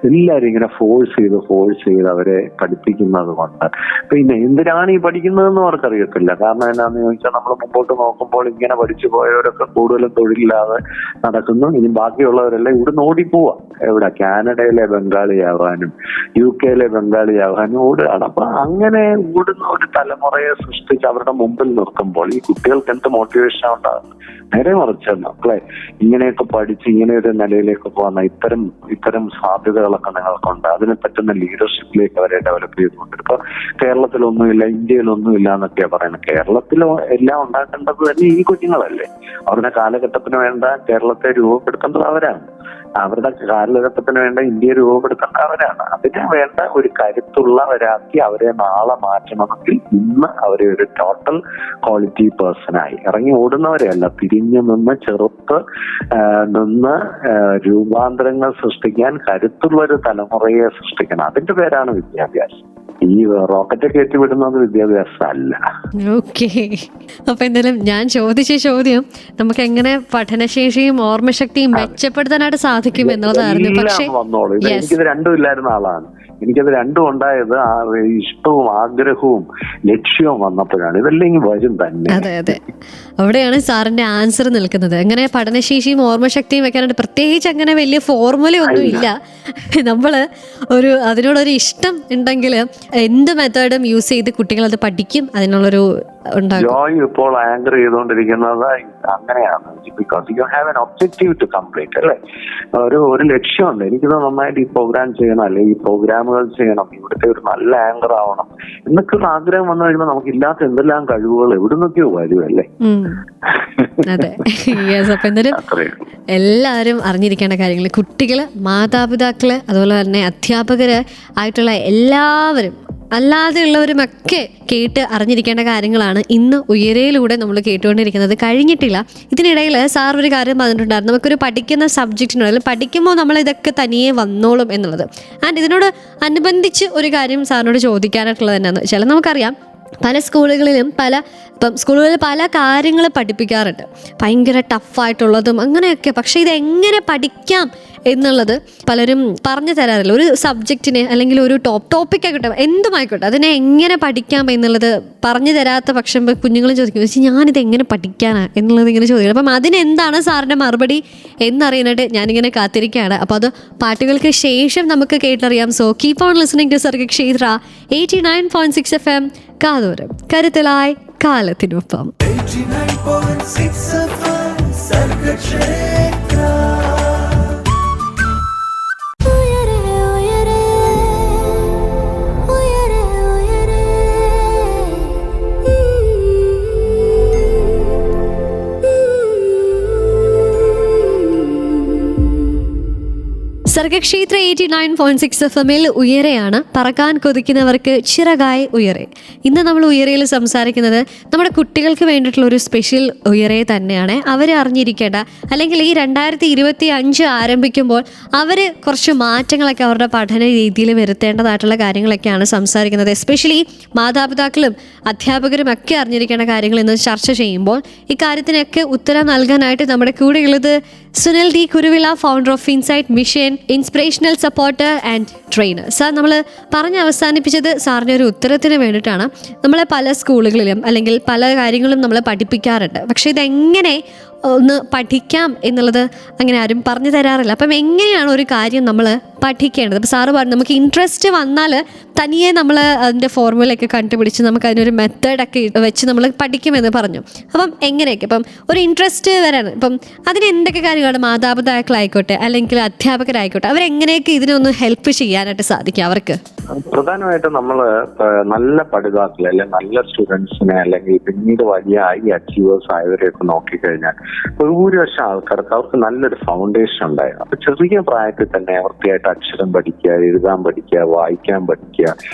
എല്ലാവരും ഇങ്ങനെ ഫോഴ്സ് ചെയ്ത് അവരെ പഠിപ്പിക്കുന്നത് കൊണ്ട് പിന്നെ എന്തിനാണ് ഈ പഠിക്കുന്നതെന്ന് അവർക്കറിയത്തില്ല. കാരണം എന്താണെന്ന് ചോദിച്ചാൽ നമ്മൾ മുമ്പോട്ട് നോക്കുമ്പോൾ ഇങ്ങനെ പഠിച്ചു പോയവരൊക്കെ കൂടുതലും തൊഴിലില്ലാതെ നടക്കുന്നു. ഇനി ബാക്കിയുള്ളവരെല്ലാം ഇവിടുന്ന് ഓടിപ്പോവാ. എവിടെ? കാനഡയിലെ ബംഗാളിയാവാനും UK ബംഗാളിയാവാനും ഓടുകയാണ്. അപ്പൊ അങ്ങനെ ഓടുന്ന ഒരു തലമുറയെ സൃഷ്ടിച്ച് അവരുടെ മുമ്പിൽ നിർത്തുമ്പോൾ ഈ കുട്ടികൾക്ക് എന്ത് മോട്ടിവേഷൻ ഉണ്ടാകും? നേരെ മറിച്ച് മക്കളെ, ഇങ്ങനെയൊക്കെ പഠിച്ച് ഇങ്ങനെ ഒരു നിലയിലേക്ക് പോകുന്ന ഇത്തരം സാധ്യതകളൊക്കെ നിങ്ങൾക്കുണ്ട്. അതിനെ പറ്റുന്ന ലീഡർഷിപ്പിലേക്ക് അവരെ ഡെവലപ്പ് ചെയ്തുകൊണ്ട് ഇപ്പൊ കേരളത്തിലൊന്നുമില്ല, ഇന്ത്യയിലൊന്നുമില്ല എന്നൊക്കെയാ പറയുന്നത്. കേരളത്തിലോ എല്ലാം ഉണ്ടാക്കേണ്ടത് തന്നെ ഈ കുഞ്ഞുങ്ങളല്ലേ. അവരുടെ കാലഘട്ടത്തിന് വേണ്ട കേരളത്തെ രൂപപ്പെടുത്തേണ്ടത് അവരാണ്. അവരുടെ കാലഘട്ടത്തിന് വേണ്ട ഇന്ത്യയെ രൂപപ്പെടുത്തേണ്ട അവരാണ്. അതിന് വേണ്ട ഒരു കരുത്തുള്ളവരാക്കി അവരെ നാളെ മാറ്റണമെങ്കിൽ ഇന്ന് അവരെ ഒരു ടോട്ടൽ ക്വാളിറ്റി പേഴ്സണായി ഇറങ്ങി ഓടുന്നവരെയല്ല, തിരിഞ്ഞു നിന്ന് ചെറുത്ത് നിന്ന് രൂപാന്തരങ്ങൾ സൃഷ്ടിക്കാൻ കരുത്തുള്ള ഒരു തലമുറയെ സൃഷ്ടിക്കണം. അതിന്റെ പേരാണ് വിദ്യാഭ്യാസം. ഈ റോക്കറ്റ് കയറ്റി വിടുന്നത് വിദ്യാഭ്യാസം അല്ല. ഓക്കെ, അപ്പൊ എന്തായാലും ഞാൻ ചോദിച്ച ചോദ്യം നമുക്ക് എങ്ങനെ പഠനശേഷിയും ഓർമ്മശക്തിയും മെച്ചപ്പെടുത്താനായിട്ട് സാധിക്കും എന്നുള്ളതായിരുന്നു. പക്ഷേ എനിക്കിത് രണ്ടും ഇല്ലായിരുന്ന ആളാണ്. എനിക്കത് രണ്ടും ഉണ്ടായത് ഇഷ്ടവും ആഗ്രഹവും ലക്ഷ്യവും വന്നപ്പോഴാണ്. ഇതെല്ലാം വരും തന്നെ. അതെ അതെ, അവിടെയാണ് സാറിന്റെ ആൻസർ നിൽക്കുന്നത്. അങ്ങനെ പഠനശേഷിയും ഓർമ്മശക്തിയും വെക്കാനായിട്ട് പ്രത്യേകിച്ച് അങ്ങനെ വലിയ ഫോർമുല ഒന്നും ഇല്ല. നമ്മള് അതിനോടൊരു ഇഷ്ടം ഉണ്ടെങ്കിൽ എന്ത് മെത്തേഡും യൂസ് ചെയ്ത് കുട്ടികൾ അത് പഠിക്കും, അതിനുള്ളൊരു ഉണ്ടാകും. ജോയ് ഇപ്പോൾ ആങ്കർ ചെയ്തുകൊണ്ടിരിക്കുന്നത് അങ്ങനെയാണ്. Because you have an objective to complete അല്ലേ, ഒരു ലക്ഷ്യമുണ്ട്. എനിക്കിത് നന്നായിട്ട് ഈ പ്രോഗ്രാം ചെയ്യണം, അല്ലെ ഈ പ്രോഗ്രാമുകൾ ചെയ്യണം, ഇവിടുത്തെ ഒരു നല്ല ആങ്കർ ആവണം എന്നൊക്കെ ഒരു ആഗ്രഹം വന്നു കഴിയുമ്പോൾ നമുക്ക് ഇല്ലാത്ത എന്തെല്ലാം കഴിവുകൾ എവിടെ നിന്നൊക്കെയോ വരുമല്ലേ. അതെ, അപ്പൊ എന്തായാലും എല്ലാവരും അറിഞ്ഞിരിക്കേണ്ട കാര്യങ്ങൾ, കുട്ടികള്, മാതാപിതാക്കള്, അതുപോലെ തന്നെ അധ്യാപകര് ആയിട്ടുള്ള എല്ലാവരും അല്ലാതെയുള്ളവരുമൊക്കെ കേട്ട് അറിഞ്ഞിരിക്കേണ്ട കാര്യങ്ങളാണ് ഇന്ന് ഉയരയിലൂടെ നമ്മൾ കേട്ടുകൊണ്ടിരിക്കുന്നത്. കഴിഞ്ഞിട്ടില്ല. ഇതിനിടയിൽ സാർ ഒരു കാര്യം പറഞ്ഞിട്ടുണ്ടായിരുന്നു, നമുക്കൊരു പഠിക്കുന്ന സബ്ജക്റ്റിനോട് പഠിക്കുമ്പോൾ നമ്മൾ ഇതൊക്കെ തനിയെ വന്നോളും എന്നുള്ളത്. ആൻഡ് ഇതിനോട് അനുബന്ധിച്ച് ഒരു കാര്യം സാറിനോട് ചോദിക്കാനായിട്ടുള്ളത് എന്നാന്ന് വെച്ചാൽ, നമുക്കറിയാം പല സ്കൂളുകളിലും ഇപ്പം സ്കൂളുകളിൽ പല കാര്യങ്ങൾ പഠിപ്പിക്കാറുണ്ട്, ഭയങ്കര ടഫായിട്ടുള്ളതും അങ്ങനെയൊക്കെ. പക്ഷേ ഇതെങ്ങനെ പഠിക്കാം എന്നുള്ളത് പലരും പറഞ്ഞു തരാറില്ല. ഒരു സബ്ജക്റ്റിനെ അല്ലെങ്കിൽ ഒരു ടോപ്പിക്കായിക്കോട്ടെ, എന്തുമായിക്കോട്ടെ, അതിനെ എങ്ങനെ പഠിക്കാം എന്നുള്ളത് പറഞ്ഞു തരാത്ത പക്ഷം കുഞ്ഞുങ്ങളും ചോദിക്കും, പക്ഷേ ഞാനിത് എങ്ങനെ പഠിക്കാനാ എന്നുള്ളത് ഇങ്ങനെ ചോദിക്കണം. അപ്പം അതിനെന്താണ് സാറിൻ്റെ മറുപടി എന്നറിയാനായിട്ട് ഞാനിങ്ങനെ കാത്തിരിക്കുകയാണ്. അപ്പോൾ അത് പാട്ടുകൾക്ക് ശേഷം നമുക്ക് കേട്ടറിയാം. So keep on listening to Sargakshetra 89.6 FM, കാതോരം കരുത്തലായി കാലത്തിനൊപ്പം. 89.6 FM സർഗക്ഷേത്ര. സർഗക്ഷേത്ര 89.6 FM ഉയരെയാണ്. പറക്കാൻ കൊതിക്കുന്നവർക്ക് ചിറകായി ഉയരെ. ഇന്ന് നമ്മൾ ഉയരയിൽ സംസാരിക്കുന്നത് നമ്മുടെ കുട്ടികൾക്ക് വേണ്ടിയിട്ടുള്ള ഒരു സ്പെഷ്യൽ ഉയരെ തന്നെയാണ്. അവർ അറിഞ്ഞിരിക്കേണ്ട, അല്ലെങ്കിൽ ഈ 2025 ആരംഭിക്കുമ്പോൾ അവർ കുറച്ച് മാറ്റങ്ങളൊക്കെ അവരുടെ പഠന രീതിയിൽ വരുത്തേണ്ടതായിട്ടുള്ള കാര്യങ്ങളൊക്കെയാണ് സംസാരിക്കുന്നത്. എസ്പെഷ്യലി മാതാപിതാക്കളും അധ്യാപകരും ഒക്കെ അറിഞ്ഞിരിക്കേണ്ട കാര്യങ്ങൾ ഇന്ന് ചർച്ച ചെയ്യുമ്പോൾ ഇക്കാര്യത്തിനൊക്കെ ഉത്തരം നൽകാനായിട്ട് നമ്മുടെ കൂടെയുള്ളത് Sunil D Kuruvila, founder of insight mission, inspirational supporter and trainer. Sir, നമ്മൾ പറഞ്ഞ് അവസാനിപ്പിച്ചത് സാറിൻ്റെ ഒരു ഉത്തരത്തിന് വേണ്ടിയിട്ടാണ്. നമ്മൾ പല സ്കൂളുകളിലും അല്ലെങ്കിൽ പല കാര്യങ്ങളും നമ്മൾ പഠിപ്പിക്കാറുണ്ട്, പക്ഷേ ഇതെങ്ങനെ ഒന്ന് പഠിക്കാം എന്നുള്ളത് അങ്ങനെ ആരും പറഞ്ഞു തരാറില്ല. അപ്പം എങ്ങനെയാണ് ഒരു കാര്യം നമ്മൾ പഠിക്കേണ്ടത്? അപ്പോൾ സാറ് പറഞ്ഞു നമുക്ക് ഇൻട്രസ്റ്റ് വന്നാൽ തനിയെ നമ്മൾ അതിൻ്റെ ഫോർമുലയൊക്കെ കണ്ടുപിടിച്ച് നമുക്ക് അതിനൊരു മെത്തേഡൊക്കെ വെച്ച് നമ്മൾ പഠിക്കുമെന്ന് പറഞ്ഞു. അപ്പം എങ്ങനെയൊക്കെ ഇപ്പം ഒരു ഇൻട്രസ്റ്റ് വരാൻ, ഇപ്പം അതിന് എന്തൊക്കെ കാര്യങ്ങളാണ് മാതാപിതാക്കളായിക്കോട്ടെ അല്ലെങ്കിൽ അധ്യാപകരായിക്കോട്ടെ അവരെങ്ങനെയൊക്കെ ഇതിനൊന്ന് ഹെൽപ്പ് ചെയ്യാനായിട്ട് സാധിക്കും അവർക്ക്? പ്രധാനമായിട്ടും നമ്മൾ നല്ല പഠിതാക്കൾ അല്ലെങ്കിൽ നല്ല സ്റ്റുഡൻസിനെ അല്ലെങ്കിൽ പിന്നീട് വലിയ അച്ചീവേഴ്സ് ആയവരെയൊക്കെ നോക്കിക്കഴിഞ്ഞാൽ ഭൂരിപക്ഷം ആൾക്കാർക്ക് അവർക്ക് നല്ലൊരു ഫൗണ്ടേഷൻ ഉണ്ടായിരുന്നു. അപ്പൊ ചെറിയ പ്രായത്തിൽ തന്നെ വൃത്തിയായിട്ട് അക്ഷരം പഠിക്കുക, എഴുതാൻ പഠിക്കുക, വായിക്കാൻ പഠിക്കുക,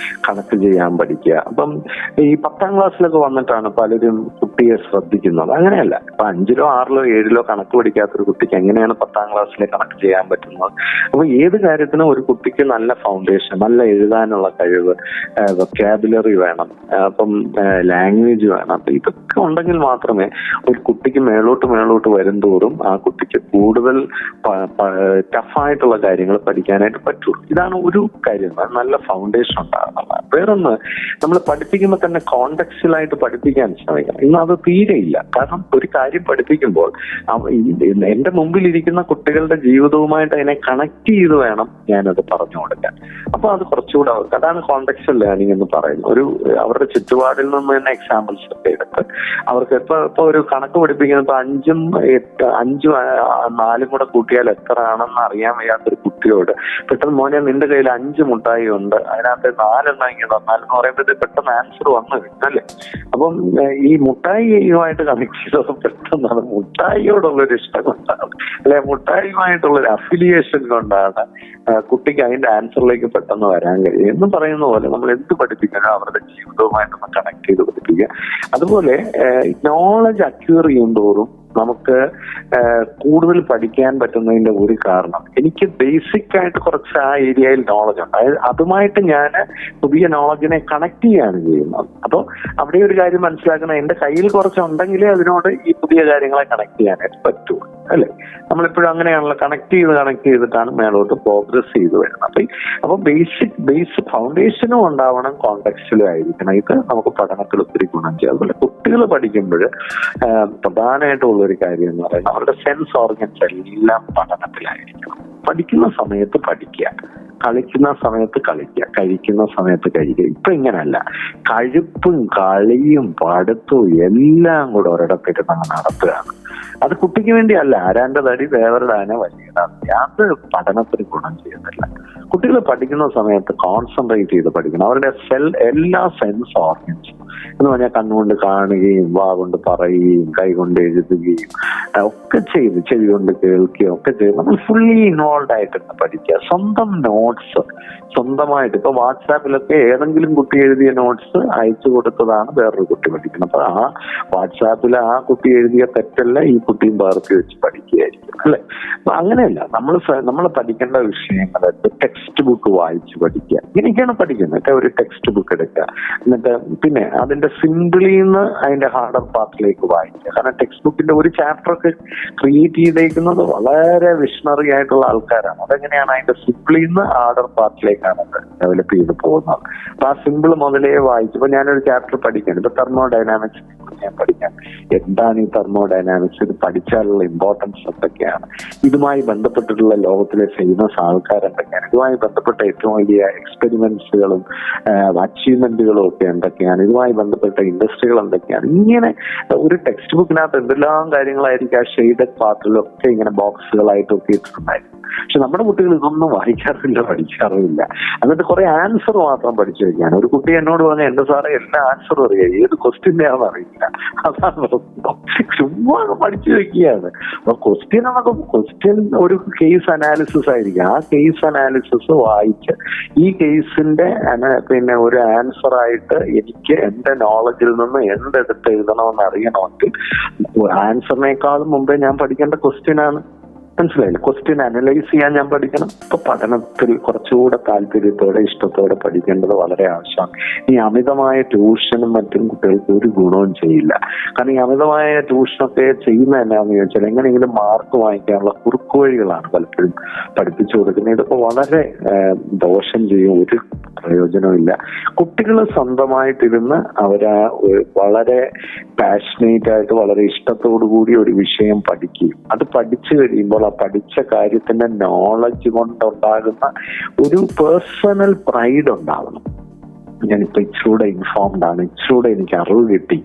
കണക്ക് ചെയ്യാൻ പഠിക്കുക. അപ്പം ഈ 10ാം ക്ലാസ്സിലൊക്കെ വന്നിട്ടാണ് പലരും കുട്ടിയെ ശ്രദ്ധിക്കുന്നത്. അങ്ങനെയല്ല, ഇപ്പൊ 5ലോ 6ലോ 7ലോ കണക്ക് പഠിക്കാത്തൊരു കുട്ടിക്ക് എങ്ങനെയാണ് 10ാം ക്ലാസ്സിലെ കണക്ക് ചെയ്യാൻ പറ്റുന്നത്? അപ്പൊ ഏത് കാര്യത്തിനും ഒരു കുട്ടിക്ക് നല്ല ഫൗണ്ടേഷൻ, നല്ല എഴുതാനുള്ള കഴിവ്, വൊക്കാബുലറി വേണം, അപ്പം ലാംഗ്വേജ് വേണം. അപ്പൊ ഇതൊക്കെ ഉണ്ടെങ്കിൽ മാത്രമേ ഒരു കുട്ടിക്ക് മേളോട്ട് വരും തോറും ആ കുട്ടിക്ക് കൂടുതൽ ടഫായിട്ടുള്ള കാര്യങ്ങൾ പഠിക്കാനായിട്ട് പറ്റുള്ളൂ. ഇതാണ് ഒരു കാര്യം, നല്ല ഫൗണ്ടേഷൻ ഉണ്ടാകുന്നത്. വേറൊന്ന്, നമ്മൾ പഠിപ്പിക്കുമ്പോൾ തന്നെ കോണ്ടെക്സ്റ്റിലായിട്ട് പഠിപ്പിക്കാൻ ശ്രമിക്കണം. ഇന്ന് അത് തീരെയില്ല. കാരണം ഒരു കാര്യം പഠിപ്പിക്കുമ്പോൾ എന്റെ മുമ്പിലിരിക്കുന്ന കുട്ടികളുടെ ജീവിതവുമായിട്ട് അതിനെ കണക്ട് ചെയ്ത് വേണം ഞാനത് പറഞ്ഞു കൊടുക്കാൻ. അപ്പൊ അത് കുറച്ചുകൂടെ അവർക്ക്, അതാണ് കോണ്ടെക്സ്റ്റുവൽ ലേണിംഗ് എന്ന് പറയുന്നത്. അവരുടെ ചുറ്റുപാടിൽ നിന്ന് തന്നെ എക്സാമ്പിൾസ് ഒക്കെ എടുത്ത് അവർക്ക് ഇപ്പൊ ഒരു കണക്ക് പഠിപ്പിക്കുന്നത് 5ഉം 4ഉം കൂടെ കൂട്ടിയാൽ എത്ര ആണെന്ന് അറിയാൻ വയ്യാത്തൊരു കുട്ടിയോട് പെട്ടെന്ന് മോനെ നിന്റെ കയ്യിൽ 5 മുട്ടായി ഉണ്ട്, അതിനകത്ത് 4 എണ്ണം ഇങ്ങനെ തന്നാലെന്ന് പറയുമ്പോഴത്തേക്ക് പെട്ടെന്ന് ആൻസർ വന്നു കിട്ടല്ലേ. അപ്പം ഈ മുട്ടായിയുമായിട്ട് കണക്ട് ചെയ്തത് പെട്ടെന്ന് അത് മുട്ടായിയോടുള്ളൊരു ഇഷ്ടം കൊണ്ടാണ്, അല്ലെ മുട്ടായിയുമായിട്ടുള്ളൊരു അഫിലിയേഷൻ കൊണ്ടാണ് കുട്ടിക്ക് അതിന്റെ ആൻസറിലേക്ക് പെട്ടെന്ന് വരാൻ കഴിയും. എന്ന് പറയുന്ന പോലെ നമ്മൾ എന്ത് പഠിപ്പിക്കാനോ അവരുടെ ജീവിതവുമായിട്ടൊന്ന് കണക്ട് ചെയ്ത് പഠിപ്പിക്കുക. അതുപോലെ നോളജ് അക്യൂർ ചെയ്യുന്തോറും നമുക്ക് കൂടുതൽ പഠിക്കാൻ പറ്റുന്നതിന്റെ ഒരു കാരണം, എനിക്ക് ബേസിക് ആയിട്ട് കുറച്ച് ആ ഏരിയയിൽ നോളജ് ഉണ്ട്, അതായത് അതുമായിട്ട് ഞാൻ പുതിയ നോളജിനെ കണക്ട് ചെയ്യാണ് ചെയ്യുന്നത്. അപ്പോൾ അവിടെ ഒരു കാര്യം മനസ്സിലാക്കണം, എന്റെ കയ്യിൽ കുറച്ചുണ്ടെങ്കിലേ അതിനോട് ഈ പുതിയ കാര്യങ്ങളെ കണക്ട് ചെയ്യാനായിട്ട് പറ്റുള്ളൂ. അല്ലെ? നമ്മളെപ്പോഴും അങ്ങനെയാണല്ലോ, കണക്ട് ചെയ്തിട്ടാണ് മേലോട്ട് പ്രോഗ്രസ് ചെയ്ത് വരുന്നത്. അപ്പൊ ബേസ് ഫൗണ്ടേഷനും ഉണ്ടാവണം, കോണ്ടെക്സ്റ്റിലും ആയിരിക്കണം. ഇത് നമുക്ക് പഠനത്തിൽ ഒത്തിരി ഗുണം ചെയ്യും. അതുപോലെ കുട്ടികൾ പഠിക്കുമ്പോൾ പ്രധാനമായിട്ടുള്ള ഒരു കാര്യം എന്ന് പറയുന്നത് അവരുടെ സെൻസ് ഓർഗൻസ് എല്ലാം പഠനത്തിലായിരിക്കണം. പഠിക്കുന്ന സമയത്ത് പഠിക്കുക, കളിക്കുന്ന സമയത്ത് കളിക്കുക, കഴിക്കുന്ന സമയത്ത് കഴിക്കുക. ഇപ്പൊ ഇങ്ങനല്ല, കഴിപ്പും കളിയും പഠിത്തവും എല്ലാം കൂടെ ഒരിടത്തേക്ക് നമ്മൾ നടത്തുകയാണ്. അത് കുട്ടിക്ക് വേണ്ടിയല്ല, ആരാന്റെ തടി വേവരുടെ ആന വലിയതാണ്. അത് പഠനത്തിന് ഗുണം ചെയ്യുന്നില്ല. കുട്ടികൾ പഠിക്കുന്ന സമയത്ത് കോൺസെൻട്രേറ്റ് ചെയ്ത് പഠിക്കണം. അവരുടെ എല്ലാ സെൻസ് ഓർഗൻസും എന്ന് പറഞ്ഞാൽ കണ്ണുകൊണ്ട് കാണുകയും വാ കൊണ്ട് പറയുകയും കൈ കൊണ്ട് എഴുതുകയും ഒക്കെ ചെയ്ത് ചെവി കൊണ്ട് കേൾക്കുകയും ഒക്കെ ചെയ്ത് നമ്മൾ ഫുള്ളി ഇൻവോൾവ് ആയിട്ടാണ് പഠിക്കുക. സ്വന്തം നോട്ട്സ് സ്വന്തമായിട്ട് ഇപ്പൊ വാട്സാപ്പിലൊക്കെ ഏതെങ്കിലും കുട്ടി എഴുതിയ നോട്ട്സ് അയച്ചു കൊടുത്തതാണ് വേറൊരു കുട്ടി പഠിക്കുന്നത്. അപ്പൊ ആ വാട്സാപ്പിൽ ആ കുട്ടി എഴുതിയ തെറ്റല്ല ഈ കുട്ടിയും പകർത്തി വെച്ച് പഠിക്കുകയായിരിക്കും, അല്ലെ? അപ്പൊ അങ്ങനെയല്ല, നമ്മൾ പഠിക്കേണ്ട വിഷയങ്ങൾ ടെക്സ്റ്റ് ബുക്ക് വായിച്ച് പഠിക്കുക. ഇങ്ങനെയൊക്കെയാണ് പഠിക്കുന്നത്. ഒരു ടെക്സ്റ്റ് ബുക്ക് എടുക്കുക, എന്നിട്ട് പിന്നെ അതിന്റെ സിംപിളിന്ന് അതിന്റെ ഹാർഡർ പാർട്ടിലേക്ക് വായിക്കുക. കാരണം ടെക്സ്റ്റ് ബുക്കിന്റെ ഒരു ചാപ്റ്റർ ഒക്കെ ക്രിയേറ്റ് ചെയ്തേക്കുന്നത് വളരെ വിഷണറി ആയിട്ടുള്ള ആൾക്കാരാണ്. അതെങ്ങനെയാണ് അതിന്റെ സിംപിളിന്ന് ഹാർഡർ പാർട്ടിലേക്കാണ് ഡെവലപ്പ് ചെയ്ത് പോകുന്നത്. അപ്പൊ ആ സിമ്പിൾ മുതലേ വായിച്ചു. ഇപ്പൊ ഞാനൊരു ചാപ്റ്റർ പഠിക്കാൻ, ഇപ്പൊ തെർമോഡൈനാമിക്സ് ഞാൻ പഠിക്കാൻ, എന്താണ് ഈ തെർമോഡൈനാമിക്സ്, ഇത് പഠിച്ചാലുള്ള ഇമ്പോർട്ടൻസ് എന്തൊക്കെയാണ്, ഇതുമായി ബന്ധപ്പെട്ടിട്ടുള്ള ലോകത്തിലെ ഫേമസ് ആൾക്കാരെന്തൊക്കെയാണ്, ഇതുമായി ബന്ധപ്പെട്ട ഏറ്റവും വലിയ എക്സ്പെരിമെന്റ്സുകളും അച്ചീവ്മെന്റുകളും ഒക്കെ എന്തൊക്കെയാണ്, ഇതുമായി ബന്ധപ്പെട്ട ഇൻഡസ്ട്രികൾ എന്തൊക്കെയാണ്. ഇങ്ങനെ ഒരു ടെക്സ്റ്റ് ബുക്കിനകത്ത് എന്തെല്ലാം കാര്യങ്ങളായിരിക്കും ആ ഷെയ്ഡഡ് പാർട്ടിലൊക്കെ ഇങ്ങനെ ബോക്സുകളായിട്ടൊക്കെ ഇട്ടിട്ടുണ്ടായിരുന്നു. പക്ഷെ നമ്മുടെ കുട്ടികൾ ഇതൊന്നും വായിക്കാറില്ല, പഠിക്കാറുമില്ല. എന്നിട്ട് കുറെ ആൻസർ മാത്രം പഠിച്ചു വെക്കുകയാണ്. ഒരു കുട്ടി എന്നോട് പറഞ്ഞ എന്റെ സാറേ എല്ലാ ആൻസറും അറിയാം, ഏത് ക്വസ്റ്റ്യന്റെ ആണെന്ന് അറിയില്ല. അതാണ് ചുമ്മാ പഠിച്ചു വെക്കുകയാണ്. അപ്പൊ ക്വസ്റ്റ്യൻ ഒരു കേസ് അനാലിസിസ് ആയിരിക്കും. ആ കേസ് അനാലിസിസ് വായിച്ച് ഈ കേസിന്റെ പിന്നെ ഒരു ആൻസർ ആയിട്ട് എനിക്ക് എന്റെ നോളജിൽ നിന്ന് എന്തെടുത്ത് എഴുതണമെന്ന് അറിയണമെങ്കിൽ ആൻസറിനേക്കാളും മുമ്പേ ഞാൻ പഠിക്കേണ്ട ക്വസ്റ്റ്യനാണ്. മനസ്സിലായില്ല? ക്വസ്റ്റ്യൻ അനലൈസ് ചെയ്യാൻ ഞാൻ പഠിക്കണം. ഇപ്പൊ പഠനത്തിൽ കുറച്ചുകൂടെ താല്പര്യത്തോടെ ഇഷ്ടത്തോടെ പഠിക്കേണ്ടത് വളരെ ആവശ്യമാണ്. ഈ അമിതമായ ട്യൂഷനും മറ്റും കുട്ടികൾക്ക് ഒരു ഗുണവും ചെയ്യില്ല. കാരണം ഈ അമിതമായ ട്യൂഷനൊക്കെ ചെയ്യുന്ന എന്നാന്ന് ചോദിച്ചാൽ എങ്ങനെയെങ്കിലും മാർക്ക് വാങ്ങിക്കാനുള്ള കുറുക്കുവഴികളാണ് പലപ്പോഴും പഠിപ്പിച്ചു കൊടുക്കുന്നത്. ഇതൊക്കെ വളരെ ദോഷം ചെയ്യും, ഒരു പ്രയോജനമില്ല. കുട്ടികൾ സ്വന്തമായിട്ടിരുന്ന് അവരാ വളരെ പാഷനേറ്റ് ആയിട്ട് വളരെ ഇഷ്ടത്തോടു കൂടി ഒരു വിഷയം പഠിക്കുകയും അത് പഠിച്ചു കഴിയുമ്പോൾ ആ പഠിച്ച കാര്യത്തിന്റെ നോളജ് കൊണ്ടുണ്ടാകുന്ന ഒരു പേഴ്സണൽ പ്രൈഡ് ഉണ്ടാവണം. ഞാനിപ്പോ ഇച്ചിരൂടെ ഇൻഫോംഡ് ആണ്, ഇച്ചിരൂടെ എനിക്ക് അറിവ് കിട്ടി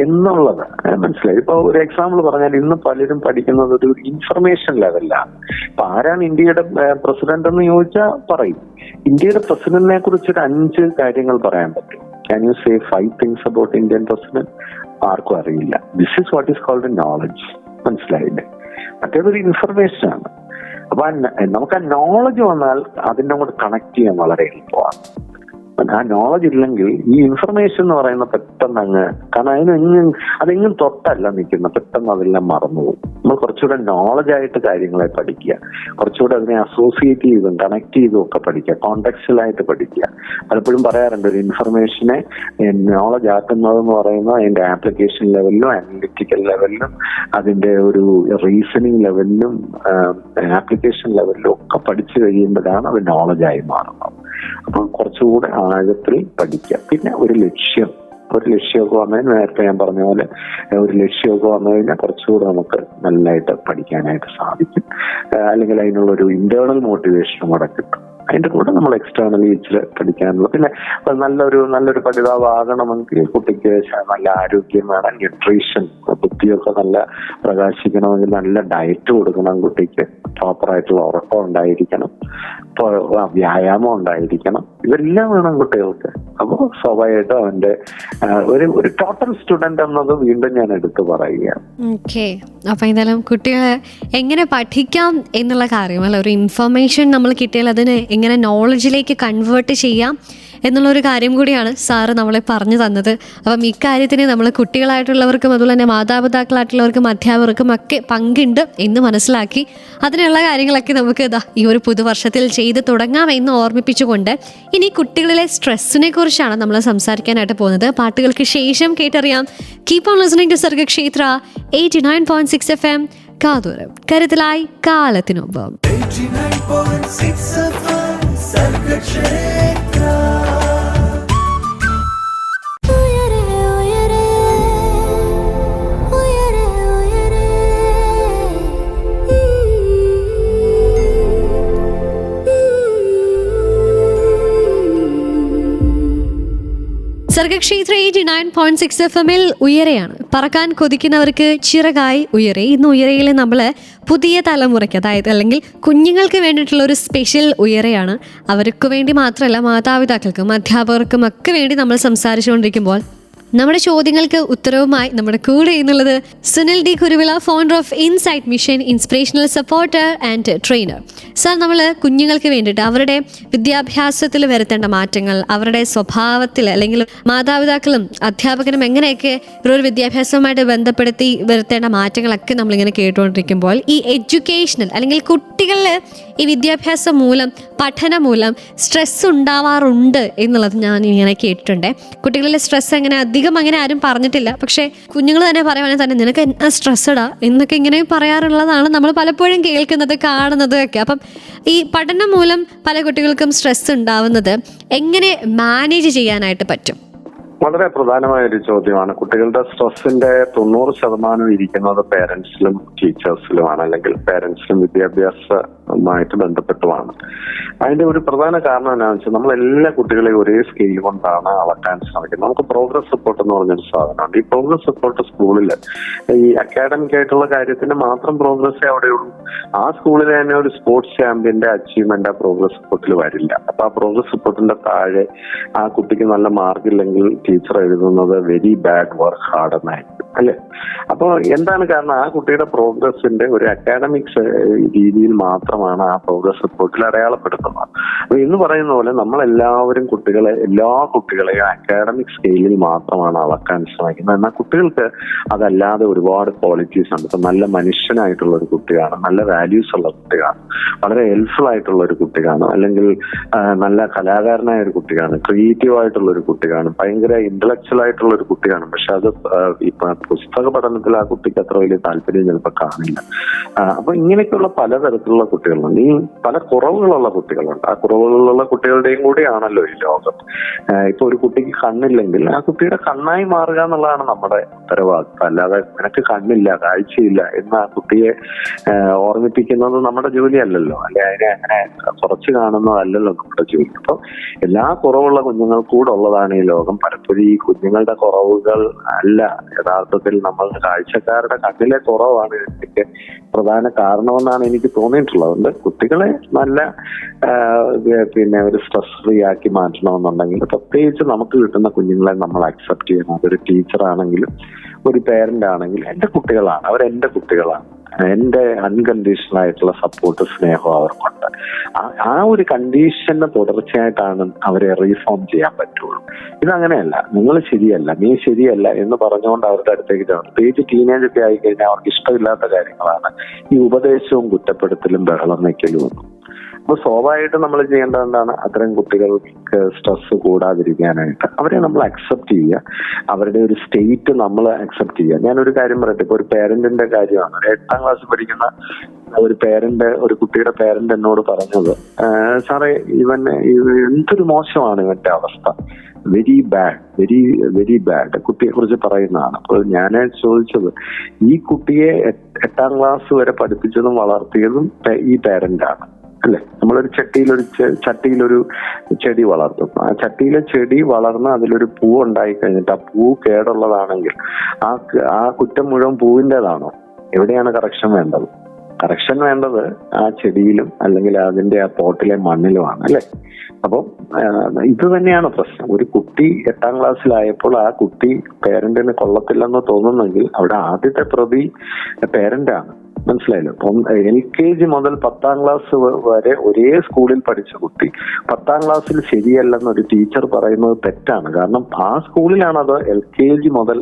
എന്നുള്ളത് മനസ്സിലായി. ഇപ്പൊ ഒരു എക്സാമ്പിൾ പറഞ്ഞാൽ ഇന്ന് പലരും പഠിക്കുന്നത് ഒരു ഇൻഫർമേഷൻ ലെവലിലാണ്. ഇപ്പൊ ആരാണ് ഇന്ത്യയുടെ പ്രസിഡന്റ് എന്ന് ചോദിച്ചാൽ പറയും. ഇന്ത്യയുടെ പ്രസിഡന്റിനെ കുറിച്ച് ഒരു 5 കാര്യങ്ങൾ പറയാൻ പറ്റും. Can you say 5 things about Indian president? ആർക്കും അറിയില്ല. This is what is called knowledge. മനസ്സിലായില്ലേ? മറ്റേതൊരു ഇൻഫർമേഷൻ ആണ്. അപ്പൊ നമുക്ക് ആ നോളജ് വന്നാൽ അതിന്റെ കൂടെ കണക്ട് ചെയ്യാൻ വളരെ എളുപ്പമാണ്. ആ നോളജ് ഇല്ലെങ്കിൽ ഈ ഇൻഫർമേഷൻ എന്ന് പറയുന്ന പെട്ടെന്ന് അങ്ങ്, കാരണം അതെങ്ങും തൊട്ടല്ല നിൽക്കുന്ന, പെട്ടെന്ന് അതെല്ലാം മറന്നുപോകും. നമ്മൾ കുറച്ചുകൂടെ നോളജായിട്ട് കാര്യങ്ങളെ പഠിക്കുക, കുറച്ചുകൂടെ അതിനെ അസോസിയേറ്റ് ചെയ്തും കണക്ട് ചെയ്തും ഒക്കെ പഠിക്കുക, കോണ്ടെക്സ്റ്റുവലായിട്ട് പഠിക്കുക. പലപ്പോഴും പറയാറുണ്ട് ഒരു ഇൻഫർമേഷനെ നോളജ് ആക്കുന്നതെന്ന് പറയുന്നത് അതിന്റെ ആപ്ലിക്കേഷൻ ലെവലിലും അനലിറ്റിക്കൽ ലെവലിലും അതിന്റെ ഒരു റീസണിങ് ലെവലിലും ആപ്ലിക്കേഷൻ ലെവലിലും ഒക്കെ പഠിച്ചു കഴിയുമ്പോഴാണ് അത് നോളജായി മാറുന്നത്. അപ്പൊ കുറച്ചുകൂടെ ആഴത്തിൽ പഠിക്കുക. പിന്നെ ഒരു ലക്ഷ്യമൊക്കെ വന്നു, നേരത്തെ ഞാൻ പറഞ്ഞ പോലെ ഒരു ലക്ഷ്യമൊക്കെ വന്നു കഴിഞ്ഞാൽ കുറച്ചുകൂടെ നമുക്ക് നല്ലതായിട്ട് പഠിക്കാനായിട്ട് സാധിക്കും. അല്ലെങ്കിൽ അതിനുള്ളൊരു ഇന്റേണൽ മോട്ടിവേഷനും കൂടെ കിട്ടും. അതിന്റെ കൂടെ നമ്മൾ എക്സ്റ്റേണലി ഇച്ചിരി പഠിക്കാനുള്ള, പിന്നെ നല്ലൊരു പഠിതാവാകണമെങ്കിൽ കുട്ടിക്ക് നല്ല ആരോഗ്യം വേണം, ന്യൂട്രീഷൻ, ബുദ്ധിയൊക്കെ നല്ല പ്രകാശിക്കണമെങ്കിൽ നല്ല ഡയറ്റ് കൊടുക്കണം കുട്ടിക്ക്, പ്രോപ്പറായിട്ടുള്ള ഉറക്കം ഉണ്ടായിരിക്കണം, വ്യായാമം ഉണ്ടായിരിക്കണം, ഇതെല്ലാം വേണം കുട്ടികൾക്ക്. അപ്പോൾ സ്വാഭാവികമായിട്ടും അവന്റെ ഒരു ടോട്ടൽ സ്റ്റുഡന്റ് എന്നത് വീണ്ടും ഞാൻ എടുത്തു പറയുകയാണ്. ഓക്കെ, അപ്പൊ എന്തായാലും കുട്ടികളെ എങ്ങനെ പഠിക്കാം എന്നുള്ള കാര്യം, അല്ല, ഒരു ഇൻഫർമേഷൻ നമ്മൾ കിട്ടിയാൽ അതിന് എങ്ങനെ നോളജിലേക്ക് കൺവേർട്ട് ചെയ്യാം എന്നുള്ളൊരു കാര്യം കൂടിയാണ് സാറ് നമ്മളെ പറഞ്ഞു തന്നത്. അപ്പം ഇക്കാര്യത്തിന് നമ്മൾ കുട്ടികളായിട്ടുള്ളവർക്കും അതുപോലെ തന്നെ മാതാപിതാക്കളായിട്ടുള്ളവർക്കും അധ്യാപകർക്കും ഒക്കെ പങ്കുണ്ട് എന്ന് മനസ്സിലാക്കി അതിനുള്ള കാര്യങ്ങളൊക്കെ നമുക്ക് ഈ ഒരു പുതുവർഷത്തിൽ ചെയ്ത് തുടങ്ങാം എന്ന് ഓർമ്മിപ്പിച്ചുകൊണ്ട് ഇനി കുട്ടികളിലെ സ്ട്രെസ്സിനെ കുറിച്ചാണ് നമ്മൾ സംസാരിക്കാനായിട്ട് പോകുന്നത്. പാട്ടുകൾക്ക് ശേഷം കേട്ടറിയാം. Keep on listening to Sargakshetra 89.6 FM കാതോരം കരുതലായി കാലത്തിനൊപ്പം. 89.6 FM സർഗക്ഷേത്ര. സർഗക്ഷേത്ര 89.6 FM ഉയരെയാണ്. പറക്കാൻ കൊതിക്കുന്നവർക്ക് ചിറകായി ഉയരെ. ഇന്ന് ഉയരയിൽ നമ്മൾ പുതിയ തലമുറയ്ക്ക്, അതായത് അല്ലെങ്കിൽ കുഞ്ഞുങ്ങൾക്ക് വേണ്ടിയിട്ടുള്ള ഒരു സ്പെഷ്യൽ ഉയരെയാണ്. അവർക്ക് വേണ്ടി മാത്രമല്ല, മാതാപിതാക്കൾക്കും അധ്യാപകർക്കും ഒക്കെ വേണ്ടി നമ്മൾ സംസാരിച്ചുകൊണ്ടിരിക്കുമ്പോൾ നമ്മുടെ ചോദ്യങ്ങൾക്ക് ഉത്തരവുമായി നമ്മുടെ കൂടെ എന്നുള്ളത് Sunil D Kuruvila, founder of insight mission, inspirational supporter and trainer. Sir, നമ്മൾ കുഞ്ഞുങ്ങൾക്ക് വേണ്ടിയിട്ട് അവരുടെ വിദ്യാഭ്യാസത്തിൽ വരുത്തേണ്ട മാറ്റങ്ങൾ, അവരുടെ സ്വഭാവത്തിൽ അല്ലെങ്കിൽ മാതാപിതാക്കളും അധ്യാപകരും എങ്ങനെയൊക്കെ ഒരു വിദ്യാഭ്യാസവുമായിട്ട് ബന്ധപ്പെടുത്തി വരുത്തേണ്ട മാറ്റങ്ങളൊക്കെ നമ്മളിങ്ങനെ കേട്ടുകൊണ്ടിരിക്കുമ്പോൾ ഈ എഡ്യൂക്കേഷണൽ അല്ലെങ്കിൽ കുട്ടികളിൽ ഈ വിദ്യാഭ്യാസം മൂലം, പഠനം മൂലം സ്ട്രെസ് ഉണ്ടാവാറുണ്ട് എന്നുള്ളത് ഞാൻ ഇങ്ങനെ കേട്ടിട്ടുണ്ട്. കുട്ടികളിലെ സ്ട്രെസ് അങ്ങനെ ആരും പറഞ്ഞിട്ടില്ല, പക്ഷേ കുഞ്ഞുങ്ങൾ തന്നെ പറയുവാണെങ്കിൽ തന്നെ നിനക്ക് എന്നാ സ്ട്രെസ്സഡാ എന്നൊക്കെ ഇങ്ങനെ പറയാറുള്ളതാണ് നമ്മൾ പലപ്പോഴും കേൾക്കുന്നത്, കാണുന്നത് ഒക്കെ. അപ്പം ഈ പഠനം മൂലം പല കുട്ടികൾക്കും സ്ട്രെസ് ഉണ്ടാവുന്നത് എങ്ങനെ മാനേജ് ചെയ്യാനായിട്ട് പറ്റും? വളരെ പ്രധാനമായ ഒരു ചോദ്യമാണ്. കുട്ടികളുടെ സ്ട്രെസ്സിന്റെ 90% ഇരിക്കുന്നത് പേരൻസിലും ടീച്ചേഴ്സിലുമാണ്, അല്ലെങ്കിൽ പേരൻസിലും വിദ്യാഭ്യാസവുമായിട്ട് ബന്ധപ്പെട്ടുമാണ്. അതിന്റെ ഒരു പ്രധാന കാരണം എന്താണെന്ന് വെച്ചാൽ നമ്മൾ എല്ലാ കുട്ടികളെയും ഒരേ സ്കെയിൽ കൊണ്ടാണ് അളക്കാൻ ശ്രമിക്കുന്നത്. നമുക്ക് പ്രോഗ്രസ് റിപ്പോർട്ട് എന്ന് പറഞ്ഞൊരു സാധനമുണ്ട്. ഈ പ്രോഗ്രസ് റിപ്പോർട്ട് സ്കൂളിൽ ഈ അക്കാഡമിക് ആയിട്ടുള്ള കാര്യത്തിന് മാത്രം പ്രോഗ്രസ്സേ അവിടെയുള്ളൂ. ആ സ്കൂളിൽ തന്നെ ഒരു സ്പോർട്സ് ചാമ്പ്യന്റെ അച്ചീവ്മെന്റ് ആ പ്രോഗ്രസ് റിപ്പോർട്ടിൽ വരില്ല. അപ്പൊ ആ പ്രോഗ്രസ് റിപ്പോർട്ടിന്റെ താഴെ ആ കുട്ടിക്ക് നല്ല മാർക്കില്ലെങ്കിൽ ടീച്ചർ എഴുതുന്നത് വെരി ബാഡ് വർക്ക് ഹാർഡ് എന്നായിരിക്കും, അല്ലെ? അപ്പൊ എന്താണ് കാരണം? ആ കുട്ടിയുടെ പ്രോഗ്രസിന്റെ ഒരു അക്കാഡമിക്സ് രീതിയിൽ മാത്രമാണ് ആ പ്രോഗ്രസ് റിപ്പോർട്ടിൽ അടയാളപ്പെടുത്തുന്നത്. അപ്പൊ എന്ന് പറയുന്ന പോലെ നമ്മളെല്ലാവരും എല്ലാ കുട്ടികളെയും അക്കാഡമിക് സ്കെയിലിൽ മാത്രമാണ് അളക്കാൻ ശ്രമിക്കുന്നത്. എന്നാൽ കുട്ടികൾക്ക് അതല്ലാതെ ഒരുപാട് ക്വാളിറ്റീസ് ഉണ്ട്. ഇപ്പൊ നല്ല മനുഷ്യനായിട്ടുള്ള ഒരു കുട്ടിയാണ്, നല്ല വാല്യൂസ് ഉള്ള കുട്ടിയാണ്, വളരെ ഹെൽപ്ഫുൾ ആയിട്ടുള്ള ഒരു കുട്ടിയാണ്, അല്ലെങ്കിൽ നല്ല കലാകാരനായ ഒരു കുട്ടിയാണ്, ക്രിയേറ്റീവ് ആയിട്ടുള്ള ഒരു കുട്ടിയാണ്, ഭയങ്കര ഇന്റലക്ച്വൽ ആയിട്ടുള്ള ഒരു കുട്ടിയാണ്. പക്ഷെ അത് ഇപ്പൊ പുസ്തക പഠനത്തിൽ ആ കുട്ടിക്ക് അത്ര വലിയ താല്പര്യം ചിലപ്പോൾ കാണില്ല. അപ്പൊ ഇങ്ങനെയൊക്കെയുള്ള പലതരത്തിലുള്ള കുട്ടികളുണ്ട്. ഈ പല കുറവുകളുള്ള കുട്ടികളുണ്ട്. ആ കുറവുകളുള്ള കുട്ടികളുടെയും കൂടിയാണല്ലോ ഈ ലോകം. ഇപ്പൊ ഒരു കുട്ടിക്ക് കണ്ണില്ലെങ്കിൽ ആ കുട്ടിയുടെ കണ്ണായി മാറുക എന്നുള്ളതാണ് നമ്മുടെ ഉത്തരവാദിത്വം. അല്ലാതെ നിനക്ക് കണ്ണില്ല, കാഴ്ചയില്ല എന്ന് ആ കുട്ടിയെ ഓർമ്മിപ്പിക്കുന്നത് നമ്മുടെ ജോലിയല്ലല്ലോ, അല്ലെ? അതിനെ അങ്ങനെ കുറച്ച് കാണുന്നതല്ലല്ലോ നമ്മുടെ ജോലി. അപ്പൊ എല്ലാ കുറവുള്ള കുഞ്ഞുങ്ങൾ കൂടെ ഉള്ളതാണ് ഈ ലോകം. പലപ്പോഴും ഈ കുഞ്ഞുങ്ങളുടെ കുറവുകൾ അല്ല യഥാർത്ഥത്തിൽ നമ്മൾ കാഴ്ചക്കാരുടെ കണ്ണിലെ കുറവാണ് ഇതിന്റെ പ്രധാന കാരണമെന്നാണ് എനിക്ക് തോന്നിയിട്ടുള്ളത്. അതുകൊണ്ട് കുട്ടികളെ നല്ല ഒരു സ്ട്രെസ് ഫ്രീ ആക്കി മാറ്റണമെന്നുണ്ടെങ്കിൽ പ്രത്യേകിച്ച് നമുക്ക് കിട്ടുന്ന കുഞ്ഞുങ്ങളെ നമ്മൾ അക്സെപ്റ്റ് ചെയ്യണം. അതൊരു ടീച്ചറാണെങ്കിലും ഒരു പേരന്റ് ആണെങ്കിലും എന്റെ കുട്ടികളാണ്, അവരെന്റെ കുട്ടികളാണ്. എന്റെ അൺകണ്ടീഷണൽ ആയിട്ടുള്ള സപ്പോർട്ട്, സ്നേഹം അവർക്കുണ്ട്. ആ ഒരു കണ്ടീഷന് തുടർച്ചയായിട്ടാണ് അവരെ റീഫോം ചെയ്യാൻ പറ്റുള്ളൂ. ഇതങ്ങനെയല്ല, നിങ്ങൾ ശരിയല്ല, നീ ശരിയല്ല എന്ന് പറഞ്ഞുകൊണ്ട് അവരുടെ അടുത്തേക്ക് ചേർന്ന്, പ്രത്യേകിച്ച് ടീനേജ് ഒക്കെ ആയിക്കഴിഞ്ഞാൽ അവർക്ക് ഇഷ്ടമില്ലാത്ത കാര്യങ്ങളാണ് ഈ ഉപദേശവും കുറ്റപ്പെടുത്തലും ബഹളം വയ്ക്കലും ഒന്നും. അപ്പൊ സ്വാഭാവികമായിട്ട് നമ്മൾ ചെയ്യേണ്ടത് എന്താണ്? അത്തരം കുട്ടികൾക്ക് സ്ട്രെസ് കൂടാതിരിക്കാനായിട്ട് അവരെ നമ്മൾ അക്സെപ്റ്റ് ചെയ്യുക, അവരുടെ ഒരു സ്റ്റേറ്റ് നമ്മൾ അക്സെപ്റ്റ് ചെയ്യുക. ഞാനൊരു കാര്യം പറയട്ടെ, ഇപ്പൊ ഒരു പേരന്റിന്റെ കാര്യമാണ്. ഒരു 8ാം ക്ലാസ്സിൽ പഠിക്കുന്ന ഒരു കുട്ടിയുടെ പേരന്റ് എന്നോട് പറഞ്ഞത്, സാറേ എന്തൊരു മോശമാണ് ഇവന്റെ അവസ്ഥ, വെരി ബാഡ്, വെരി ബാഡ് കുട്ടിയെ കുറിച്ച് പറയുന്നതാണ്. അപ്പോൾ ഞാൻ ചോദിച്ചത്, ഈ കുട്ടിയെ 8ാം ക്ലാസ് വരെ പഠിപ്പിച്ചതും വളർത്തിയതും ഈ പേരന്റാണ്, അല്ലെ? നമ്മളൊരു ചട്ടിയിലൊരു ചെടി വളർത്തും. ആ ചട്ടിയിലെ ചെടി വളർന്ന് അതിലൊരു പൂ ഉണ്ടായി കഴിഞ്ഞിട്ട് ആ പൂ കേടുള്ളതാണെങ്കിൽ ആ കുറ്റം മുഴുവൻ പൂവിൻ്റെതാണോ? എവിടെയാണ് കറക്ഷൻ വേണ്ടത്? കറക്ഷൻ വേണ്ടത് ആ ചെടിയിലും അല്ലെങ്കിൽ അതിന്റെ ആ പോട്ടിലെ മണ്ണിലുമാണ്, അല്ലെ? അപ്പം ഇത് തന്നെയാണ് പ്രശ്നം. ഒരു കുട്ടി 8ാം ക്ലാസ്സിലായപ്പോൾ ആ കുട്ടി പേരന്റിന് കൊള്ളത്തില്ലെന്ന് തോന്നുന്നെങ്കിൽ അവിടെ ആദ്യത്തെ പ്രതി പേരന്റാണ്. മനസ്സിലായല്ലോ? LKG മുതൽ 10ാം ക്ലാസ് വരെ ഒരേ സ്കൂളിൽ പഠിച്ച കുട്ടി 10ാം ക്ലാസ്സിൽ ശരിയല്ലെന്നൊരു ടീച്ചർ പറയുന്നത് തെറ്റാണ്. കാരണം ആ സ്കൂളിലാണ് അത് LKG മുതൽ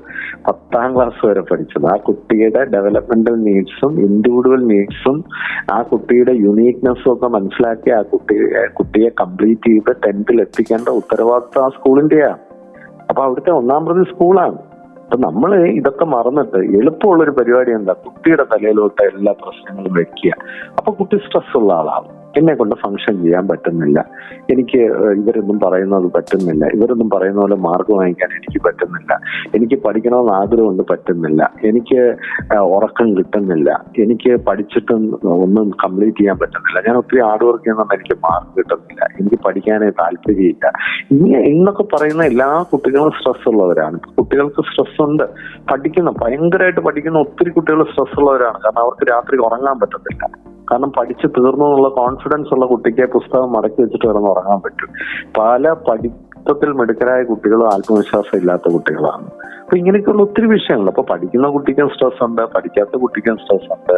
10ാം ക്ലാസ് വരെ പഠിച്ചത്. ആ കുട്ടിയുടെ ഡെവലപ്മെന്റൽ നീഡ്സും ഇൻഡിവിജ്വൽ നീഡ്സും ആ കുട്ടിയുടെ യുണീക്നെസ്സും ഒക്കെ മനസ്സിലാക്കി ആ കുട്ടിയെ കംപ്ലീറ്റ് ചെയ്ത് 10th എത്തിക്കേണ്ട ഉത്തരവാദിത്വം ആ സ്കൂളിന്റെയാണ്. അപ്പൊ അവിടുത്തെ 1ാം പ്രതി സ്കൂളാണ്. അപ്പൊ നമ്മൾ ഇതൊക്കെ മറന്നിട്ട് എളുപ്പമുള്ളൊരു പരിപാടി എന്താ, കുട്ടിയുടെ തലയിലോട്ട് എല്ലാ പ്രശ്നങ്ങളും വെക്കുക. അപ്പൊ കുട്ടി സ്ട്രെസ് ഉള്ള ആളാവും. എന്നെ കൊണ്ട് ഫംഗ്ഷൻ ചെയ്യാൻ പറ്റുന്നില്ല, എനിക്ക് ഇവരൊന്നും പറയുന്നത് പറ്റുന്നില്ല, ഇവരൊന്നും പറയുന്ന പോലെ മാർക്ക് വാങ്ങിക്കാൻ എനിക്ക് പറ്റുന്നില്ല, എനിക്ക് പഠിക്കണമെന്ന് ആഗ്രഹമുണ്ട് പറ്റുന്നില്ല, എനിക്ക് ഉറക്കം കിട്ടുന്നില്ല, എനിക്ക് പഠിച്ചിട്ടും ഒന്നും കംപ്ലീറ്റ് ചെയ്യാൻ പറ്റുന്നില്ല, ഞാൻ ഒത്തിരി ഹാർഡ് വർക്ക് ചെയ്യുന്നതുകൊണ്ട് എനിക്ക് മാർക്ക് കിട്ടുന്നില്ല, എനിക്ക് പഠിക്കാനേ താല്പര്യമില്ല. ഇന്നൊക്കെ പറയുന്ന എല്ലാ കുട്ടികളും സ്ട്രെസ് ഉള്ളവരാണ്. കുട്ടികൾക്ക് സ്ട്രെസ് ഉണ്ട്, ഭയങ്കരമായിട്ട് പഠിക്കുന്ന ഒത്തിരി കുട്ടികൾ സ്ട്രെസ് ഉള്ളവരാണ്. കാരണം അവർക്ക് രാത്രി ഉറങ്ങാൻ പറ്റത്തില്ല. കാരണം പഠിച്ച് തീർന്നു എന്നുള്ള കോൺഫിഡൻസ് ഉള്ള കുട്ടിക്ക് പുസ്തകം മടക്കി വെച്ചിട്ട് കിടന്ന് ഉറങ്ങാൻ പറ്റും. പല പഠിത്തത്തിൽ മിടുക്കരായ കുട്ടികളും ആത്മവിശ്വാസം ഇല്ലാത്ത കുട്ടികളാണ്. അപ്പൊ ഇങ്ങനെയൊക്കെയുള്ള ഒത്തിരി വിഷയങ്ങൾ. അപ്പൊ പഠിക്കുന്ന കുട്ടിക്കും സ്ട്രെസ് ഉണ്ട്, പഠിക്കാത്ത കുട്ടിക്കും സ്ട്രെസ് ഉണ്ട്.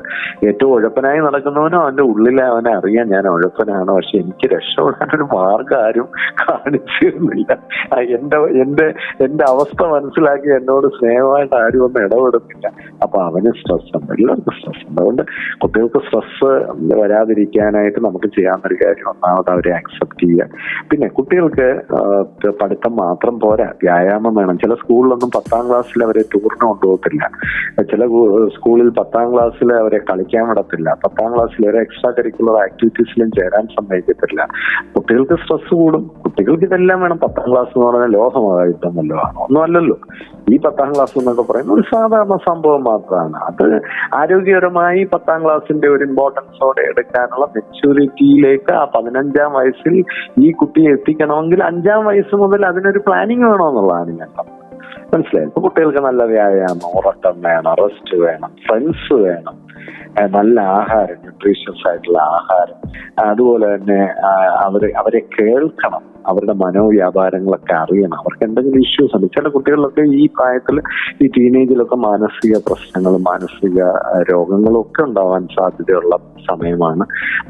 ഏറ്റവും ഉഴപ്പനായി നടക്കുന്നവനും അവന്റെ ഉള്ളിലെ അവനെ അറിയാൻ ഞാൻ ഉഴപ്പനാണ്, പക്ഷെ എനിക്ക് രക്ഷപ്പെടാനൊരു മാർഗം ആരും കാണിച്ചിരുന്നില്ല. എന്റെ അവസ്ഥ മനസ്സിലാക്കി എന്നോട് സ്നേഹമായിട്ട് ആരും ഒന്നും ഇടപെടുന്നില്ല. അപ്പൊ അവന് സ്ട്രെസ് ഉണ്ട്, എല്ലാവർക്കും സ്ട്രെസ് ഉണ്ട്. അതുകൊണ്ട് കുട്ടികൾക്ക് സ്ട്രെസ് വരാതിരിക്കാനായിട്ട് നമുക്ക് ചെയ്യാവുന്നൊരു കാര്യം ഒന്നാമത് അവരെ അക്സെപ്റ്റ് ചെയ്യുക. പിന്നെ കുട്ടികൾക്ക് പഠിത്തം മാത്രം പോരാ, വ്യായാമം വേണം. ചില സ്കൂളിലൊന്നും 10ാം ക്ലാസ്സിൽ അവരെ ടൂറിന് കൊണ്ടുപോകത്തില്ല, ചില സ്കൂളിൽ 10ാം ക്ലാസ്സിൽ അവരെ കളിക്കാൻ വിടത്തില്ല, 10ാം ക്ലാസ്സിൽ ഒരു എക്സ്ട്രാ കരിക്കുലർ ആക്ടിവിറ്റീസിലും ചേരാൻ സമ്മതിക്കത്തില്ല. കുട്ടികൾക്ക് സ്ട്രെസ് കൂടും. കുട്ടികൾക്ക് ഇതെല്ലാം വേണം. 10ാം ക്ലാസ് എന്ന് പറഞ്ഞാൽ ലോകമായിട്ടൊന്നല്ലോ ആണ്, ഒന്നും അല്ലല്ലോ. ഈ 10ാം ക്ലാസ് എന്നൊക്കെ പറയുന്ന ഒരു സാധാരണ സംഭവം മാത്രമാണ്. അത് ആരോഗ്യപരമായി 10ാം ക്ലാസ്സിന്റെ ഒരു ഇമ്പോർട്ടൻസോടെ എടുക്കാനുള്ള മെച്യൂരിറ്റിയിലേക്ക് ആ 15ാം വയസ്സിൽ ഈ കുട്ടിയെ എത്തിക്കണമെങ്കിൽ 5ാം വയസ്സ് മുതൽ അതിനൊരു പ്ലാനിങ് വേണമെന്നുള്ളതാണ് ഞാൻ മനസ്സിലായത്. ഇപ്പൊ കുട്ടികൾക്ക് നല്ല വ്യായാമം, ഉറക്കം വേണം, റെസ്റ്റ് വേണം, ഫ്രണ്ട്സ് വേണം, നല്ല ആഹാരം, ന്യൂട്രീഷ്യസ് ആയിട്ടുള്ള ആഹാരം, അതുപോലെ തന്നെ അവരെ കേൾക്കണം, അവരുടെ മനോവ്യാപാരങ്ങളൊക്കെ അറിയണം, അവർക്ക് എന്തെങ്കിലും ഇഷ്യൂസ് ഉണ്ട്. ചില കുട്ടികളിലൊക്കെ ഈ പ്രായത്തിൽ, ഈ ടീനേജിലൊക്കെ മാനസിക പ്രശ്നങ്ങളും മാനസിക രോഗങ്ങളും ഒക്കെ ഉണ്ടാവാൻ സാധ്യതയുള്ള സമയമാണ്.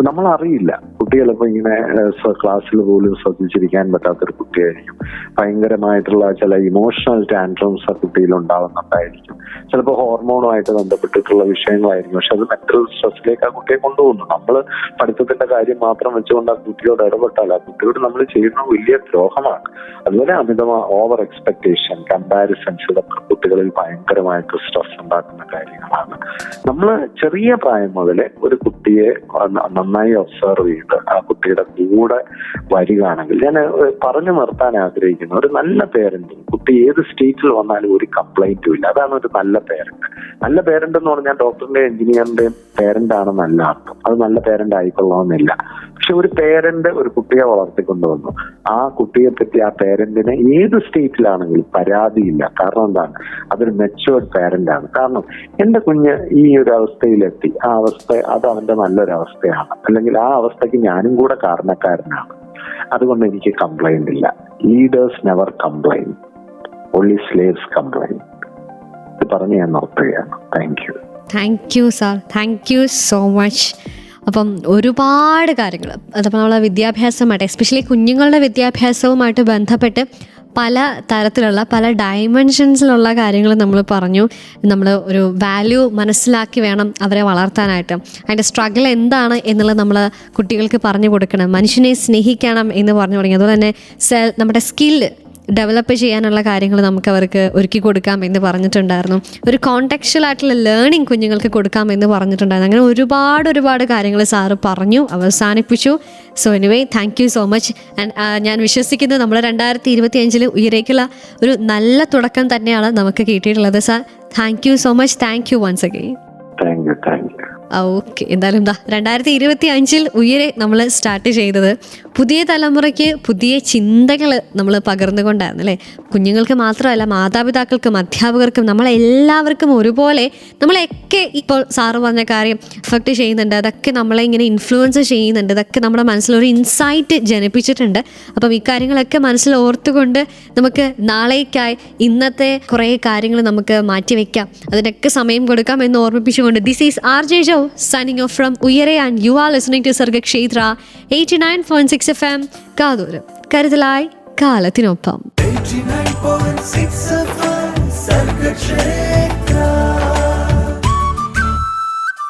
നമ്മൾ അറിയില്ല. കുട്ടികളിപ്പോ ഇങ്ങനെ ക്ലാസ്സിൽ പോലും ശ്രദ്ധിച്ചിരിക്കാൻ പറ്റാത്തൊരു കുട്ടിയായിരിക്കും. ഭയങ്കരമായിട്ടുള്ള ചില ഇമോഷണൽ ടാൻട്രംസ് ആ കുട്ടിയിൽ ഉണ്ടാവുന്നുണ്ടായിരിക്കും. ചിലപ്പോൾ ഹോർമോണുമായിട്ട് ബന്ധപ്പെട്ടിട്ടുള്ള വിഷയങ്ങളായിരിക്കും. പക്ഷെ അത് മെന്റൽ സ്ട്രെസ്സിലേക്ക് ആ കുട്ടിയെ കൊണ്ടുപോകുന്നു. നമ്മൾ പഠിത്തത്തിന്റെ കാര്യം മാത്രം വെച്ചുകൊണ്ട് ആ കുട്ടിയോട് ഇടപെട്ടാൽ ആ കുട്ടിയോട് നമ്മൾ ചെയ്യുന്ന വലിയ ദ്രോഹമാണ്. അതുപോലെ അമിതമായ ഓവർ എക്സ്പെക്ടേഷൻ, കമ്പാരിസൺസ്, ഇതൊക്കെ കുട്ടികളിൽ ഭയങ്കരമായിട്ട് സ്ട്രെസ് ഉണ്ടാക്കുന്ന കാര്യങ്ങളാണ്. നമ്മൾ ചെറിയ പ്രായം മുതലേ ഒരു കുട്ടിയെ നന്നായി ഒബ്സർവ് ചെയ്ത് ആ കുട്ടിയുടെ കൂടെ വരികയാണെങ്കിൽ, ഞാൻ പറഞ്ഞു നിർത്താൻ ആഗ്രഹിക്കുന്നു, ഒരു നല്ല പേരന്റ്, കുട്ടി ഏത് സ്റ്റേറ്റിൽ വന്നാലും ഒരു കംപ്ലൈന്റും ഇല്ല. അതാണ് ഒരു നല്ല പേരന്റ്. നല്ല പേരന്റ് എന്ന് പറഞ്ഞാൽ ഡോക്ടറിന്റെയും എഞ്ചിനീയറിന്റെയും പേരന്റ് ആണെന്നല്ല അർത്ഥം. അത് നല്ല പേരന്റ് ആയിക്കൊള്ളണമെന്നില്ല. പക്ഷെ ഒരു പേരന്റ് ഒരു കുട്ടിയെ വളർത്തിക്കൊണ്ടുവന്നു, ആ കുട്ടിയെ പറ്റി ആ പേരന്റിന് ഏത് സ്റ്റേറ്റിലാണെങ്കിലും പരാതിയില്ല. കാരണം എന്താണ്? അതൊരു മെച്ചുവേർഡ് പേരന്റ് ആണ്. കാരണം എന്റെ കുഞ്ഞ് ഈ ഒരു അവസ്ഥയിലെത്തി, ആ അവസ്ഥ അത് അവന്റെ നല്ലൊരവസ്ഥയാണ്, അല്ലെങ്കിൽ ആ അവസ്ഥയ്ക്ക് ഞാനും കൂടെ കാരണക്കാരനാണ്, അതുകൊണ്ട് എനിക്ക് കംപ്ലൈന്റ് ഇല്ല. Leaders never complain, only slaves complain. ഇത് പറഞ്ഞ് ഞാൻ നിർത്തുകയാണ്. Thank you sir, thank you so much. അപ്പം ഒരുപാട് കാര്യങ്ങൾ, അതപ്പോൾ നമ്മളെ വിദ്യാഭ്യാസമായിട്ട്, എസ്പെഷ്യലി കുഞ്ഞുങ്ങളുടെ വിദ്യാഭ്യാസവുമായിട്ട് ബന്ധപ്പെട്ട് പല തരത്തിലുള്ള പല ഡയമെൻഷൻസിലുള്ള കാര്യങ്ങൾ നമ്മൾ പറഞ്ഞു. നമ്മൾ ഒരു വാല്യൂ മനസ്സിലാക്കി വേണം അവരെ വളർത്താനായിട്ട്. അതിൻ്റെ സ്ട്രഗിൾ എന്താണ് എന്നുള്ളത് നമ്മൾ കുട്ടികൾക്ക് പറഞ്ഞു കൊടുക്കണം. മനുഷ്യനെ സ്നേഹിക്കണം എന്ന് പറഞ്ഞു തുടങ്ങി. അതുപോലെ തന്നെ നമ്മുടെ സ്കില്ല് ഡെവലപ്പ് ചെയ്യാനുള്ള കാര്യങ്ങൾ നമുക്ക് അവർക്ക് ഒരുക്കി കൊടുക്കാം എന്ന് പറഞ്ഞിട്ടുണ്ടായിരുന്നു. ഒരു കോണ്ടെക്ച്വൽ ആയിട്ടുള്ള ലേണിംഗ് കുഞ്ഞുങ്ങൾക്ക് കൊടുക്കാം എന്ന് പറഞ്ഞിട്ടുണ്ടായിരുന്നു. അങ്ങനെ ഒരുപാട് കാര്യങ്ങൾ സാറ് പറഞ്ഞു, അവസാനിപ്പിച്ചു. So anyway, thank you so much. And ഞാൻ വിശ്വസിക്കുന്നത് നമ്മൾ 2025 ഉയരേക്കുള്ള ഒരു നല്ല തുടക്കം തന്നെയാണ് നമുക്ക് കിട്ടിയിട്ടുള്ളത്. Sir, thank you so much. Thank you once again. Okay, എന്തായാലും 2025 ഉയരെ നമ്മൾ സ്റ്റാർട്ട് ചെയ്തത് പുതിയ തലമുറയ്ക്ക് പുതിയ ചിന്തകൾ നമ്മൾ പകർന്നുകൊണ്ടായിരുന്നു അല്ലേ. കുഞ്ഞുങ്ങൾക്ക് മാത്രമല്ല, മാതാപിതാക്കൾക്കും അധ്യാപകർക്കും നമ്മളെല്ലാവർക്കും ഒരുപോലെ നമ്മളെയൊക്കെ ഇപ്പോൾ സാറ് പറഞ്ഞ കാര്യം എഫക്റ്റ് ചെയ്യുന്നുണ്ട്. അതൊക്കെ നമ്മളെ ഇങ്ങനെ ഇൻഫ്ലുവൻസ് ചെയ്യുന്നുണ്ട്. ഇതൊക്കെ നമ്മുടെ മനസ്സിലൊരു ഇൻസൈറ്റ് ജനിപ്പിച്ചിട്ടുണ്ട്. അപ്പം ഇക്കാര്യങ്ങളൊക്കെ മനസ്സിൽ ഓർത്തുകൊണ്ട് നമുക്ക് നാളേക്കായി ഇന്നത്തെ കുറേ കാര്യങ്ങൾ നമുക്ക് മാറ്റിവെക്കാം, അതിനൊക്കെ സമയം കൊടുക്കാം എന്ന് ഓർമ്മിപ്പിച്ചുകൊണ്ട് this is RJ Joe signing off from Uyere, and you are listening to Sargakshetra 89.6 FM. കാതോരം കരുതലായി കാലത്തിനൊപ്പം. 89.6 FM Sargakshetra.